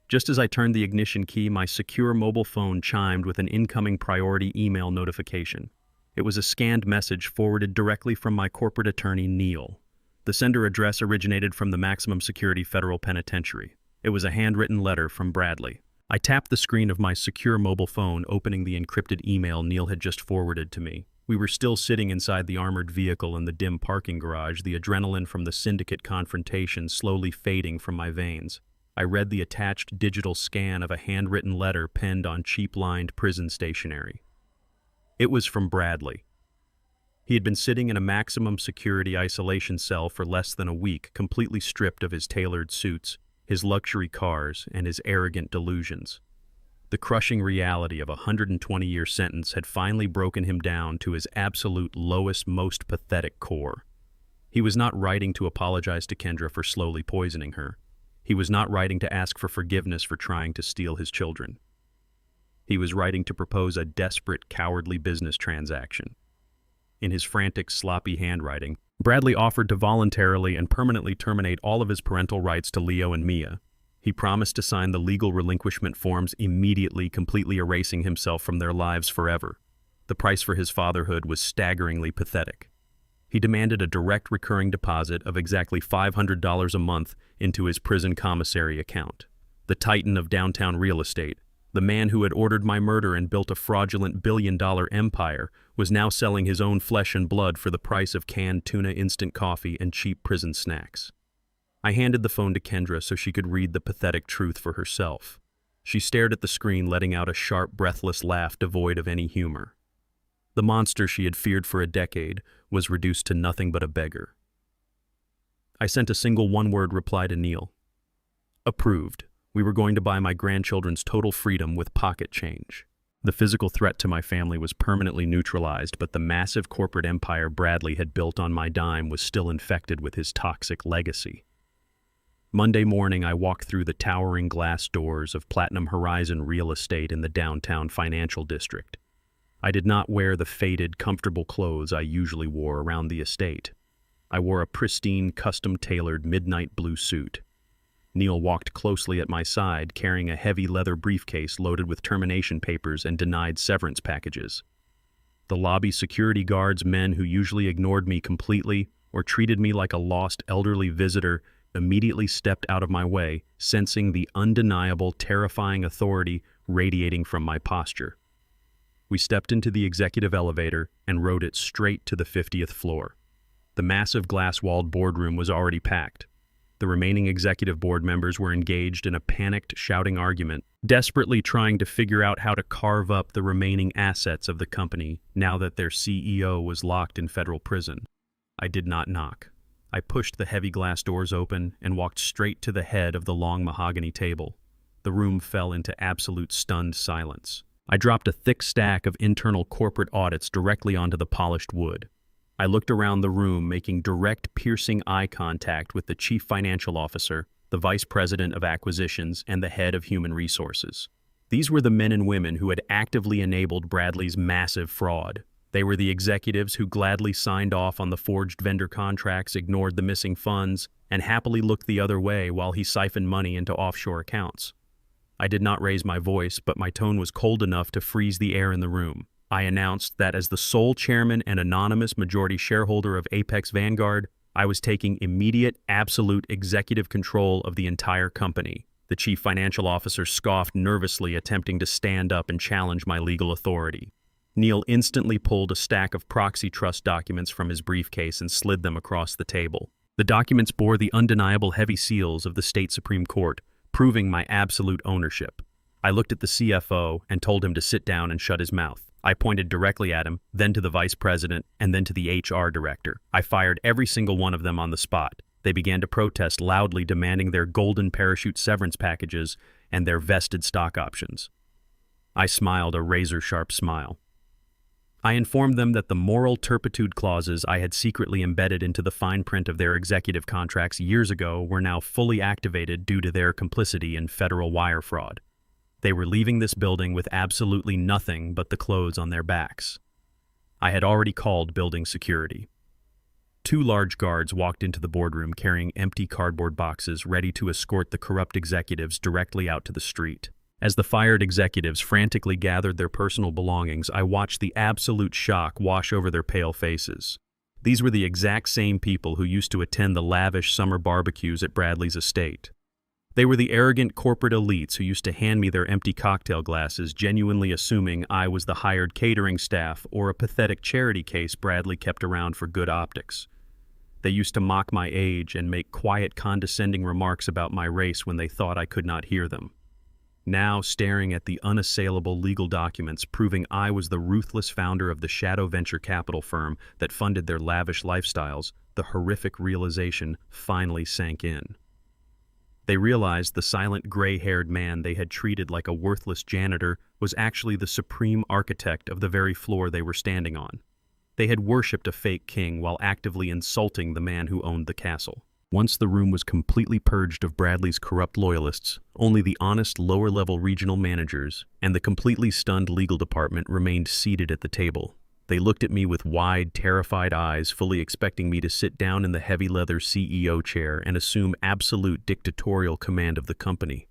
Just as I turned the ignition key, my secure mobile phone chimed with an incoming priority email notification. It was a scanned message forwarded directly from my corporate attorney, Neil. The sender address originated from the Maximum Security Federal Penitentiary. It was a handwritten letter from Bradley. I tapped the screen of my secure mobile phone, opening the encrypted email Neil had just forwarded to me. We were still sitting inside the armored vehicle in the dim parking garage, the adrenaline from the syndicate confrontation slowly fading from my veins. I read the attached digital scan of a handwritten letter penned on cheap-lined prison stationery. It was from Bradley. He had been sitting in a maximum security isolation cell for less than a week, completely stripped of his tailored suits, his luxury cars, and his arrogant delusions. The crushing reality of a 120-year sentence had finally broken him down to his absolute lowest, most pathetic core. He was not writing to apologize to Kendra for slowly poisoning her. He was not writing to ask for forgiveness for trying to steal his children. He was writing to propose a desperate, cowardly business transaction. In his frantic, sloppy handwriting, Bradley offered to voluntarily and permanently terminate all of his parental rights to Leo and Mia. He promised to sign the legal relinquishment forms immediately, completely erasing himself from their lives forever. The price for his fatherhood was staggeringly pathetic. He demanded a direct recurring deposit of exactly $500 a month into his prison commissary account. The titan of downtown real estate, the man who had ordered my murder and built a fraudulent billion-dollar empire, was now selling his own flesh and blood for the price of canned tuna instant coffee and cheap prison snacks. I handed the phone to Kendra so she could read the pathetic truth for herself. She stared at the screen, letting out a sharp, breathless laugh devoid of any humor. The monster she had feared for a decade was reduced to nothing but a beggar. I sent a single one-word reply to Neil. Approved. We were going to buy my grandchildren's total freedom with pocket change. The physical threat to my family was permanently neutralized, but the massive corporate empire Bradley had built on my dime was still infected with his toxic legacy. Monday morning, I walked through the towering glass doors of Platinum Horizon Real Estate in the downtown financial district. I did not wear the faded, comfortable clothes I usually wore around the estate. I wore a pristine, custom-tailored midnight blue suit. Neil walked closely at my side, carrying a heavy leather briefcase loaded with termination papers and denied severance packages. The lobby security guards, men who usually ignored me completely or treated me like a lost elderly visitor, immediately stepped out of my way, sensing the undeniable, terrifying authority radiating from my posture. We stepped into the executive elevator and rode it straight to the 50th floor. The massive glass-walled boardroom was already packed. The remaining executive board members were engaged in a panicked, shouting argument, desperately trying to figure out how to carve up the remaining assets of the company now that their CEO was locked in federal prison. I did not knock. I pushed the heavy glass doors open and walked straight to the head of the long mahogany table. The room fell into absolute stunned silence. I dropped a thick stack of internal corporate audits directly onto the polished wood. I looked around the room, making direct, piercing eye contact with the chief financial officer, the vice president of acquisitions, and the head of human resources. These were the men and women who had actively enabled Bradley's massive fraud. They were the executives who gladly signed off on the forged vendor contracts, ignored the missing funds, and happily looked the other way while he siphoned money into offshore accounts. I did not raise my voice, but my tone was cold enough to freeze the air in the room. I announced that as the sole chairman and anonymous majority shareholder of Apex Vanguard, I was taking immediate, absolute executive control of the entire company. The chief financial officer scoffed nervously, attempting to stand up and challenge my legal authority. Neil instantly pulled a stack of proxy trust documents from his briefcase and slid them across the table. The documents bore the undeniable heavy seals of the state Supreme Court, proving my absolute ownership. I looked at the CFO and told him to sit down and shut his mouth. I pointed directly at him, then to the vice president, and then to the HR director. I fired every single one of them on the spot. They began to protest loudly, demanding their golden parachute severance packages and their vested stock options. I smiled a razor-sharp smile. I informed them that the moral turpitude clauses I had secretly embedded into the fine print of their executive contracts years ago were now fully activated due to their complicity in federal wire fraud. They were leaving this building with absolutely nothing but the clothes on their backs. I had already called building security. 2 large guards walked into the boardroom carrying empty cardboard boxes, ready to escort the corrupt executives directly out to the street. As the fired executives frantically gathered their personal belongings, I watched the absolute shock wash over their pale faces. These were the exact same people who used to attend the lavish summer barbecues at Bradley's estate. They were the arrogant corporate elites who used to hand me their empty cocktail glasses, genuinely assuming I was the hired catering staff or a pathetic charity case Bradley kept around for good optics. They used to mock my age and make quiet, condescending remarks about my race when they thought I could not hear them. Now, staring at the unassailable legal documents proving I was the ruthless founder of the shadow venture capital firm that funded their lavish lifestyles, the horrific realization finally sank in. They realized the silent gray-haired man they had treated like a worthless janitor was actually the supreme architect of the very floor they were standing on. They had worshipped a fake king while actively insulting the man who owned the castle. Once the room was completely purged of Bradley's corrupt loyalists, only the honest lower-level regional managers and the completely stunned legal department remained seated at the table. They looked at me with wide, terrified eyes, fully expecting me to sit down in the heavy leather CEO chair and assume absolute dictatorial command of the company.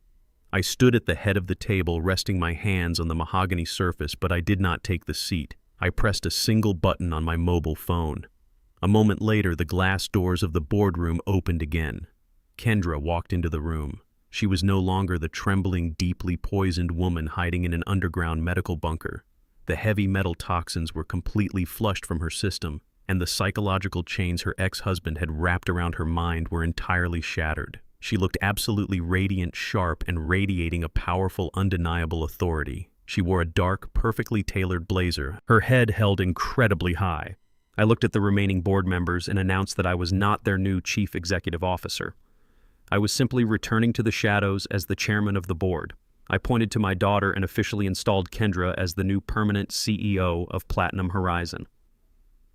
I stood at the head of the table, resting my hands on the mahogany surface, but I did not take the seat. I pressed a single button on my mobile phone. A moment later, the glass doors of the boardroom opened again. Kendra walked into the room. She was no longer the trembling, deeply poisoned woman hiding in an underground medical bunker. The heavy metal toxins were completely flushed from her system, and the psychological chains her ex-husband had wrapped around her mind were entirely shattered. She looked absolutely radiant, sharp, and radiating a powerful, undeniable authority. She wore a dark, perfectly tailored blazer, her head held incredibly high. I looked at the remaining board members and announced that I was not their new chief executive officer. I was simply returning to the shadows as the chairman of the board. I pointed to my daughter and officially installed Kendra as the new permanent CEO of Platinum Horizon.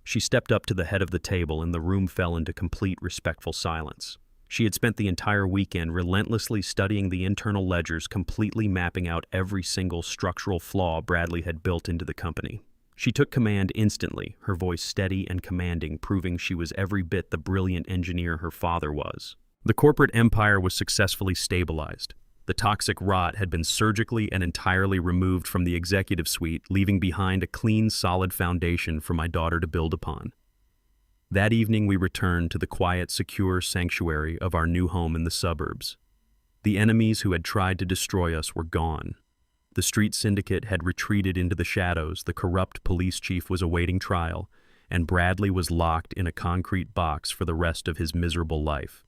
She stepped up to the head of the table and the room fell into complete respectful silence. She had spent the entire weekend relentlessly studying the internal ledgers, completely mapping out every single structural flaw Bradley had built into the company. She took command instantly, her voice steady and commanding, proving she was every bit the brilliant engineer her father was. The corporate empire was successfully stabilized. The toxic rot had been surgically and entirely removed from the executive suite, leaving behind a clean, solid foundation for my daughter to build upon. That evening we returned to the quiet, secure sanctuary of our new home in the suburbs. The enemies who had tried to destroy us were gone. The street syndicate had retreated into the shadows, the corrupt police chief was awaiting trial, and Bradley was locked in a concrete box for the rest of his miserable life.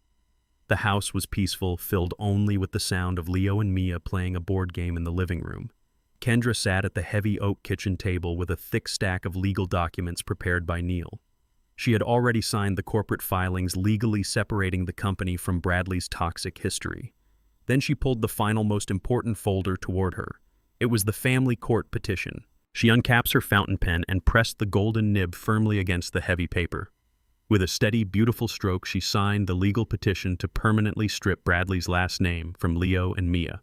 The house was peaceful, filled only with the sound of Leo and Mia playing a board game in the living room. Kendra sat at the heavy oak kitchen table with a thick stack of legal documents prepared by Neil. She had already signed the corporate filings legally separating the company from Bradley's toxic history. Then she pulled the final, most important folder toward her. It was the family court petition. She uncaps her fountain pen and pressed the golden nib firmly against the heavy paper. With a steady, beautiful stroke, she signed the legal petition to permanently strip Bradley's last name from Leo and Mia.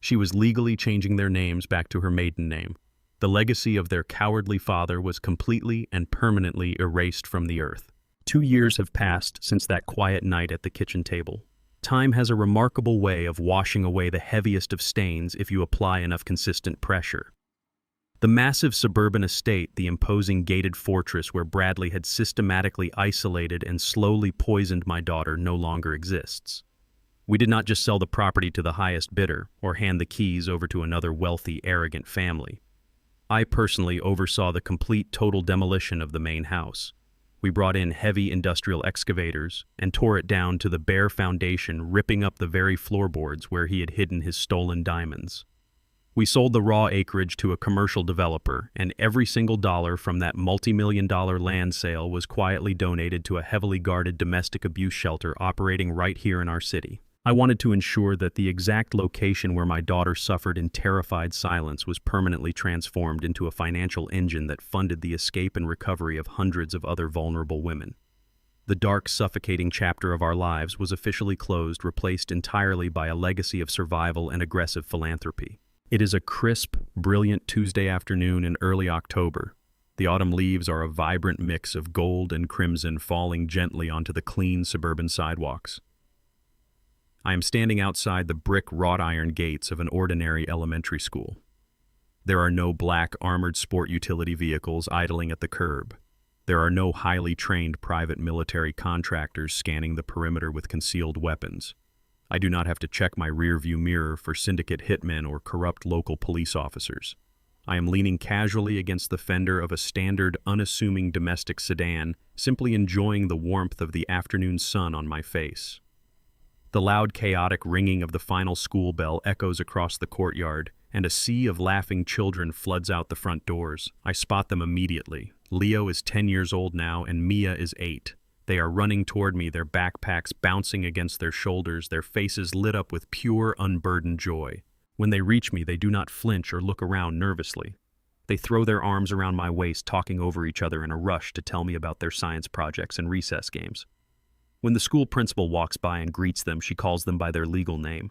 She was legally changing their names back to her maiden name. The legacy of their cowardly father was completely and permanently erased from the earth. 2 years have passed since that quiet night at the kitchen table. Time has a remarkable way of washing away the heaviest of stains if you apply enough consistent pressure. The massive suburban estate, the imposing gated fortress where Bradley had systematically isolated and slowly poisoned my daughter, no longer exists. We did not just sell the property to the highest bidder or hand the keys over to another wealthy, arrogant family. I personally oversaw the complete total demolition of the main house. We brought in heavy industrial excavators and tore it down to the bare foundation, ripping up the very floorboards where he had hidden his stolen diamonds. We sold the raw acreage to a commercial developer, and every single dollar from that multi-million-dollar land sale was quietly donated to a heavily guarded domestic abuse shelter operating right here in our city. I wanted to ensure that the exact location where my daughter suffered in terrified silence was permanently transformed into a financial engine that funded the escape and recovery of hundreds of other vulnerable women. The dark, suffocating chapter of our lives was officially closed, replaced entirely by a legacy of survival and aggressive philanthropy. It is a crisp, brilliant Tuesday afternoon in early October. The autumn leaves are a vibrant mix of gold and crimson falling gently onto the clean suburban sidewalks. I am standing outside the brick wrought iron gates of an ordinary elementary school. There are no black armored sport utility vehicles idling at the curb. There are no highly trained private military contractors scanning the perimeter with concealed weapons. I do not have to check my rearview mirror for syndicate hitmen or corrupt local police officers. I am leaning casually against the fender of a standard, unassuming domestic sedan, simply enjoying the warmth of the afternoon sun on my face. The loud, chaotic ringing of the final school bell echoes across the courtyard, and a sea of laughing children floods out the front doors. I spot them immediately. Leo is 10 years old now, and Mia is 8. They are running toward me, their backpacks bouncing against their shoulders, their faces lit up with pure, unburdened joy. When they reach me, they do not flinch or look around nervously. They throw their arms around my waist, talking over each other in a rush to tell me about their science projects and recess games. When the school principal walks by and greets them, she calls them by their legal name.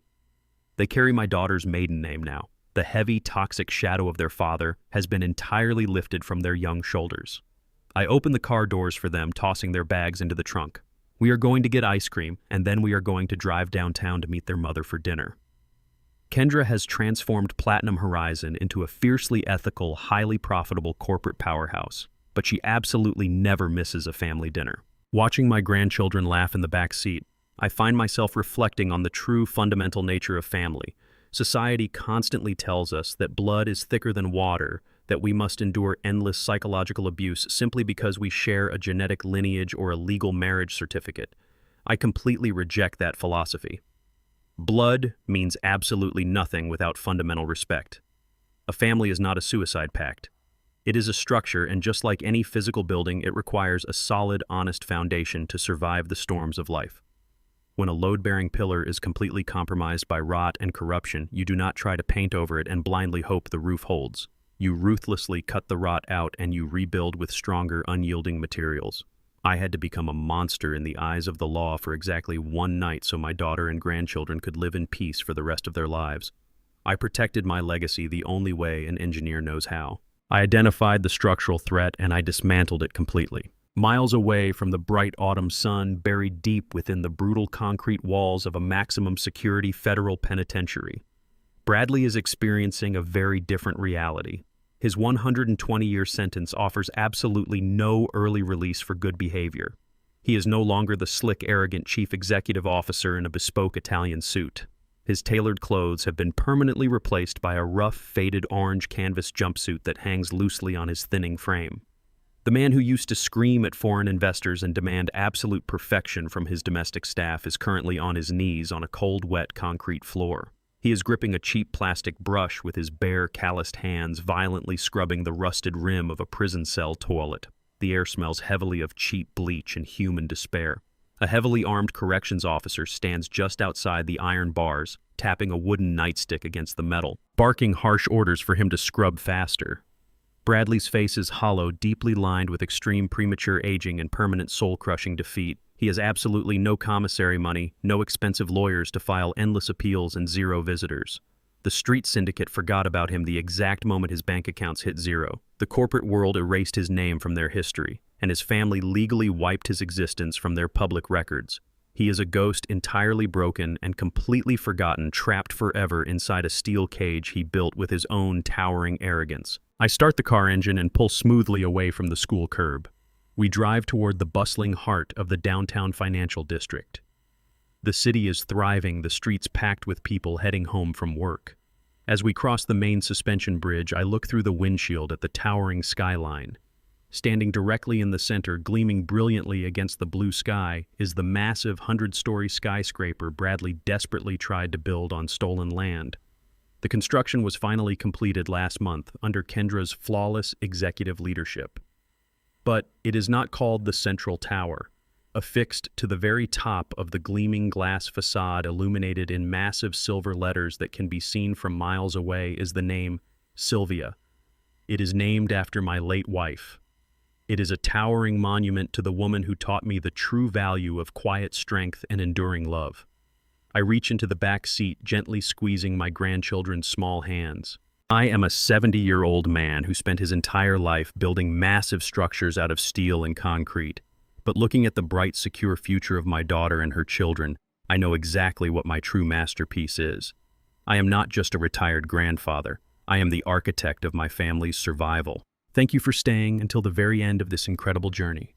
They carry my daughter's maiden name now. The heavy, toxic shadow of their father has been entirely lifted from their young shoulders. I open the car doors for them, tossing their bags into the trunk. We are going to get ice cream, and then we are going to drive downtown to meet their mother for dinner. Kendra has transformed Platinum Horizon into a fiercely ethical, highly profitable corporate powerhouse, but she absolutely never misses a family dinner. Watching my grandchildren laugh in the back seat, I find myself reflecting on the true fundamental nature of family. Society constantly tells us that blood is thicker than water, that we must endure endless psychological abuse simply because we share a genetic lineage or a legal marriage certificate. I completely reject that philosophy. Blood means absolutely nothing without fundamental respect. A family is not a suicide pact. It is a structure, and just like any physical building, it requires a solid, honest foundation to survive the storms of life. When a load-bearing pillar is completely compromised by rot and corruption, you do not try to paint over it and blindly hope the roof holds. You ruthlessly cut the rot out and you rebuild with stronger, unyielding materials. I had to become a monster in the eyes of the law for exactly one night so my daughter and grandchildren could live in peace for the rest of their lives. I protected my legacy the only way an engineer knows how. I identified the structural threat and I dismantled it completely. Miles away from the bright autumn sun, buried deep within the brutal concrete walls of a maximum security federal penitentiary, Bradley is experiencing a very different reality. His 120-year sentence offers absolutely no early release for good behavior. He is no longer the slick, arrogant chief executive officer in a bespoke Italian suit. His tailored clothes have been permanently replaced by a rough, faded orange canvas jumpsuit that hangs loosely on his thinning frame. The man who used to scream at foreign investors and demand absolute perfection from his domestic staff is currently on his knees on a cold, wet concrete floor. He is gripping a cheap plastic brush with his bare, calloused hands, violently scrubbing the rusted rim of a prison cell toilet. The air smells heavily of cheap bleach and human despair. A heavily armed corrections officer stands just outside the iron bars, tapping a wooden nightstick against the metal, barking harsh orders for him to scrub faster. Bradley's face is hollow, deeply lined with extreme premature aging and permanent soul-crushing defeat. He has absolutely no commissary money, no expensive lawyers to file endless appeals, and zero visitors. The street syndicate forgot about him the exact moment his bank accounts hit zero. The corporate world erased his name from their history, and his family legally wiped his existence from their public records. He is a ghost entirely broken and completely forgotten, trapped forever inside a steel cage he built with his own towering arrogance. I start the car engine and pull smoothly away from the school curb. We drive toward the bustling heart of the downtown financial district. The city is thriving, the streets packed with people heading home from work. As we cross the main suspension bridge, I look through the windshield at the towering skyline. Standing directly in the center, gleaming brilliantly against the blue sky, is the massive 100-story skyscraper Bradley desperately tried to build on stolen land. The construction was finally completed last month under Kendra's flawless executive leadership. But it is not called the Central Tower. Affixed to the very top of the gleaming glass facade, illuminated in massive silver letters that can be seen from miles away, is the name Sylvia. It is named after my late wife. It is a towering monument to the woman who taught me the true value of quiet strength and enduring love. I reach into the back seat, gently squeezing my grandchildren's small hands. I am a 70-year-old man who spent his entire life building massive structures out of steel and concrete. But looking at the bright, secure future of my daughter and her children, I know exactly what my true masterpiece is. I am not just a retired grandfather. I am the architect of my family's survival. Thank you for staying until the very end of this incredible journey.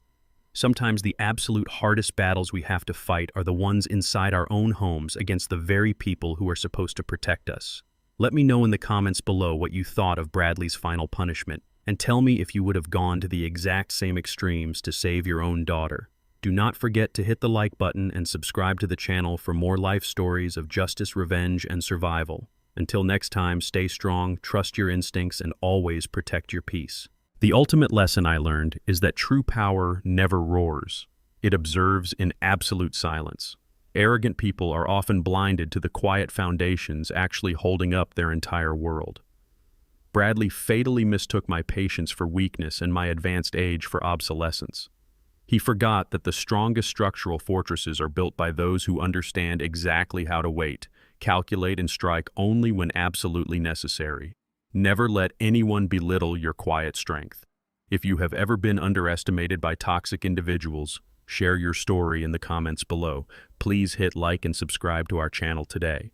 Sometimes the absolute hardest battles we have to fight are the ones inside our own homes against the very people who are supposed to protect us. Let me know in the comments below what you thought of Bradley's final punishment, and tell me if you would have gone to the exact same extremes to save your own daughter. Do not forget to hit the like button and subscribe to the channel for more life stories of justice, revenge, and survival. Until next time, stay strong, trust your instincts, and always protect your peace. The ultimate lesson I learned is that true power never roars. It observes in absolute silence. Arrogant people are often blinded to the quiet foundations actually holding up their entire world. Bradley fatally mistook my patience for weakness and my advanced age for obsolescence. He forgot that the strongest structural fortresses are built by those who understand exactly how to wait, calculate, and strike only when absolutely necessary. Never let anyone belittle your quiet strength. If you have ever been underestimated by toxic individuals, share your story in the comments below. Please hit like and subscribe to our channel today.